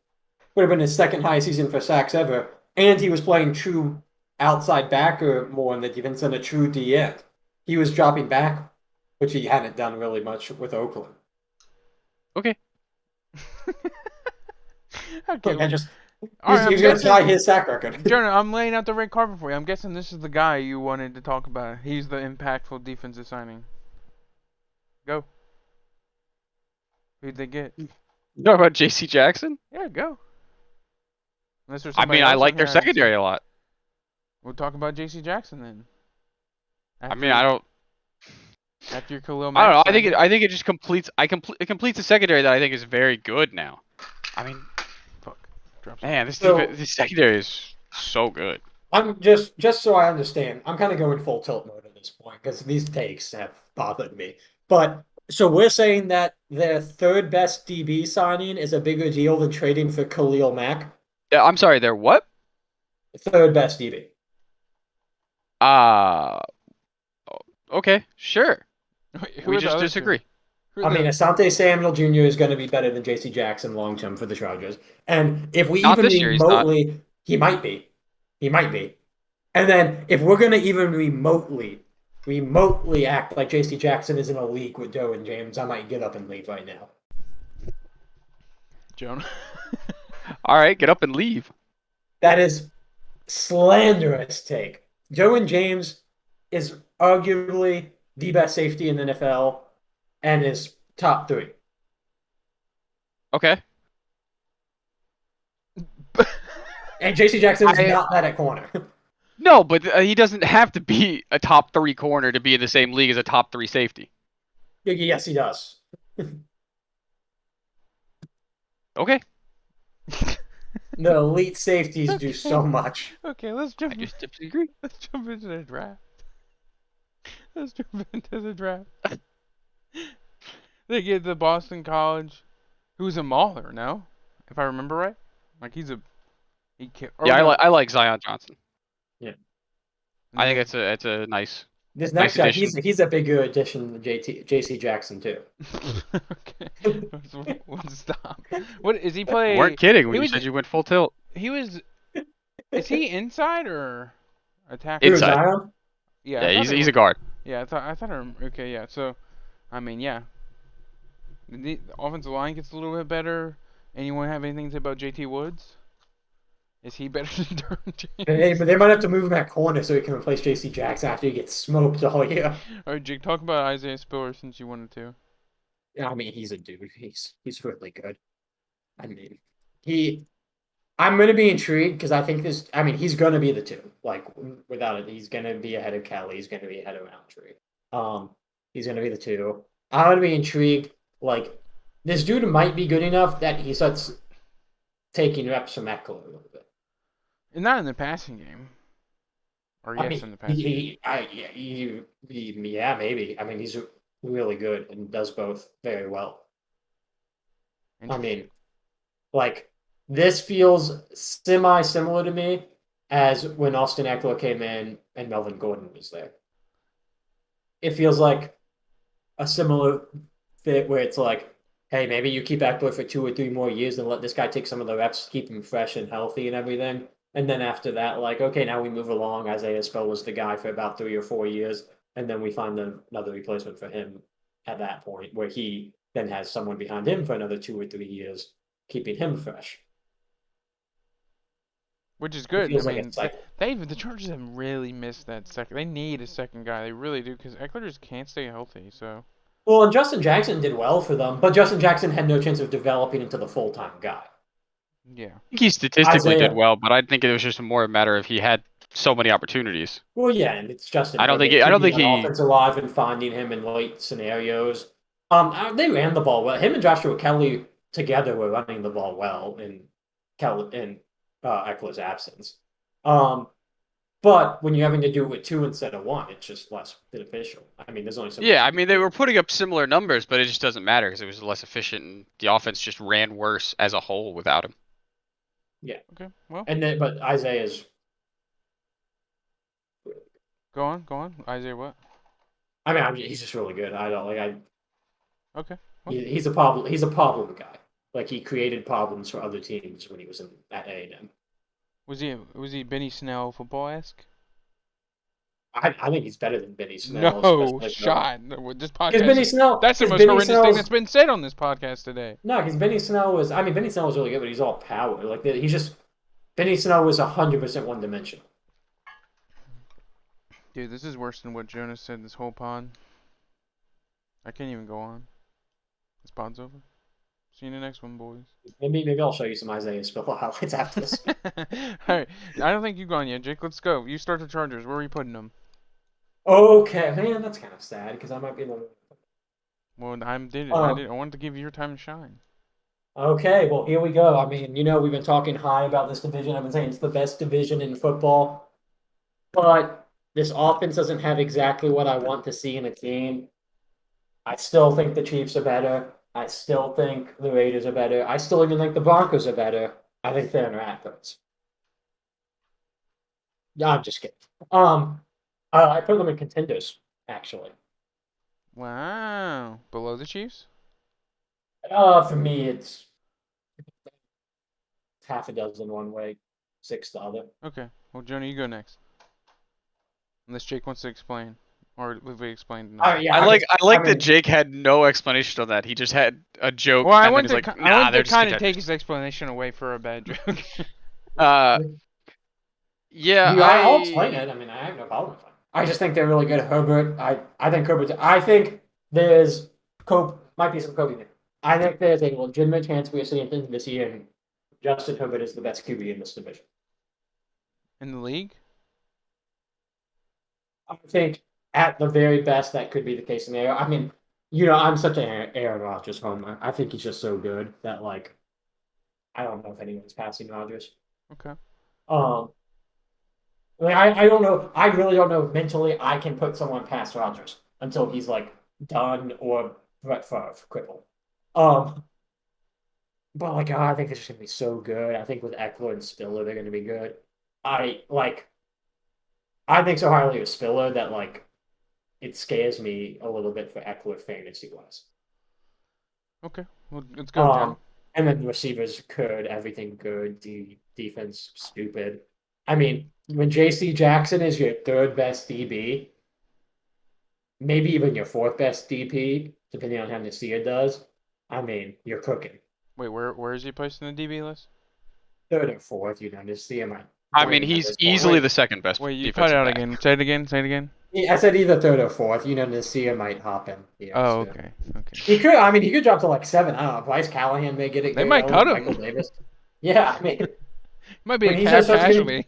Would have been his second highest season for sacks ever, and he was playing true outside backer more in the defense than a true D end. He was dropping back, which he hadn't done really much with Oakland. Okay. Okay. And just All right, he's going to tie his sack record. Jonah, I'm laying out the red carpet for you. I'm guessing this is the guy you wanted to talk about. He's the impactful defensive signing. Go. Who'd they get? You know about J.C. Jackson? Yeah, go. Unless there's I somebody mean, I else like on their here secondary a lot. We'll talk about J.C. Jackson then. I mean, I don't. After your Khalil I Mack don't know. signing. I think it just completes. It completes a secondary that I think is very good now. I mean, Fuck. Drops. man, this So- this secondary is so good. I'm just so I understand. I'm kind of going full tilt mode at this point because these takes have bothered me. But so we're saying that their third best DB signing is a bigger deal than trading for Khalil Mack. Yeah, I'm sorry. They're what? Third best DB. Okay, sure. Wait, who We are the just other two? disagree. Who are I mean, the- Asante Samuel Jr. is going to be better than J.C. Jackson long term for the Chargers. And if we Not even this year, he's not. remotely, he might be. He might be. And then if we're going to even remotely act like J.C. Jackson is in a league with Doe and James, I might get up and leave right now. Jonah. All right, get up and leave. That is slanderous take. Joe and James is arguably the best safety in the NFL and is top 3. Okay. And J.C. Jackson is I- not that at corner. No, but he doesn't have to be a top 3 corner to be in the same league as a top 3 safety. Yes, he does. Okay. The elite safeties do so much. Okay, let's I jump. just disagree. Let's jump into the draft. Let's jump into the draft. They get the Boston College, who's a mauler, no? If I remember right, like he Yeah, I like Zion Johnson. Yeah. I think it's a nice. This Nice next guy, addition. he's a bigger addition than J.C. Jackson too. Okay. Stop. What is he play? You weren't kidding when he you was- said you went full tilt. He was. Is he inside or attack? Who, Inside. Zion? Yeah. I Yeah, thought he's a guard. Yeah, I thought. Okay, yeah. So, I mean, yeah. The offensive line gets a little bit better. Anyone have anything to say about JT Woods? Is he better than Derwin James? But they might have to move him at corner so he can replace J.C. Jackson after he gets smoked all year. All right, Jake, talk about Isaiah Spiller since you wanted to. Yeah, I mean, he's a dude. He's really good. I mean, I'm going to be intrigued because I think he's going to be the 2. Like, without it, he's going to be ahead of Kelly. He's going to be ahead of Roundtree. He's going to be the 2. I'm going to be intrigued. Like, this dude might be good enough that he starts taking reps from Eckler a little bit. And not in the passing game. Or yes, I mean, in the passing game. yeah, maybe. I mean, he's really good and does both very well. I mean, like, this feels semi-similar to me as when Austin Eckler came in and Melvin Gordon was there. It feels like a similar fit where it's like, hey, maybe you keep Eckler for 2 or 3 more years and let this guy take some of the reps, keep him fresh and healthy and everything. And then after that, like, okay, now we move along. Isaiah Spell was the guy for about 3 or 4 years. And then we find another replacement for him at that point where he then has someone behind him for another 2 or 3 years, keeping him fresh. Which is good. feels I like mean, it's like- the Chargers have really missed that second. They need a second guy. They really do because Eckler just can't stay healthy. So. Well, and Justin Jackson did well for them, but Justin Jackson had no chance of developing into the full-time guy. Yeah. I think he statistically Isaiah. did well, but I think it was just more a matter of he had so many opportunities. Well, yeah, and it's Justin. I don't think Herbert keeping he- an offense alive and finding him in late scenarios. They ran the ball well. Him and Joshua Kelly together were running the ball well, and Eckler's absence. But when you're having to do it with 2 instead of 1, it's just less beneficial. I mean, there's only so much. Yeah, I mean, they were putting up similar numbers, but it just doesn't matter because it was less efficient, and the offense just ran worse as a whole without him. Yeah. Okay. Well, And then, but Isaiah's. go on. Isaiah, what? I mean, he's just really good. I don't like. Okay. He's a problem. He's a problem guy. Like he created problems for other teams when he was at A&M. Was he Benny Snell football-esque? I think he's better than Benny Snell. No especially shot. No, this because Benny podcast. Snell. That's the Because most Benny horrendous thing Snell's that's been said on this podcast today. no, because Benny Snell was. I mean, Benny Snell was really good, but he's all power. Like he's just Benny Snell was 100% one dimensional. Dude, this is worse than what Jonah said this whole pod. I can't even go on. This pod's over. See you in the next one, boys. Maybe I'll show you some Isaiah Spiller highlights after this. Alright, I don't think you've gone yet, Jake. Let's go. You start the Chargers. Where are you putting them? Okay, man, that's kind of sad because I might be the. Well, I wanted to give you your time to shine. Okay, well, here we go. I mean, we've been talking high about this division. I've been saying it's the best division in football, but this offense doesn't have exactly what I want to see in a game. I still think the Chiefs are better. I still think the Raiders are better. I still even think the Broncos are better. I think they're in Rapids. Yeah, I'm just kidding. I put them in contenders, actually. Wow. Below the Chiefs? For me, it's half a dozen one way, 6 the other. Okay. Well, Jonah, you go next. Unless Jake wants to explain. Or have we explained enough? Yeah, I like that Jake had no explanation on that. He just had a joke. Well, I and then want he's to, like, I nah, want they're to just kind of take contenders. his explanation away for a bad joke. Yeah, I'll explain it. I mean, I have no problem with it. I just think they're really good. Herbert, I think Herbert. I think there's might be some Copium. I think there's a legitimate chance we're seeing things this year, and Justin Herbert is the best QB in this division. In the league? I think at the very best that could be the case scenario. I mean, I'm such an Aaron Rodgers homer. I think he's just so good that I don't know if anyone's passing Rodgers. Okay. I don't know. I really don't know if mentally I can put someone past Rodgers until he's done or Brett Favre crippled. But I think they're just gonna be so good. I think with Eckler and Spiller, they're gonna be good. I think so highly of Spiller that it scares me a little bit for Eckler fantasy wise. Okay. Well, let's go, Jonah. And then the receivers could everything good. Defense stupid. I mean, when J.C. Jackson is your third best DB, maybe even your fourth best DP, depending on how Nasir does, I mean, you're cooking. Wait, where is he posting the DB list? Third or fourth, Nasir might. I mean, he's easily the second best. Wait, you cut it out again. Say it again. Yeah, I said either third or fourth. Nasir might hop in. Oh, okay. He could. I mean, he could drop to 7. I don't know. Bryce Callahan may get it. They might cut him. Michael Davis. Yeah, I mean. Might be a cap casualty.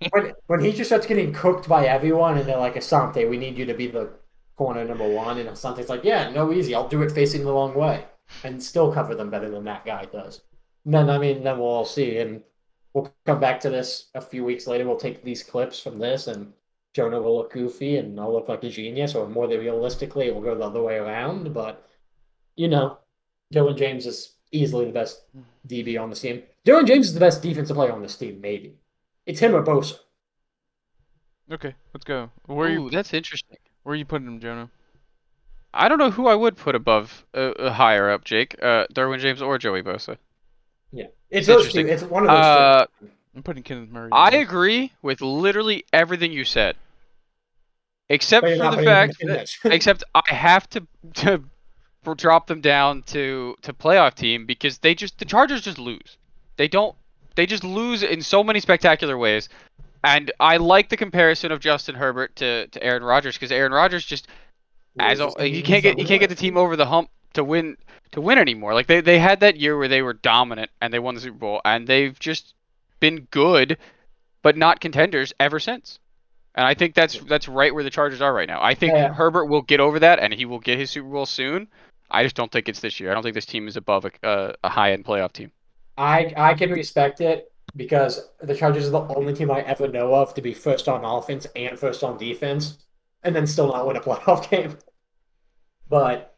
When he just starts getting cooked by everyone, and they're like, Asante, we need you to be the corner number 1, and Asante's like, yeah, no, easy, I'll do it facing the wrong way, and still cover them better than that guy does. And then we'll all see, and we'll come back to this a few weeks later. We'll take these clips from this, and Jonah will look goofy, and I'll look like a genius, or more than realistically, it will go the other way around. But Dylan James is easily the best DB on this team. Dylan James is the best defensive player on this team, maybe. It's him or Bosa. Okay, let's go. That's interesting. Where are you putting him, Jonah? I don't know who I would put above higher up, Jake. Derwin James or Joey Bosa. Yeah, it's those two. It's one of those two. I'm putting Kenneth Murray. I agree with literally everything you said, except for the fact that, except I have to drop them down to playoff team because the Chargers just lose. They just lose in so many spectacular ways. And I like the comparison of Justin Herbert to Aaron Rodgers because Aaron Rodgers just he can't get the team over the hump to win anymore. Like they had that year where they were dominant and they won the Super Bowl, and they've just been good but not contenders ever since. And I think that's right where the Chargers are right now. I think Herbert will get over that and he will get his Super Bowl soon. I just don't think it's this year. I don't think this team is above a high-end playoff team. I can respect it. because the Chargers are the only team I ever know of to be first on offense and first on defense, and then still not win a playoff game. But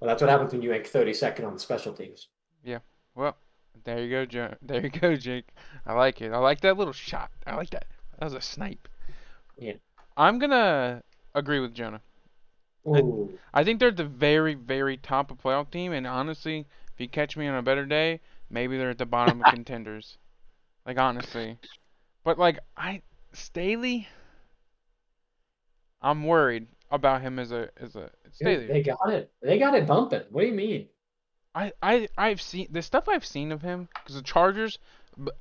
well, that's what happens when you rank 32nd on special teams. Yeah. Well, there you go, Joe. There you go, Jake. I like it. I like that little shot. I like that. That was a snipe. Yeah. I'm gonna agree with Jonah. I, Ooh. I think they're at the very, very top of playoff team, and honestly, if you catch me on a better day, maybe they're at the bottom of contenders. Like honestly, but like Staley, I'm worried about him as a Dude, Staley. they got it. They got it bumping. What do you mean? I've seen the stuff I've seen of him because the Chargers.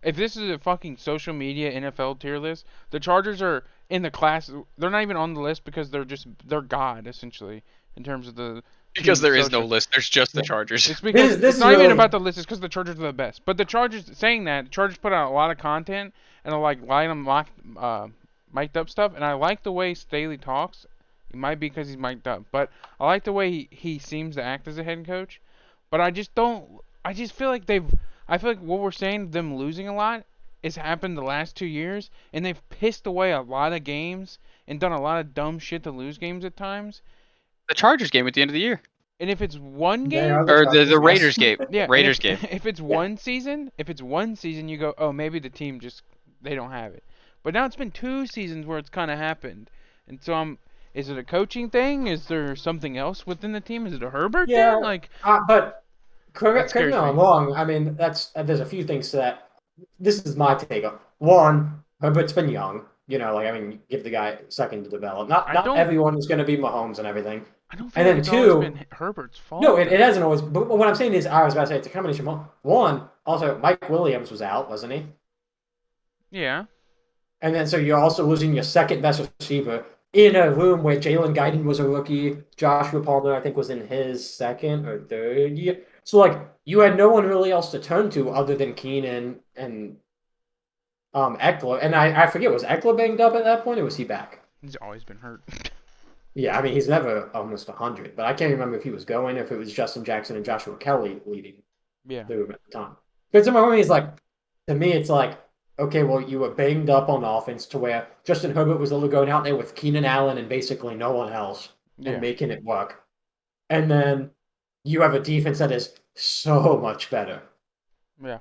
If this is a fucking social media NFL tier list, the Chargers are in the class. They're not even on the list because they're god essentially in terms of the Because team there is no social. list. There's just the Yeah. Chargers. It's because This it's is not even really about the list. It's because the Chargers are the best. But the Chargers saying that the Chargers put out a lot of content and are like mic'd up stuff. And I like the way Staley talks. It might be because he's mic'd up, but I like the way he seems to act as a head coach. But I just don't. I just feel like they've. I feel like what we're saying, them losing a lot, has happened the last 2 years, and they've pissed away a lot of games and done a lot of dumb shit to lose games at times. The Chargers game at the end of the year. And if it's one they game, are the Or the, Chargers, the yes. Raiders game. yeah, and Raiders game. if it's Yeah. one season, you go, oh, maybe the team just they don't have it. But now it's been 2 seasons where it's kind of happened, and so Is it a coaching thing? Is there something else within the team? Is it a Herbert Yeah, thing? Like but that correct me scares if me. I'm wrong. I mean, there's a few things to that. This is my take on. One, Herbert's been young. I mean, give the guy a second to develop. Not I not don't everyone is going to be Mahomes and everything. I don't feel And like then it's always two, been Herbert's fault. no, it though. hasn't always. But what I'm saying is, I was about to say it's a combination of one. Also, Mike Williams was out, wasn't he? Yeah. And then so you're also losing your second best receiver in a room where Jalen Guyton was a rookie. Joshua Palmer, I think, was in his second or third year. So like you had no one really else to turn to other than Keenan and Eckler. And I forget, was Eckler banged up at that point or was he back? He's always been hurt. Yeah, I mean he's never almost 100, but I can't remember if he was going, if it was Justin Jackson and Joshua Kelly leading Yeah. the room at the time. But my point is like, to me, it's like, okay, well, you were banged up on offense to where Justin Herbert was able to go out there with Keenan Allen and basically no one else Yeah. and making it work. And then you have a defense that is so much better. Yeah.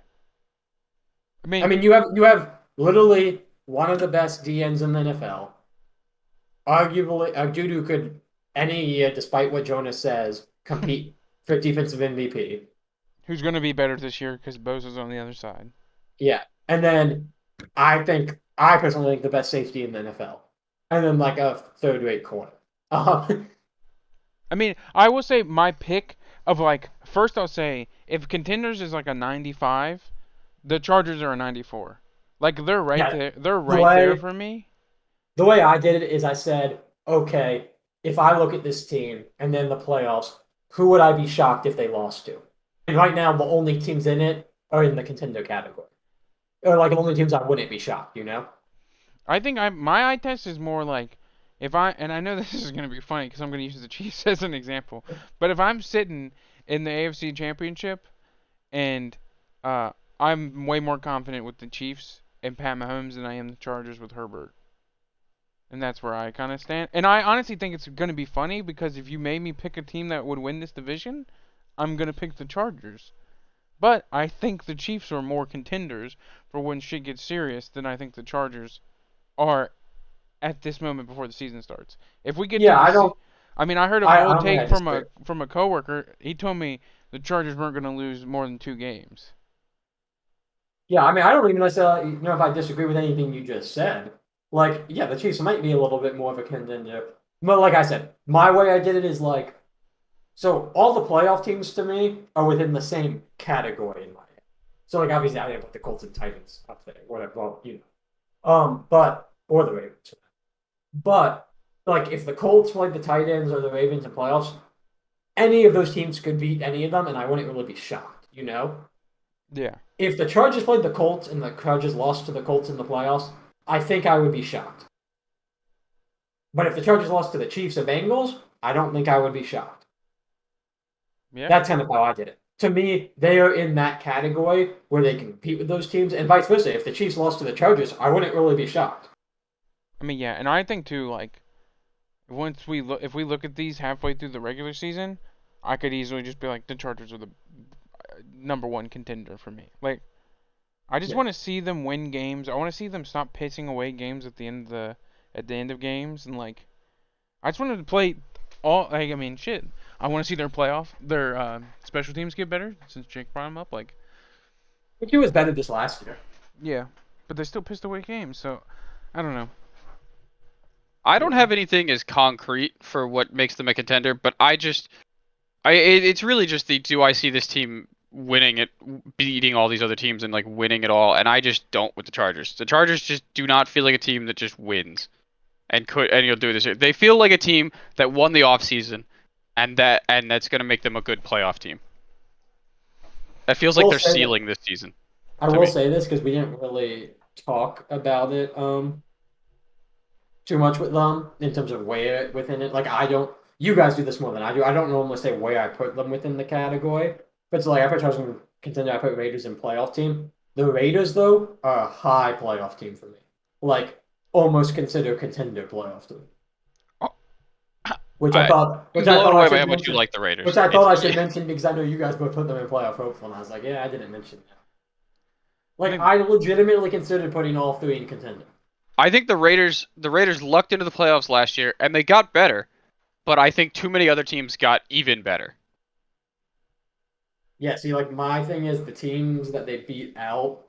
I mean, you have literally one of the best DNs in the NFL. Arguably, a dude who could any year, despite what Jonah says, compete for defensive MVP. Who's going to be better this year because Bosa's on the other side. Yeah. And then I personally think the best safety in the NFL. And then like a third-rate corner. I mean, I will say my pick of like first I'll say if contenders is like a 95, the Chargers are a 94. Like they're right Yeah, there. They're right there for me. The way I did it is I said, okay, if I look at this team and then the playoffs, who would I be shocked if they lost to? And right now, the only teams in it are in the contender category. Or like the only teams I wouldn't be shocked, I think my eye test is more like if I know this is going to be funny because I'm going to use the Chiefs as an example, but if I'm sitting in the AFC Championship and I'm way more confident with the Chiefs and Pat Mahomes than I am the Chargers with Herbert. And that's where I kind of stand. And I honestly think it's going to be funny because if you made me pick a team that would win this division, I'm going to pick the Chargers. But I think the Chiefs are more contenders for when shit gets serious than I think the Chargers are at this moment before the season starts. If we get Yeah, to I don't. I mean, I heard a I bold don't think I take from a disagree. from a coworker. He told me the Chargers weren't going to lose more than 2 games. Yeah, I mean, I don't even necessarily know if I disagree with anything you just said. Like, yeah, the Chiefs might be a little bit more of a contender. But like I said, my way I did it is like, so all the playoff teams to me are within the same category in my head. So like obviously I didn't put the Colts and Titans up there, whatever, well. But or the Ravens. But like if the Colts played the Titans or the Ravens in playoffs, any of those teams could beat any of them, and I wouldn't really be shocked. Yeah. If the Chargers played the Colts and the Chargers lost to the Colts in the playoffs, I think I would be shocked. But if the Chargers lost to the Chiefs or Bengals, I don't think I would be shocked. Yeah. That's kind of how I did it. to me, they are in that category where they can compete with those teams, and vice versa. If the Chiefs lost to the Chargers, I wouldn't really be shocked. I mean, yeah, and I think too, like, if we look at these halfway through the regular season, I could easily just be like, the Chargers are the number one contender for me. Like, I just Yeah. want to see them win games. I want to see them stop pissing away games at the end of games, and like, I just wanted to play all. Like, I mean, shit. I want to see their special teams get better since Jake brought them up. Like, I think he was better this last year. yeah, but they still pissed away games. So, I don't know. I don't have anything as concrete for what makes them a contender, but it's really just do I see this team winning it, beating all these other teams and like winning it all, and I just don't with the Chargers. The Chargers just do not feel like a team that just wins and you'll do this. They feel like a team that won the offseason and that's going to make them a good playoff team. That feels like We'll their say that- ceiling this season. I to will me. say this because we didn't really talk about it too much with them in terms of where within it. Like I don't. You guys do this more than I do. I don't normally say where I put them within the category, but it's like I put Chargers in contender. I put Raiders in playoff team. The Raiders though are a high playoff team for me. Like almost consider contender playoff team. Which I thought, I'm which I blown thought I away by should how much you mention, like the Raiders. which I thought I should mention because I know you guys both put them in playoff hopeful, and I was like, yeah, I didn't mention that. Like I legitimately considered putting all three in contender. I think the Raiders lucked into the playoffs last year and they got better, but I think too many other teams got even better. Yeah, see, like my thing is the teams that they beat out.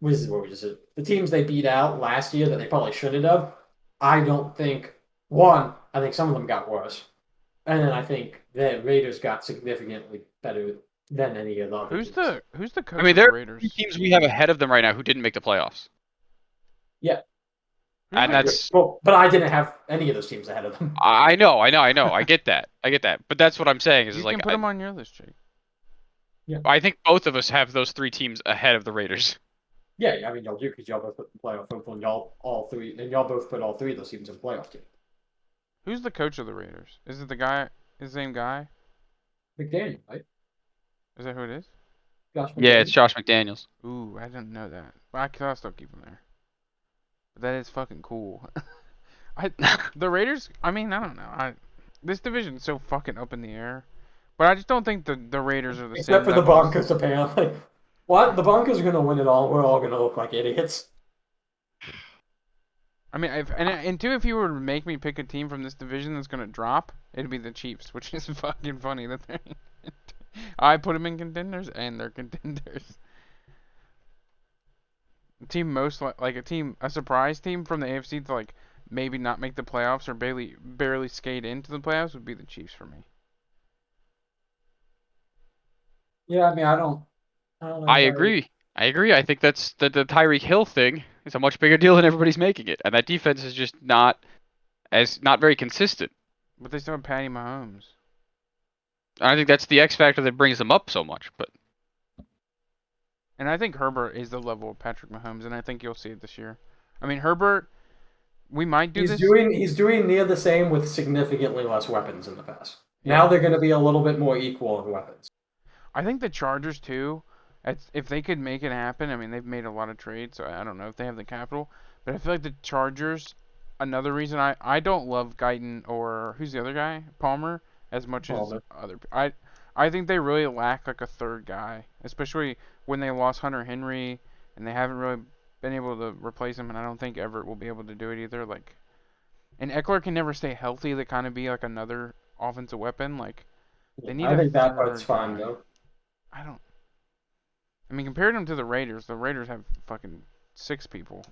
This is what we just said. The teams they beat out last year that they probably shouldn't have. I don't think one. I think some of them got worse, and then I think the Raiders got significantly better than any of the other Who's teams. the coach I mean, of there the are Raiders? three teams we have ahead of them right now who didn't make the playoffs. Yeah, And that's well, but I didn't have any of those teams ahead of them. I know. I get that. But that's what I'm saying is You like can put them on your list, Jake. I think both of us have those three teams ahead of the Raiders. Yeah, I mean y'all do because y'all both put the playoff hopeful, and y'all all three, and y'all both put all three of those teams in playoff team. Who's the coach of the Raiders? Is it the guy? Is the same guy? McDaniel, right? Is that who it is? Josh Yeah, McDaniel. it's Josh McDaniels. Ooh, I didn't know that. But I'll still keep him there. But that is fucking cool. The Raiders. I mean, I don't know. This division's so fucking up in the air. But I just don't think the Raiders are the same. Except for the level as- Broncos, apparently. What? The Broncos are going to win it all. We're all going to look like idiots. I mean, and two, if you were to make me pick a team from this division that's gonna drop, it'd be the Chiefs, which is fucking funny that they're. I put them in contenders, and they're contenders. A team a surprise team from the AFC to like maybe not make the playoffs or barely skate into the playoffs would be the Chiefs for me. Yeah, I mean, I don't know. I agree. I think that's the Tyreek Hill thing is a much bigger deal than everybody's making it, and that defense is just not very consistent. But they still have Patty Mahomes. I think that's the X factor that brings them up so much. But And I think Herbert is the level of Patrick Mahomes, and I think you'll see it this year. I mean, Herbert, we might do this. He's doing near the same with significantly less weapons in the past. Now they're going to be a little bit more equal in weapons. I think the Chargers too. If they could make it happen, I mean, they've made a lot of trades, so I don't know if they have the capital. But I feel like the Chargers. Another reason I don't love Guyton or who's the other guy, Palmer, as much Palmer. as other. I think they really lack like a third guy, especially when they lost Hunter Henry and they haven't really been able to replace him, and I don't think Everett will be able to do it either. Like, and Eckler can never stay healthy to kind of be like another offensive weapon. Like, they need. I think that third part's fine guy. though. I mean, compared them to the Raiders have fucking 6 people.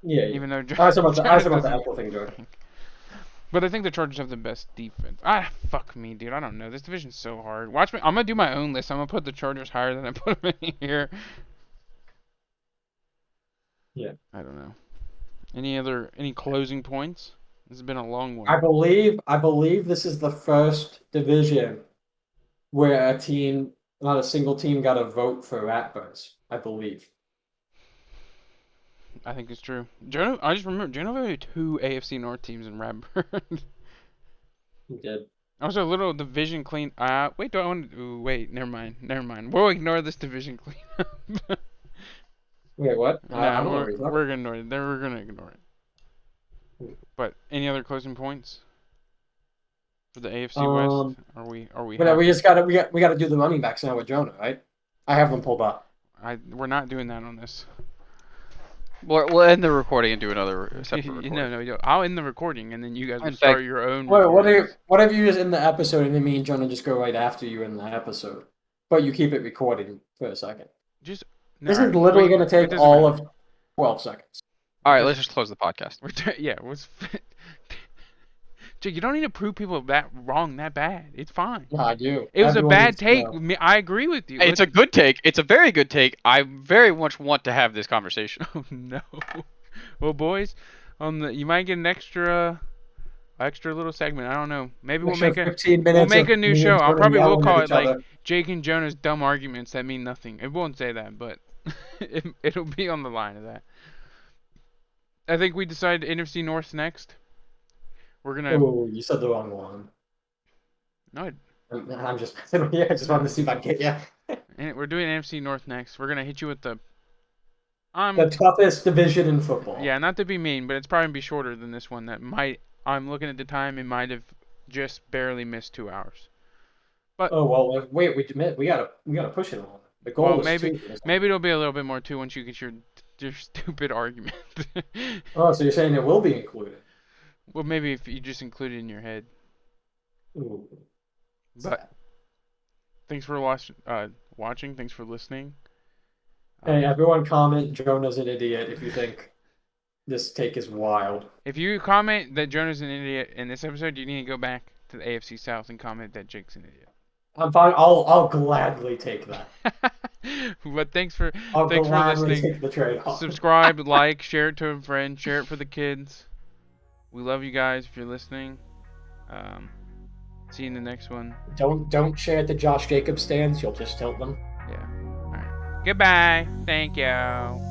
Yeah. Even though I was about the doesn't- Apple thing, Joe. But I think the Chargers have the best defense. Fuck me, dude. I don't know. This division's so hard. Watch me. I'm gonna do my own list. I'm gonna put the Chargers higher than I put them in here. Yeah. I don't know. Any closing points? This has been a long one. I believe this is the first division where not a single team got a vote for rat buzz. I believe. I think it's true. Jonah, I just remember Jonah had 2 AFC North teams in Radburn. He did. Also, a little division clean. Wait, do I want to? Wait, never mind. Never mind. We'll ignore this division cleanup. Wait, what? I Nah, don't know what you're talking we're gonna ignore it. Then we're gonna ignore it. But any other closing points for the AFC West? Are we But we just gotta do the running backs now with Jonah, right? I have them pulled up. we're not doing that on this. We'll end the recording and do another separate recording. No. I'll end the recording and then you guys will In start fact- your own. Wait, recordings. what if you just in the episode and then me and Jonah just go right after you in the episode, but you keep it recording for a second? Just. This Nah, is literally wait, going to it take doesn't all matter. of 12 seconds. All right, let's just close the podcast. Jake, you don't need to prove people that wrong that bad. It's fine. Yeah, I do. It was Everyone a bad needs to take. know. I agree with you. Hey, it's a good take. It's a very good take. I very much want to have this conversation. Oh no. Well, boys, you might get an extra little segment. I don't know. Maybe we'll make a 15 minutes make of a new me and show. I Jonah probably will yelling at call it each like other. Jake and Jonah's dumb arguments that mean nothing. It won't say that, but it'll be on the line of that. I think we decided NFC North next. We're gonna. Oh, you said the wrong one. No, I'm just yeah, I just wanted to see if I can get you. we're doing NFC North next. We're gonna hit you with the. The toughest division in football. Yeah, not to be mean, but it's probably gonna be shorter than this one. That might. I'm looking at the time. It might have just barely missed 2 hours. But Oh well, wait, we gotta push it a little. The goal well, is maybe 2. maybe it'll be a little bit more too once you get your stupid argument. Oh, so you're saying it will be included? Well, maybe if you just include it in your head. Ooh. But thanks for watching. Thanks for listening. Hey, everyone, comment Jonah's an idiot if you think this take is wild. If you comment that Jonah's an idiot in this episode, you need to go back to the AFC South and comment that Jake's an idiot. I'm fine. I'll gladly take that. But thanks for I'll thanks for gladly listening. take the trade-off. Subscribe, like, share it to a friend, share it for the kids. We love you guys if you're listening. See you in the next one. Don't share the Josh Jacobs stands. You'll just tilt them. Yeah. All right. Goodbye. Thank you.